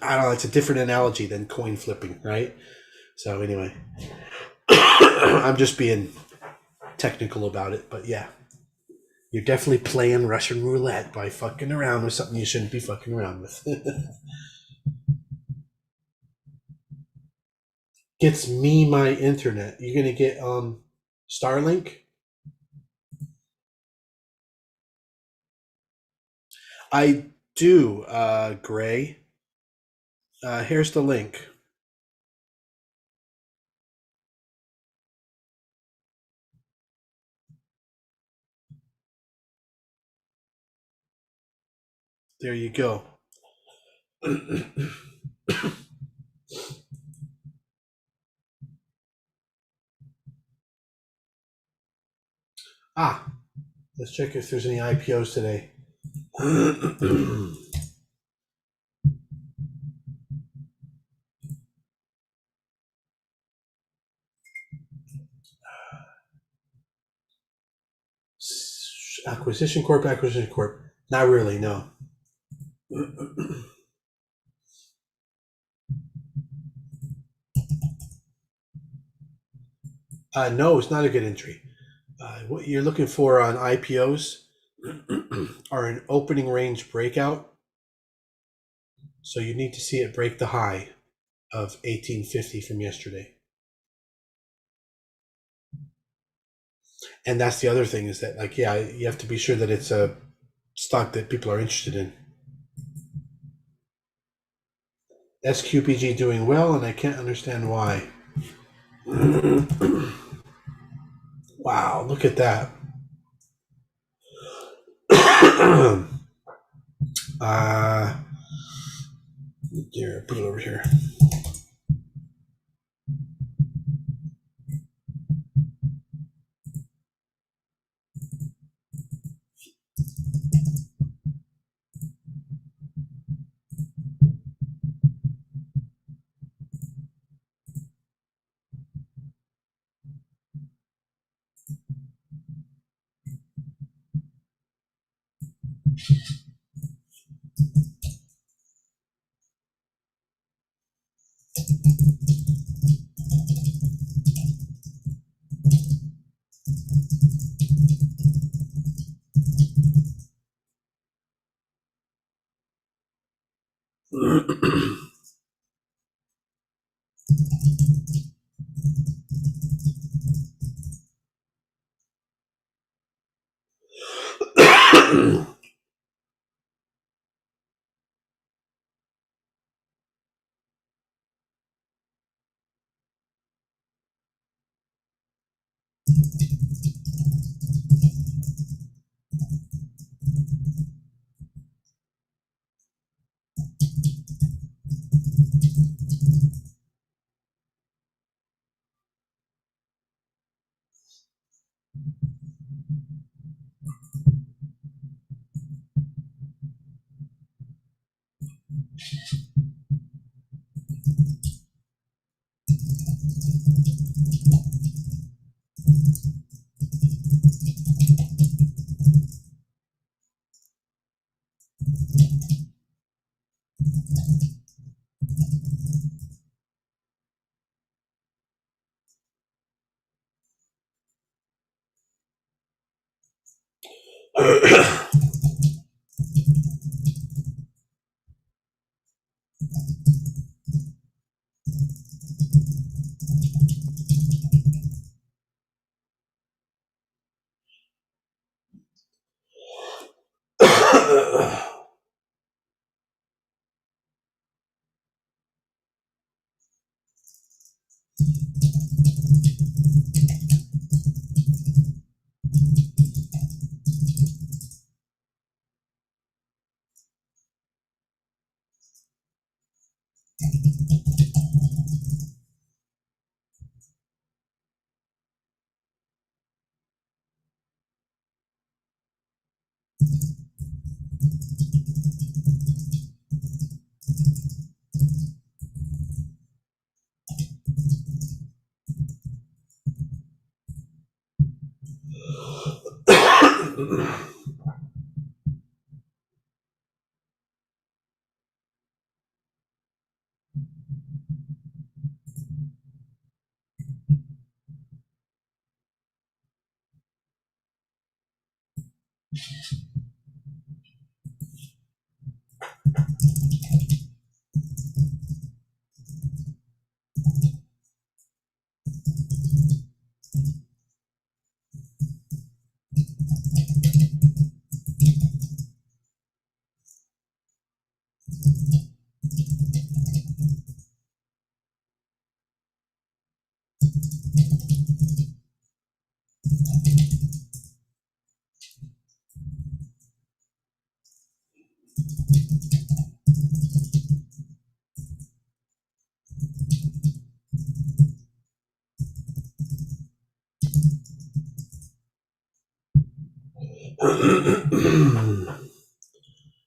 Speaker 2: I don't know, it's a different analogy than coin flipping, right? So, anyway, I'm just being technical about it, but yeah. You're definitely playing Russian roulette by fucking around with something you shouldn't be fucking around with. Gets me my internet. You're gonna get Starlink? I do, Gray. Here's the link. There you go. Ah, let's check if there's any IPOs today. Acquisition Corp. Not really, no. No, it's not a good entry. What you're looking for on IPOs are an opening range breakout. So you need to see it break the high of 1850 from yesterday. And that's the other thing is that, like, yeah, you have to be sure that it's a stock that people are interested in. SQPG doing well, and I can't understand why. Wow, look at that. Here, put it over here.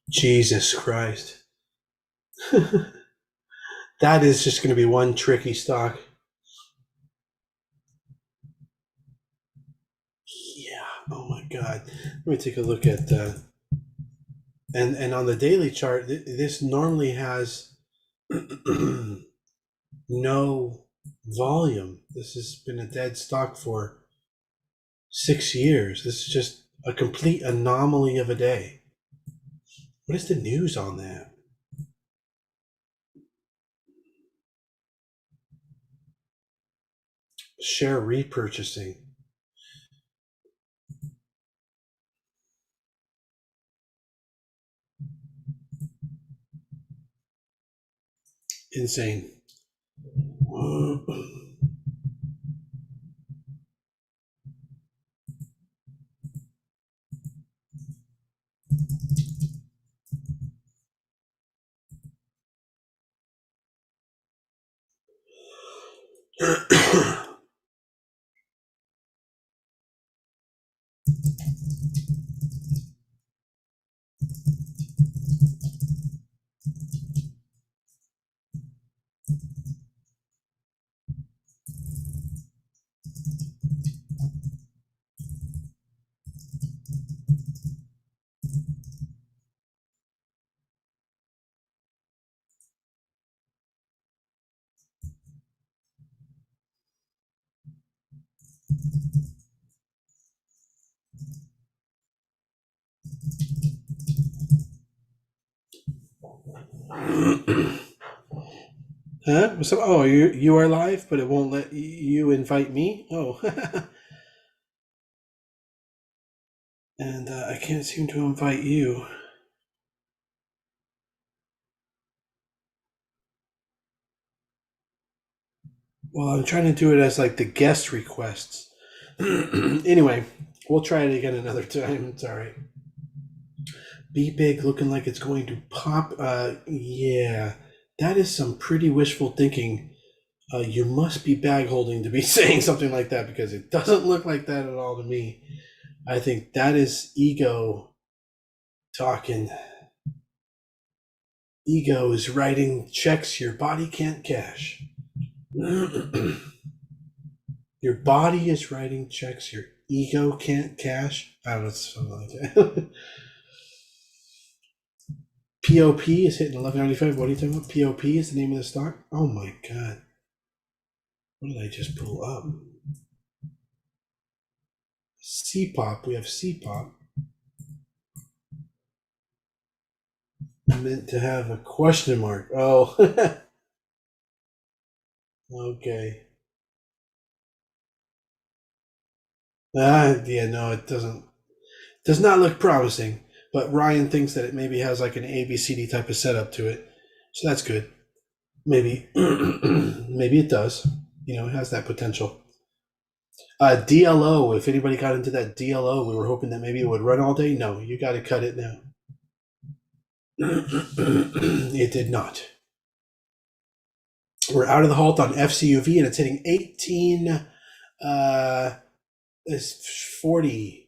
Speaker 2: Jesus Christ. That is just going to be one tricky stock. Yeah. Oh my God. Let me take a look at and on the daily chart, this normally has no volume. This has been a dead stock for 6 years. This is just a complete anomaly of a day. What is the news on that? Share repurchasing. Insane. Huh? So, oh, you are live, but it won't let you invite me. Oh, and I can't seem to invite you. Well, I'm trying to do it as like the guest requests. Anyway, we'll try it again another time. It's all right. Be big, looking like it's going to pop. Yeah, that is some pretty wishful thinking. You must be bag holding to be saying something like that because it doesn't look like that at all to me. I think that is ego talking. Ego is writing checks your body can't cash. Your body is writing checks your ego can't cash. I don't know, something like that. POP is hitting 11.95. What are you talking about? POP is the name of the stock? Oh my God. What did I just pull up? CPOP. We have CPOP. I meant to have a question mark. Oh. Okay. Yeah, no, it doesn't. Does not look promising. But Ryan thinks that it maybe has like an ABCD type of setup to it. So that's good. Maybe, maybe it does. You know, it has that potential. DLO. If anybody got into that DLO, we were hoping that maybe it would run all day. No, you got to cut it now. It did not. We're out of the halt on FCUV, and it's hitting 18. It's 40.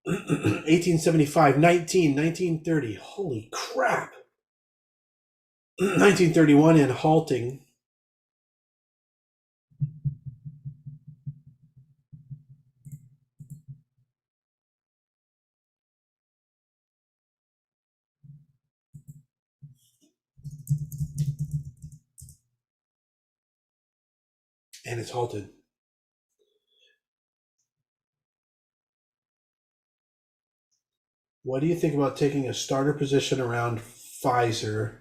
Speaker 2: 1875, 1930. Holy crap. 1931 and halting. and it's halted. What do you think about taking a starter position around Pfizer?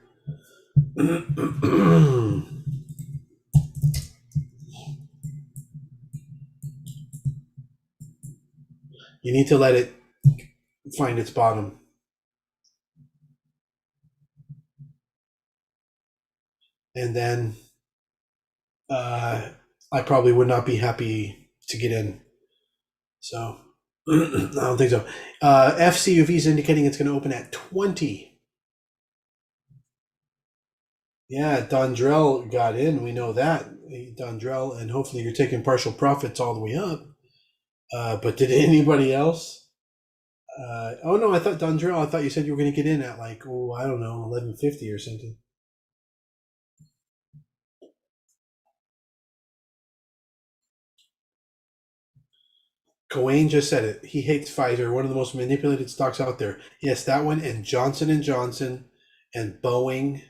Speaker 2: You need to let it find its bottom. And then I probably would not be happy to get in. So I don't think so. FCUV is indicating it's going to open at 20. Yeah, Dondrell got in. We know that. Dondrell, and hopefully you're taking partial profits all the way up. But did anybody else? Oh no, I thought Dondrell. I thought you said you were going to get in at like, oh, I don't know, 1150 or something. Coane just said it. He hates Pfizer, one of the most manipulated stocks out there. Yes, that one, and Johnson and Johnson, and Boeing,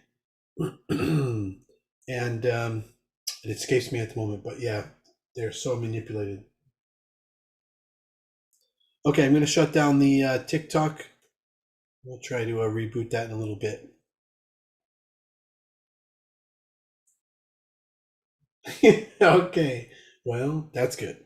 Speaker 2: and it escapes me at the moment. But yeah, they're so manipulated. Okay, I'm going to shut down the TikTok. We'll try to reboot that in a little bit. Okay, well, that's good.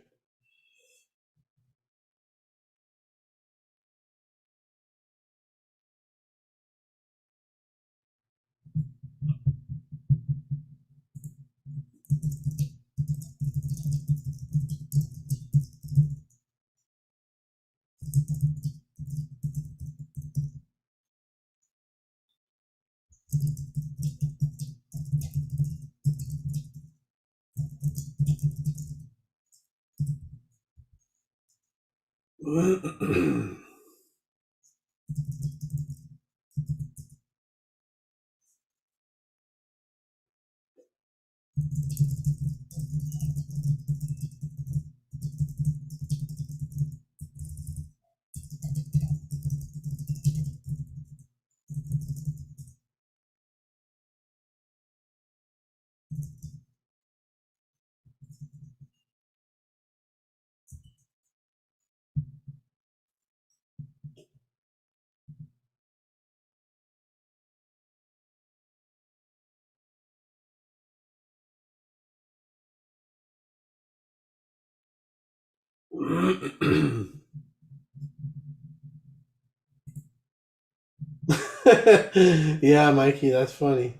Speaker 2: Yeah, Mikey, that's funny.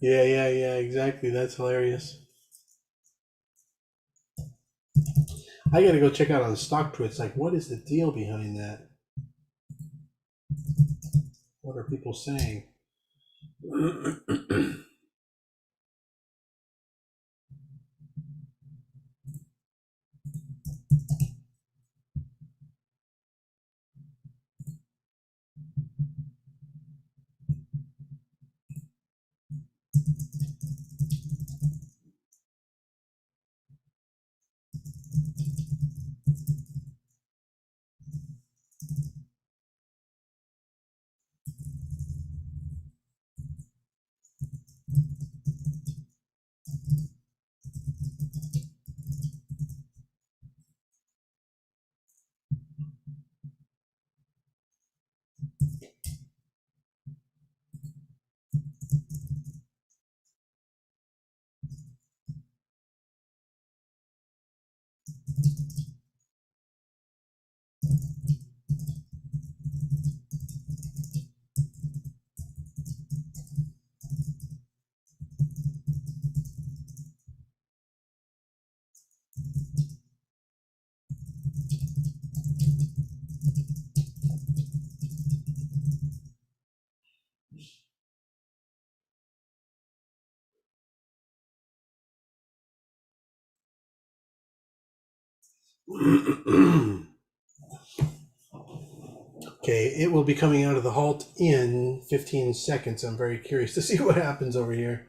Speaker 2: Yeah, exactly. That's hilarious. I gotta go check out on stock twits. Like, what is the deal behind that? What are people saying? Okay, it will be coming out of the halt in 15 seconds. I'm very curious to see what happens over here.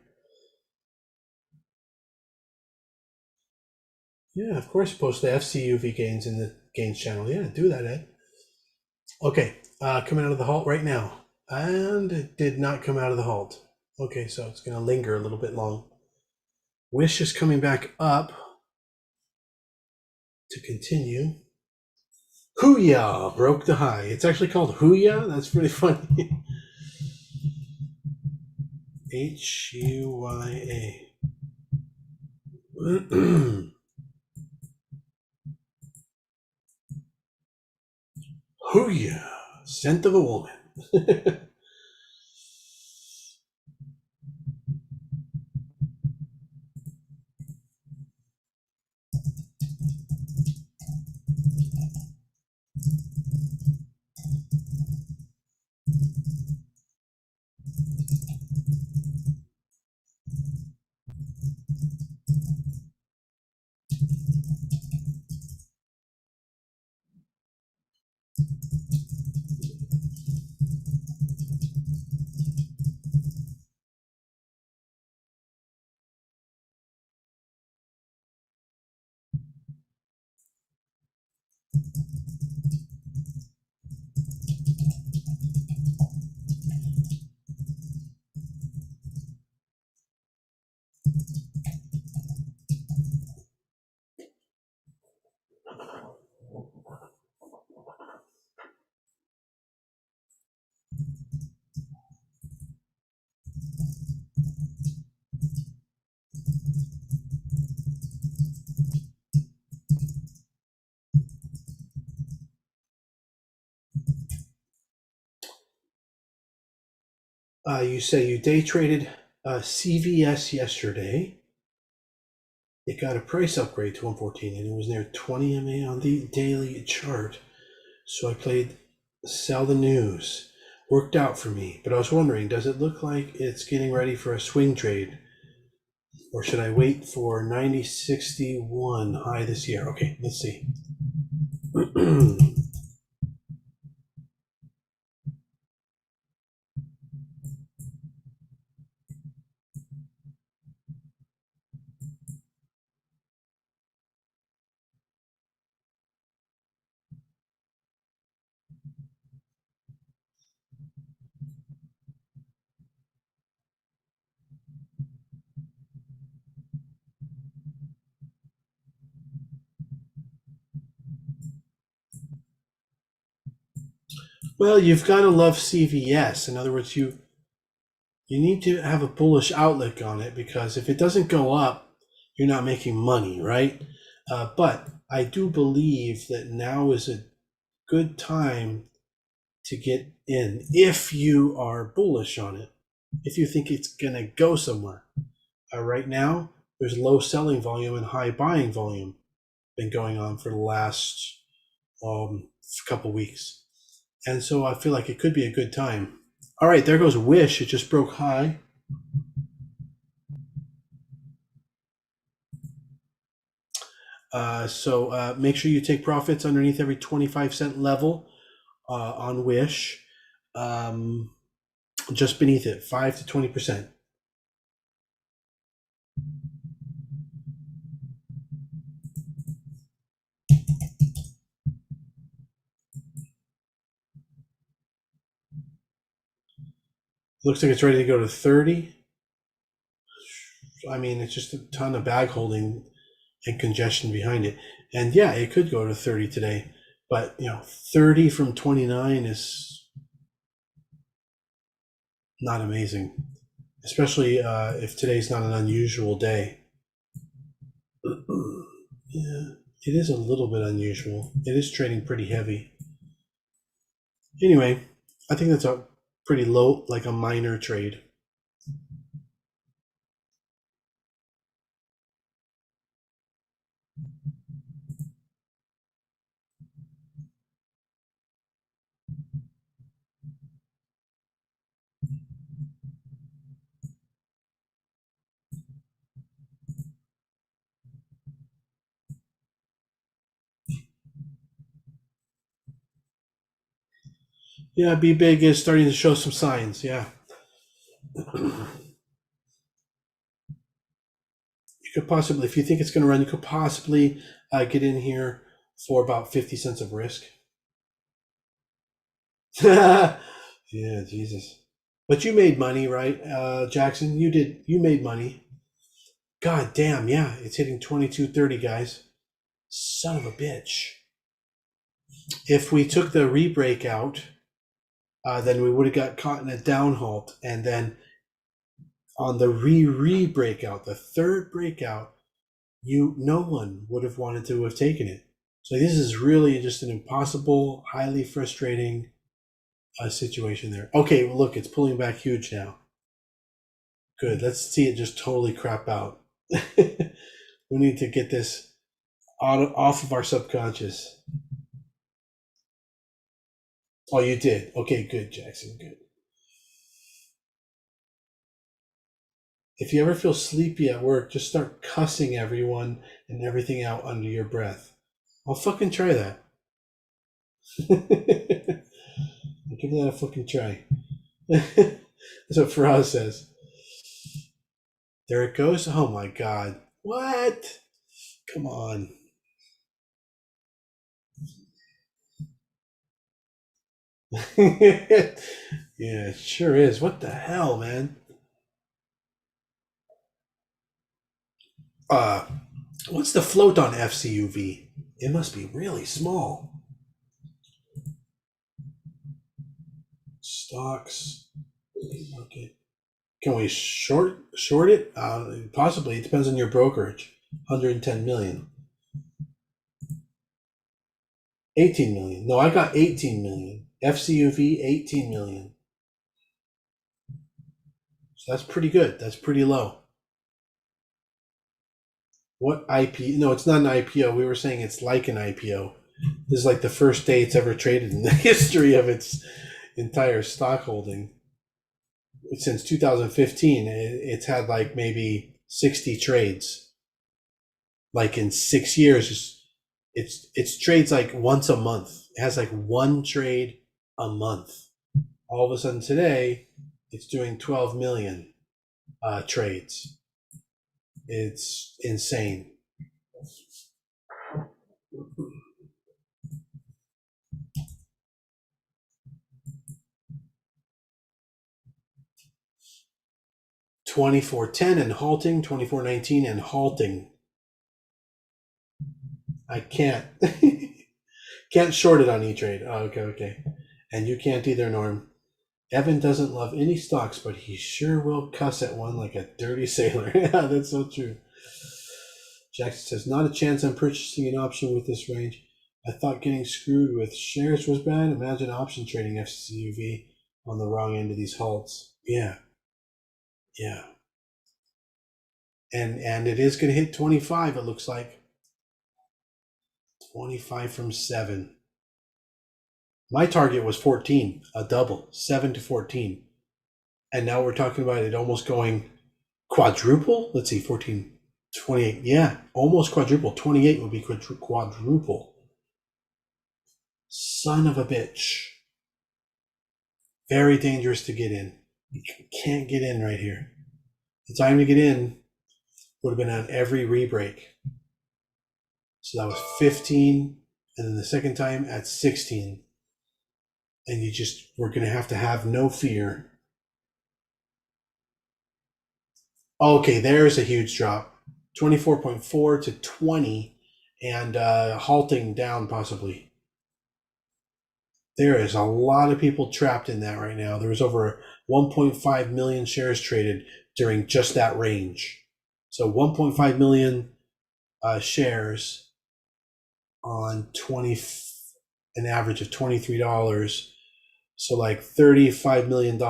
Speaker 2: Yeah, of course, post the FCUV gains in the gains channel. Yeah, do that, Ed. Okay, coming out of the halt right now. And it did not come out of the halt. Okay, so it's going to linger a little bit long. Wish is coming back up to continue. Huya broke the high. It's actually called Huya. That's pretty funny. Huya. Huya, scent of a woman. You say you day traded CVS yesterday. It got a price upgrade to 114 and it was near 20 MA on the daily chart. So I played sell the news. Worked out for me, but I was wondering, does it look like it's getting ready for a swing trade? Or should I wait for 9061 high this year? Okay, let's see. Well, you've got to love CVS. In other words, you need to have a bullish outlook on it because if it doesn't go up, you're not making money, right? But I do believe that now is a good time to get in if you are bullish on it, if you think it's going to go somewhere. Right now, there's low selling volume and high buying volume been going on for the last couple weeks. And so I feel like it could be a good time. All right, there goes Wish. It just broke high. So make sure you take profits underneath every 25-cent level on Wish. Just beneath it, 5 to 20%. Looks like it's ready to go to 30. I mean, it's just a ton of bag holding and congestion behind it. And yeah, it could go to 30 today. But, 30 from 29 is not amazing, especially if today's not an unusual day. Yeah, it is a little bit unusual. It is trading pretty heavy. Anyway, I think that's a pretty low, like a minor trade. Yeah, B Big is starting to show some signs. Yeah. You could possibly, if you think it's going to run, you could possibly get in here for about 50 cents of risk. Yeah, Jesus. But you made money, right, Jackson? You did. You made money. God damn, yeah, it's hitting 22.30, guys. Son of a bitch. If we took the re-break out, then we would have got caught in a down halt. And then on the re-breakout, the third breakout, no one would have wanted to have taken it. So this is really just an impossible, highly frustrating situation there. Okay, well, look, it's pulling back huge now. Good. Let's see it just totally crap out. We need to get this off of our subconscious. Oh, you did. Okay, good, Jackson. Good. If you ever feel sleepy at work, just start cussing everyone and everything out under your breath. I'll fucking try that. I'll give that a fucking try. That's what Faraz says. There it goes. Oh my god. What? Come on. Yeah, it sure is. What the hell, man? Uh, what's the float on FCUV? It must be really small. Stocks. Okay. Can we short it? Possibly. It depends on your brokerage. 110 million. 18 million. No, I got 18 million. FCUV 18 million. So that's pretty good. That's pretty low. What IP? No, it's not an IPO. We were saying it's like an IPO. This is like the first day it's ever traded in the history of its entire stock holding. Since 2015, it's had like maybe 60 trades. Like in 6 years, it's trades like once a month. It has like one trade a month. All of a sudden today, it's doing 12 million trades. It's insane. $24.10 and halting, $24.19 and halting. I can't can't short it on E-Trade. Oh, okay. And you can't either, Norm. Evan doesn't love any stocks, but he sure will cuss at one like a dirty sailor. Yeah, that's so true. Jackson says, not a chance I'm purchasing an option with this range. I thought getting screwed with shares was bad. Imagine option trading FCUV on the wrong end of these halts. Yeah. And it is going to hit 25, it looks like. 25 from 7. My target was 14, a double, 7 to 14. And now we're talking about it almost going quadruple. Let's see, 14, 28. Yeah, almost quadruple. 28 would be quadruple. Son of a bitch. Very dangerous to get in. You can't get in right here. The time to get in would have been on every re-break. So that was 15, and then the second time at 16. And we're going to have no fear. Okay, there's a huge drop. 24.4 to 20 and halting down possibly. There is a lot of people trapped in that right now. There was over 1.5 million shares traded during just that range. So 1.5 million shares on an average of $23. So like $35 million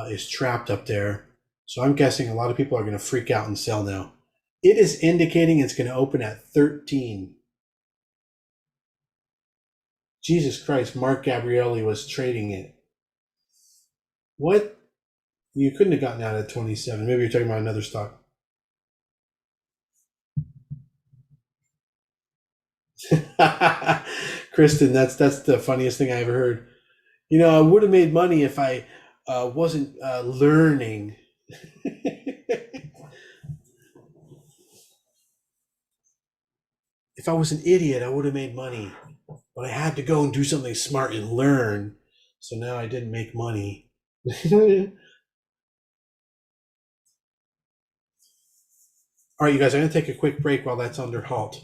Speaker 2: is trapped up there. So I'm guessing a lot of people are going to freak out and sell now. It is indicating it's going to open at 13. Jesus Christ, Mark Gabrielli was trading it. What? You couldn't have gotten out at 27. Maybe you're talking about another stock. Kristen, that's the funniest thing I ever heard. I would have made money if I wasn't learning. If I was an idiot, I would have made money. But I had to go and do something smart and learn. So now I didn't make money. All right, you guys, I'm going to take a quick break while that's under halt.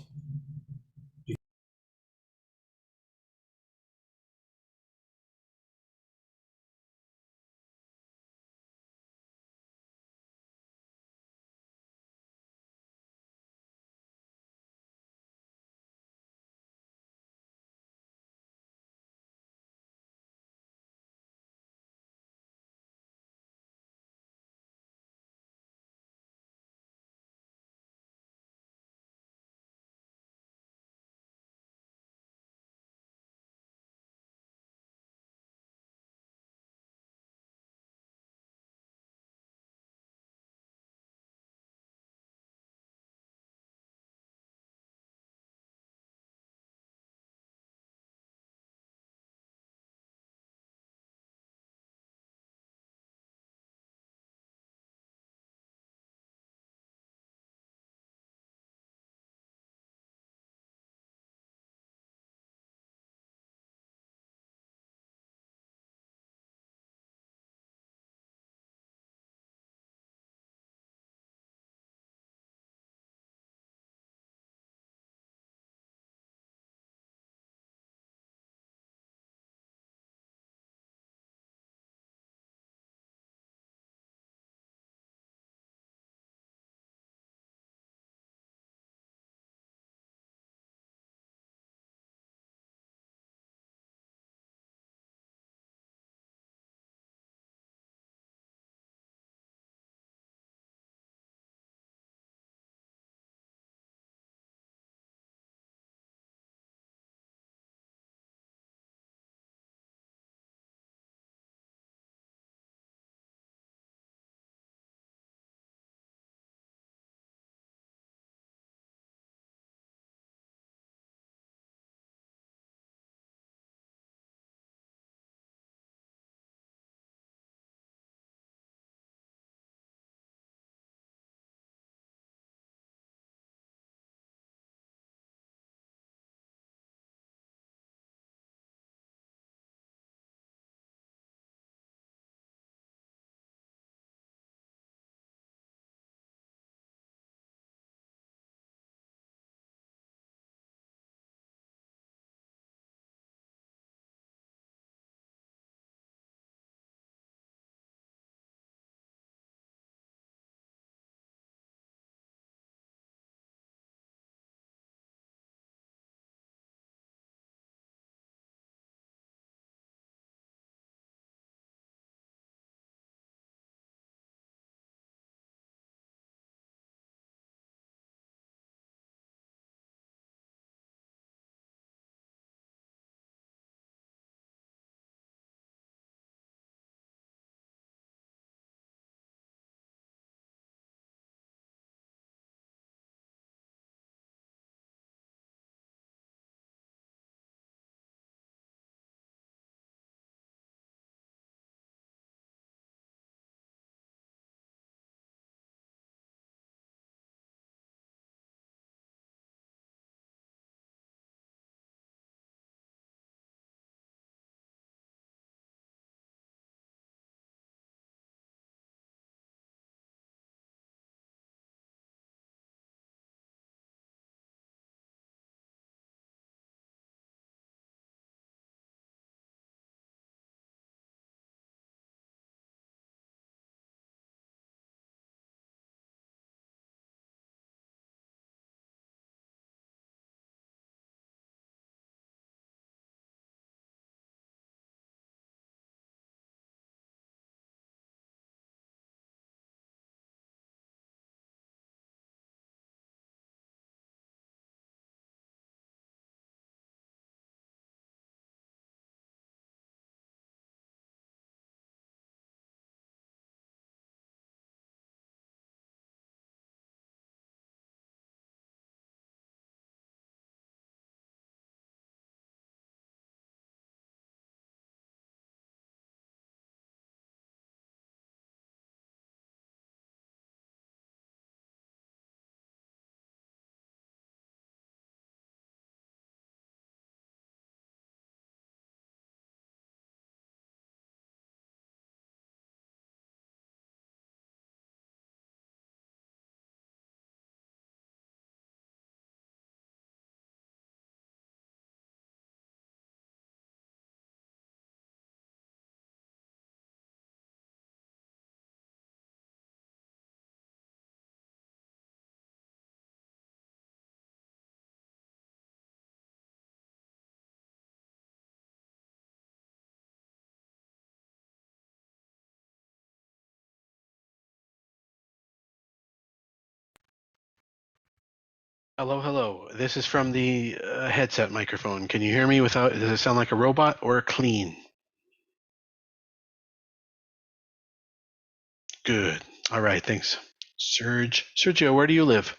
Speaker 1: Hello, hello. This is from the headset microphone. Can you hear me without? Does it sound like a robot or clean? Good. All right. Thanks. Sergio, where do you live?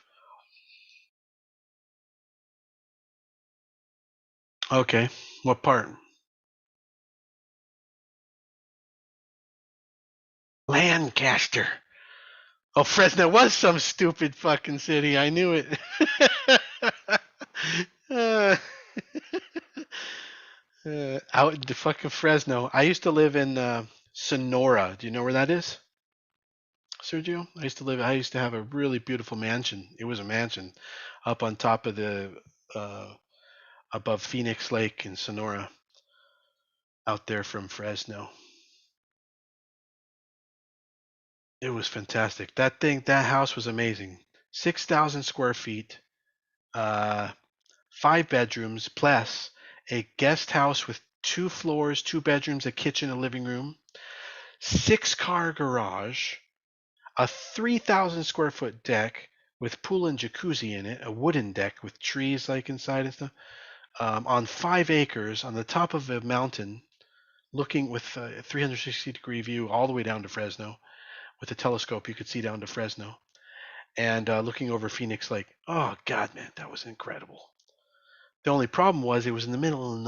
Speaker 1: Okay. What part? Lancaster. Oh, Fresno was some stupid fucking city. I knew it. uh, out in the fucking Fresno. I used to live in Sonora. Do you know where that is, Sergio? I used to have a really beautiful mansion. It was a mansion up on top of the uh, above Phoenix Lake in Sonora, out there from Fresno. It was fantastic. That house was amazing. 6,000 square feet, uh, 5 bedrooms, plus a guest house with 2 floors, 2 bedrooms, a kitchen, a living room, 6 car garage, a 3,000 square foot deck with pool and jacuzzi in it, a wooden deck with trees like inside and stuff, on 5 acres on the top of a mountain, looking with a 360-degree view all the way down to Fresno. With a telescope, you could see down to Fresno and looking over Phoenix Lake. Oh God, man, that was incredible. The only problem was it was in the middle of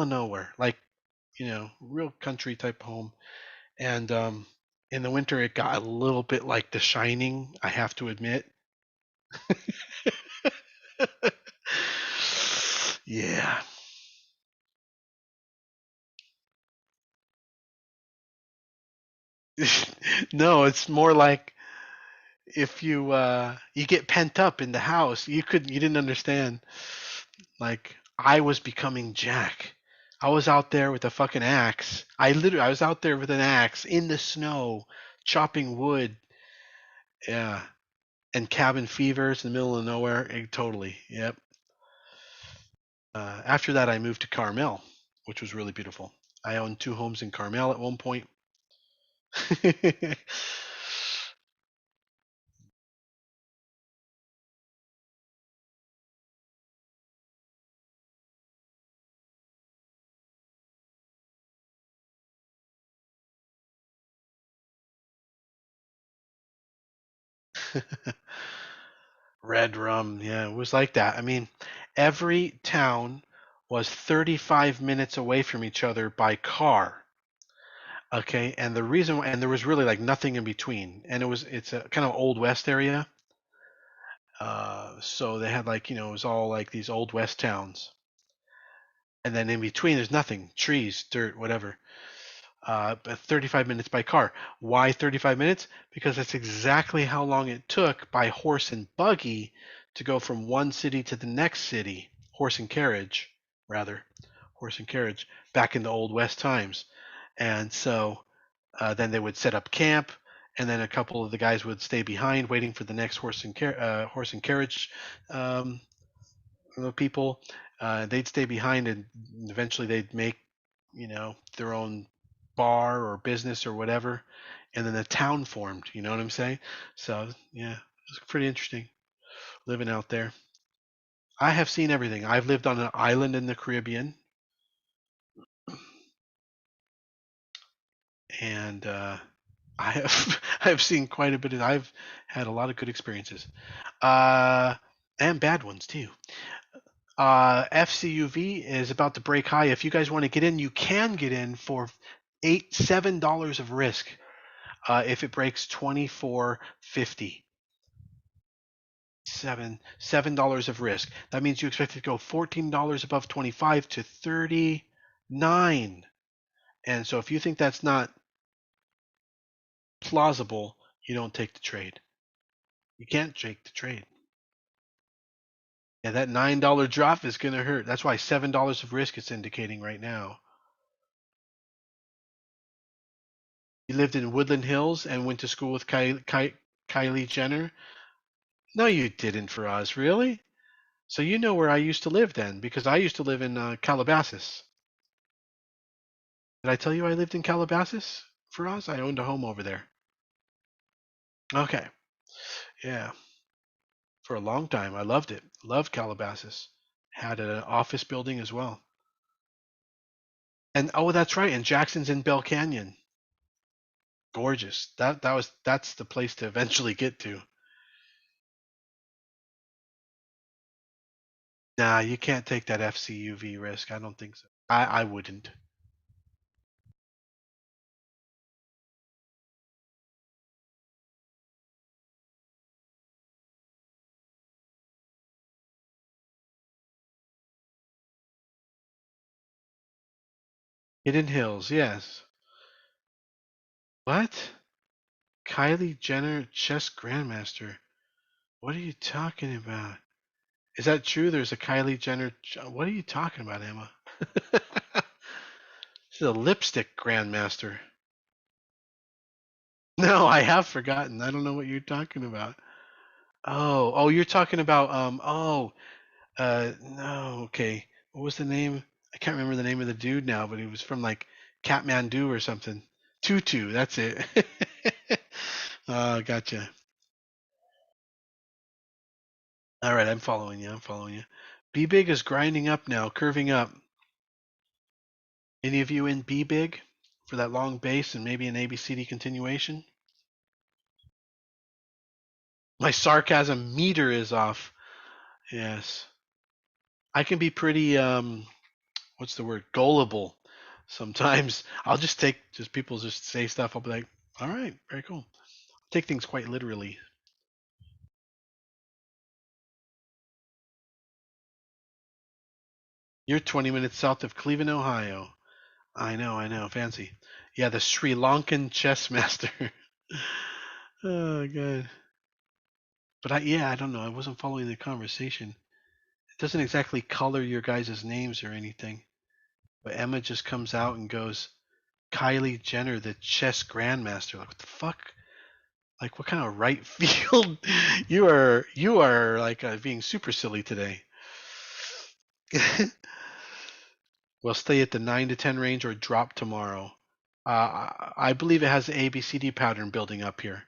Speaker 1: nowhere, like real country type home. And in the winter, it got a little bit like The Shining, I have to admit. Yeah. No, it's more like if you get pent up in the house, you didn't understand. Like I was becoming Jack. I was out there with a fucking axe. I was out there with an axe in the snow, chopping wood. Yeah, and cabin fevers in the middle of nowhere. Totally. Yep. After that, I moved to Carmel, which was really beautiful. I owned 2 homes in Carmel at one point. Red rum, yeah, it was like that. I mean, every town was 35 minutes away from each other by car. Okay, and there was really like nothing in between, and it's a kind of old west area. So they had like it was all like these old west towns, and then in between there's nothing, trees, dirt, whatever. But 35 minutes by car. Why 35 minutes? Because that's exactly how long it took by horse and buggy to go from one city to the next city. Horse and carriage, rather, horse and carriage back in the old west times. And so then they would set up camp, and then a couple of the guys would stay behind, waiting for the next horse and carriage um, people. They'd stay behind, and eventually they'd make their own bar or business or whatever, and then the town formed. You know what I'm saying? So yeah, it was pretty interesting living out there. I have seen everything. I've lived on an island in the Caribbean, and I have I've seen quite a bit of. I've had a lot of good experiences, uh, and bad ones too. FCUV is about to break high. If you guys want to get in, you can get in for $7 of risk. If it breaks 24.50, $7 of risk. That means you expect it to go $14 above 25 to 39. And so if you think that's not plausible, you don't take the trade. You can't take the trade. Yeah, that $9 drop is going to hurt. That's why $7 of risk it's indicating right now. You lived in Woodland Hills and went to school with Kylie Jenner? No, you didn't, for us, really? So you know where I used to live then, because I used to live in Calabasas. Did I tell you I lived in Calabasas, for us? I owned a home over there. Okay, yeah. for a long time. I loved it. Loved Calabasas. Had an office building as well. And oh, that's right. And Jackson's in Bell Canyon. Gorgeous. That's the place to eventually get to. Nah, you can't take that FCUV risk. I don't think so. I wouldn't. Hidden Hills, yes. What? Kylie Jenner chess grandmaster. What are you talking about? Is that true? There's a Kylie Jenner. What are you talking about, Emma? She's a lipstick grandmaster. No, I have forgotten. I don't know what you're talking about. Oh, you're talking about no, okay. What was the name? I can't remember the name of the dude now, but he was from like Kathmandu or something. Tutu, that's it. Gotcha. All right, I'm following you. I'm following you. Be Big is grinding up now, curving up. Any of you in Be Big for that long base and maybe an ABCD continuation? My sarcasm meter is off. Yes. I can be pretty what's the word? Gullible. Sometimes I'll just take just people just say stuff. I'll be like, all right, very cool. Take things quite literally. You're 20 minutes south of Cleveland, Ohio. I know, fancy. Yeah, the Sri Lankan chess master. Oh god. But I don't know. I wasn't following the conversation. It doesn't exactly color your guys' names or anything. But Emma just comes out and goes, Kylie Jenner, the chess grandmaster. Like, what the fuck? Like, what kind of right field? You are like being super silly today. We'll stay at the 9 to 10 range or drop tomorrow. I believe it has the ABCD pattern building up here.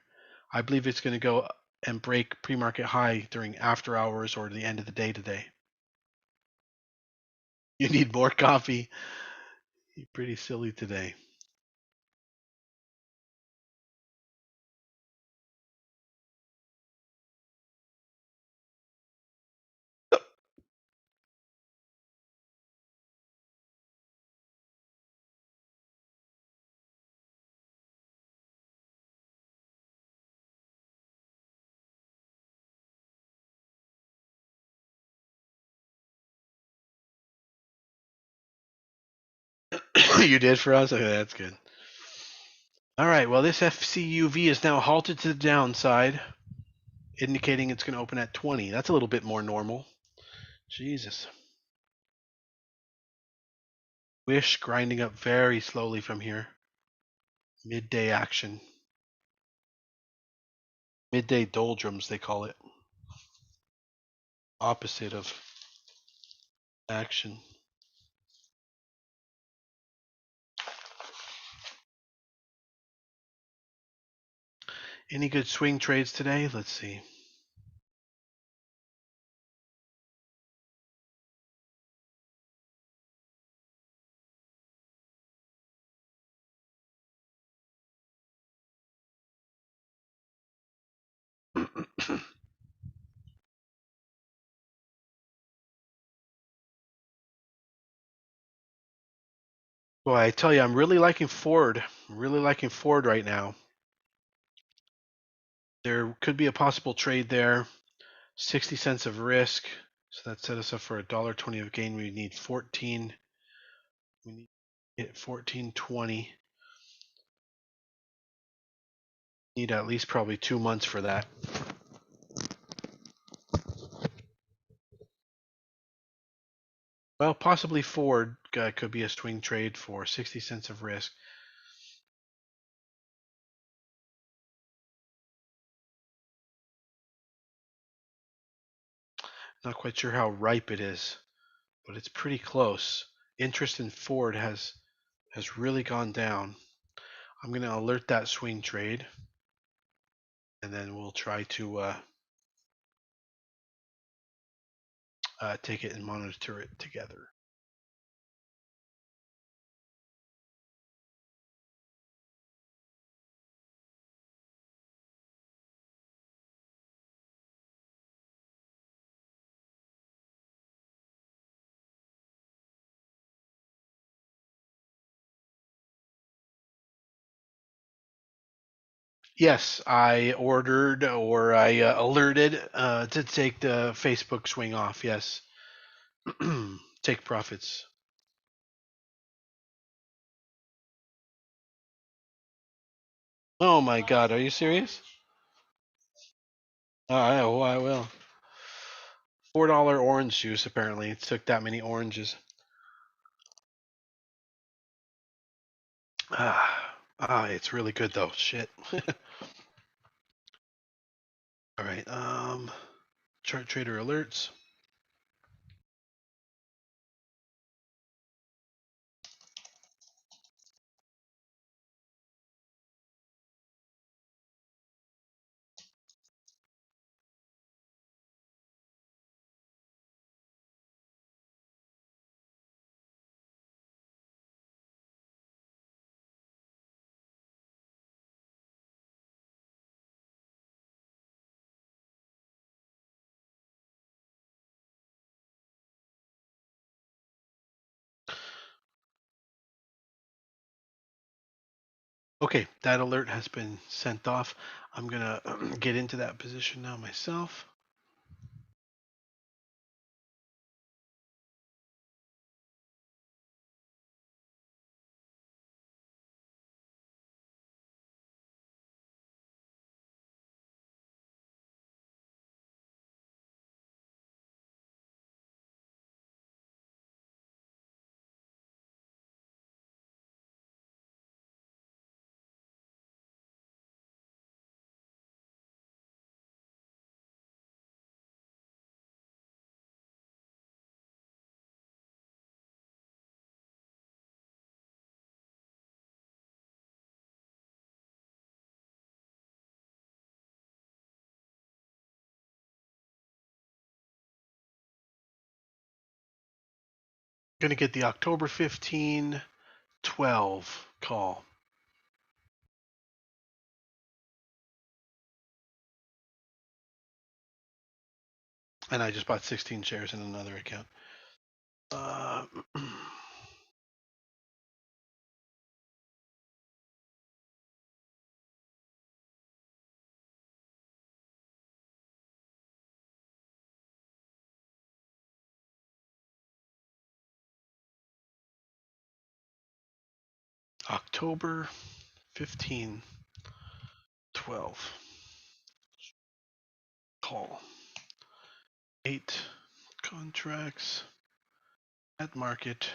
Speaker 1: I believe it's going to go and break pre-market high during after hours or the end of the day today. You need more coffee. You're pretty silly today. You did for us? Okay, that's good. All right, well, this FCUV is now halted to the downside, indicating it's going to open at 20. That's a little bit more normal. Jesus. Wish grinding up very slowly from here. Midday action. Midday doldrums, they call it. Opposite of action. Any good swing trades today? Let's see. Boy, I tell you, I'm really liking Ford. I'm really liking Ford right now. There could be a possible trade there. 60 cents of risk. So that set us up for $1.20 of gain. We need 14. We need to hit 14.20. Need at least probably 2 months for that. Well, possibly Ford could be a swing trade for 60 cents of risk. Not quite sure how ripe it is, but it's pretty close. Interest in Ford has really gone down. I'm going to alert that swing trade, and then we'll try to take it and monitor it together. Yes, I ordered or I alerted to take the Facebook swing off. Yes, take profits. Oh my God, are you serious? Oh, I will. $4 orange juice. Apparently, it took that many oranges. It's really good though. Shit. All right. Chart trader alerts. Okay, that alert has been sent off. I'm gonna get into that position now myself. Gonna get the October 15, 12 call. And I just bought 16 shares in another account. Uh, October 15, 12 call. 8 contracts at market.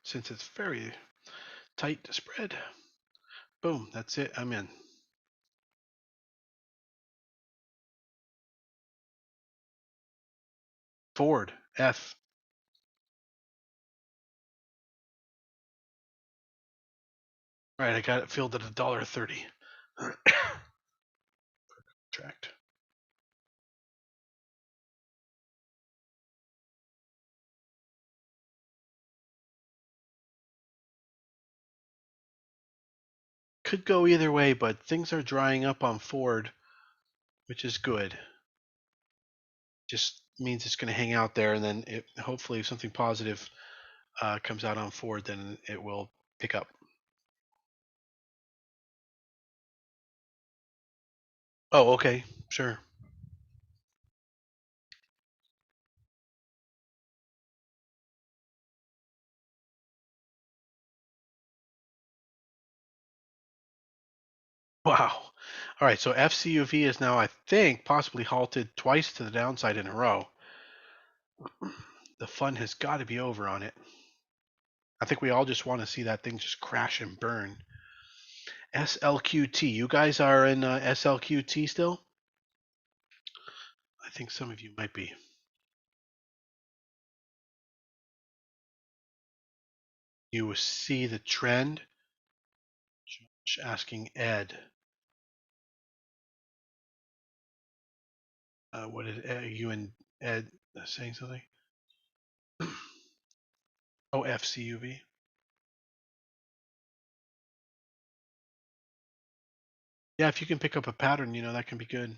Speaker 1: Since it's very tight spread. Boom, that's it. I'm in. Ford F. All right, I got it filled at $1.30. Tracked. Could go either way, but things are drying up on Ford, which is good. Just means it's going to hang out there, and then hopefully if something positive comes out on Ford, then it will pick up. Oh, okay, sure. Wow. All right, so FCUV is now, I think, possibly halted twice to the downside in a row. The fun has got to be over on it. I think we all just want to see that thing just crash and burn. SLQT. You guys are in SLQT still? I think some of you might be. You see the trend? Josh asking Ed. What did you and Ed saying something? Oh, FCUV. Yeah, if you can pick up a pattern, that can be good.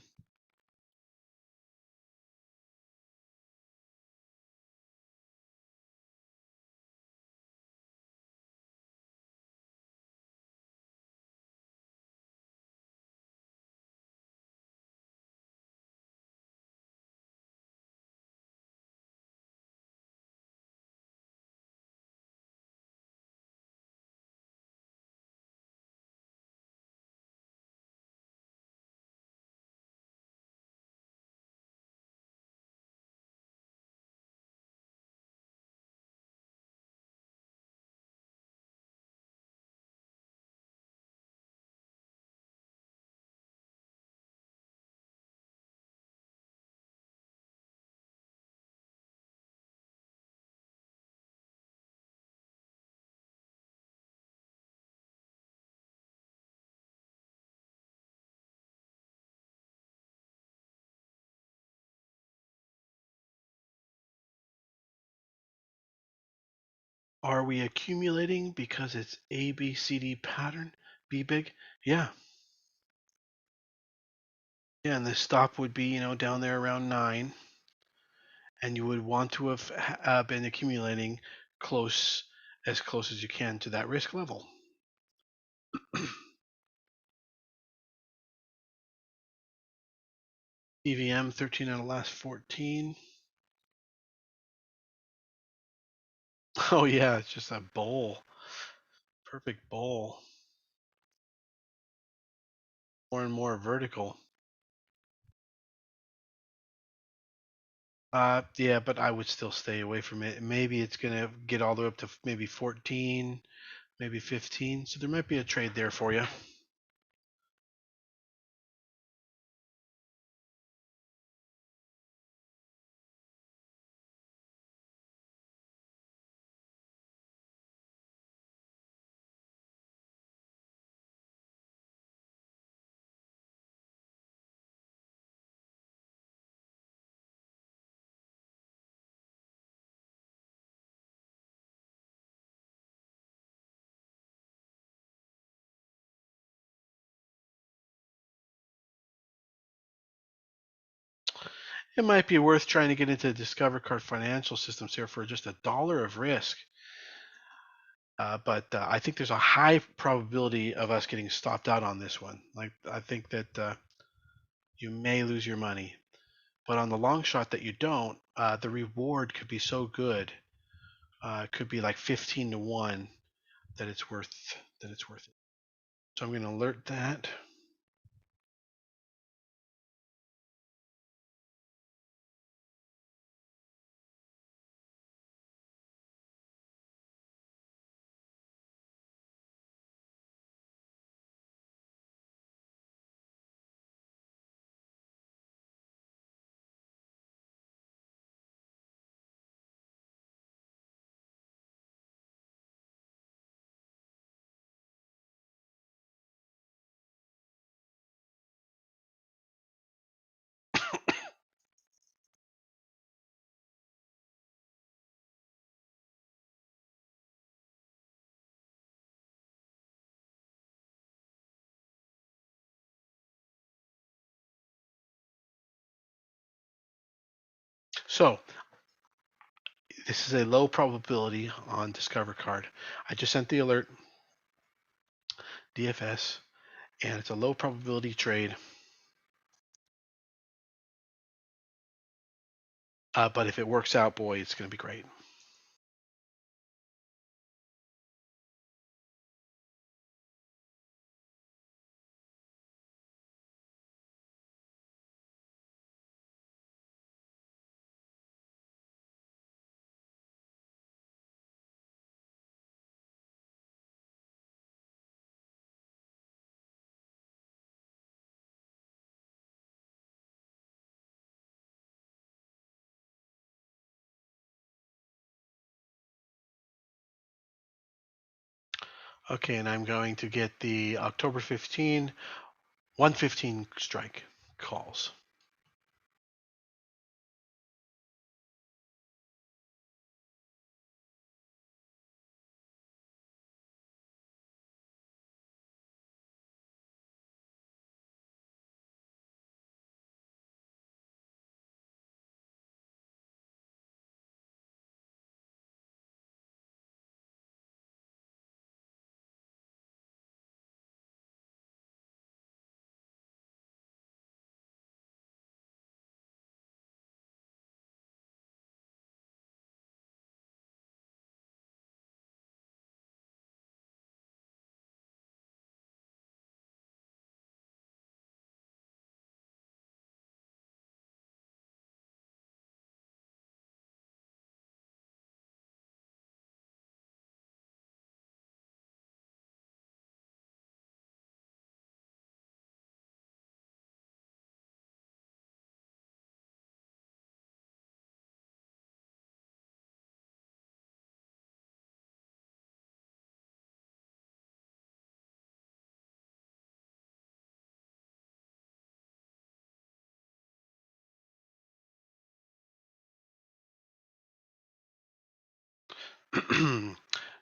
Speaker 1: Are we accumulating because it's A, B, C, D pattern? Be big? Yeah. Yeah, and the stop would be, down there around 9. And you would want to have been accumulating as close as you can to that risk level. EVM 13 out of last 14. Oh yeah, it's just a bowl. Perfect bowl. More and more vertical. Yeah, but I would still stay away from it. Maybe it's gonna get all the way up to maybe 14, maybe 15. So there might be a trade there for you. It might be worth trying to get into the Discover Card financial systems here for just $1 of risk. But I think there's a high probability of us getting stopped out on this one. Like I think that you may lose your money, but on the long shot that you don't, the reward could be so good. It could be like 15 to 1 that it's worth it. So I'm going to alert that. So this is a low probability on Discover Card. I just sent the alert, DFS, and it's a low probability trade. But if it works out, boy, it's going to be great. Okay, and I'm going to get the October 15, 115 strike calls.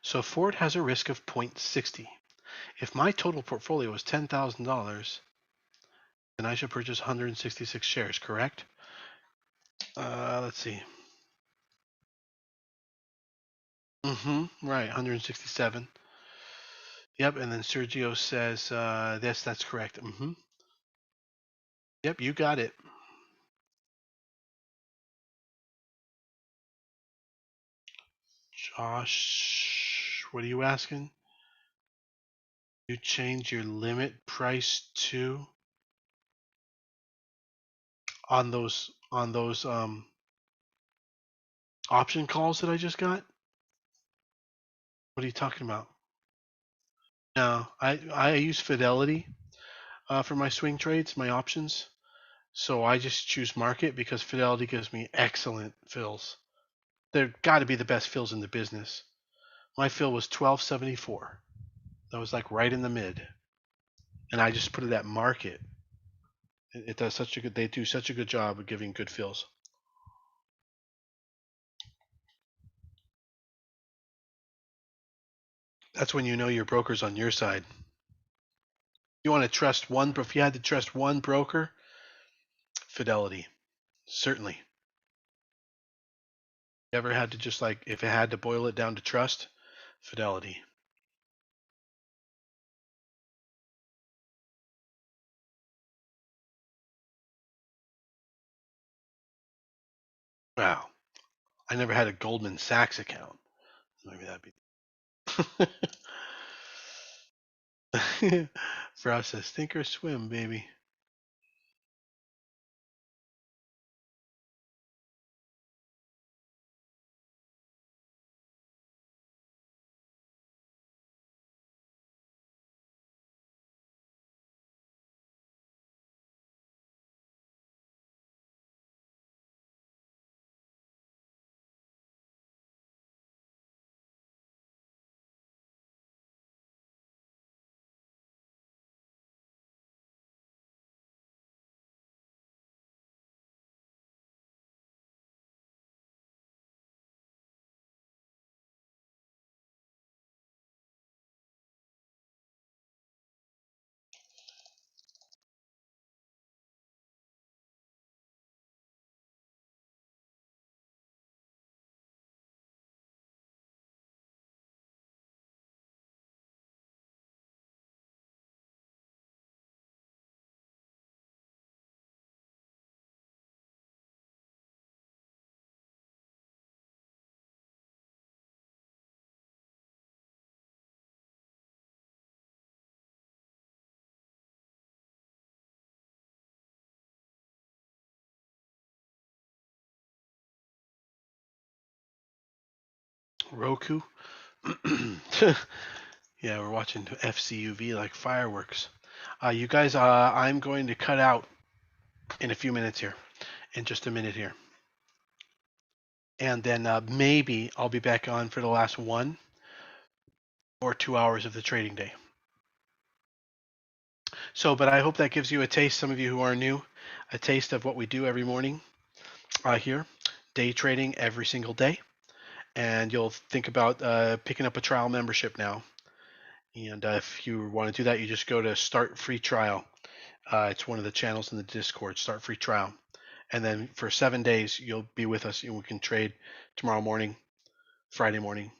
Speaker 1: So Ford has a risk of 0.60. If my total portfolio is $10,000, then I should purchase 166 shares, correct? Let's see. Right, 167. Yep, and then Sergio says, yes, that's correct. Yep, you got it. Josh, what are you asking? You change your limit price to on those option calls that I just got? What are you talking about? No, I use Fidelity for my swing trades, my options. So I just choose market because Fidelity gives me excellent fills. They've got to be the best fills in the business. My fill was 1274. That was like right in the mid, and I just put it at market. It does such a good. They do such a good job of giving good fills. That's when you know your broker's on your side. You want to trust one, if you had to trust one broker, Fidelity, certainly. You ever had to just like, if it had to boil it down to trust, Fidelity. Wow, I never had a Goldman Sachs account. Maybe that'd be. For us, a sink or swim, baby. Roku. Yeah, we're watching FCUV like fireworks. You guys, I'm going to cut out in a few minutes here, in just a minute here. And then maybe I'll be back on for the last 1 or 2 hours of the trading day. So, but I hope that gives you a taste, some of you who are new, a taste of what we do every morning here, day trading every single day. And you'll think about picking up a trial membership now. And if you want to do that, you just go to Start Free Trial. It's one of the channels in the Discord, Start Free Trial. And then for 7 days, you'll be with us and we can trade tomorrow morning, Friday morning.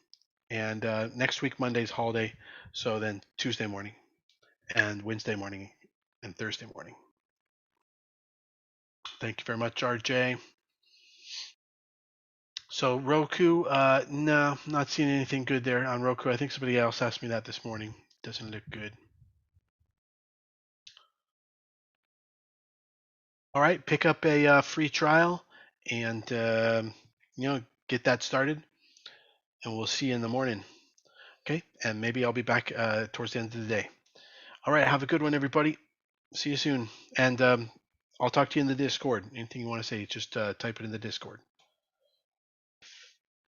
Speaker 1: And next week, Monday's holiday. So then Tuesday morning and Wednesday morning and Thursday morning. Thank you very much, RJ. So Roku, no, not seeing anything good there on Roku. I think somebody else asked me that this morning. Doesn't look good. All right, pick up a free trial and get that started, and we'll see you in the morning. Okay, and maybe I'll be back towards the end of the day. All right, have a good one, everybody. See you soon, and I'll talk to you in the Discord. Anything you want to say, just type it in the Discord.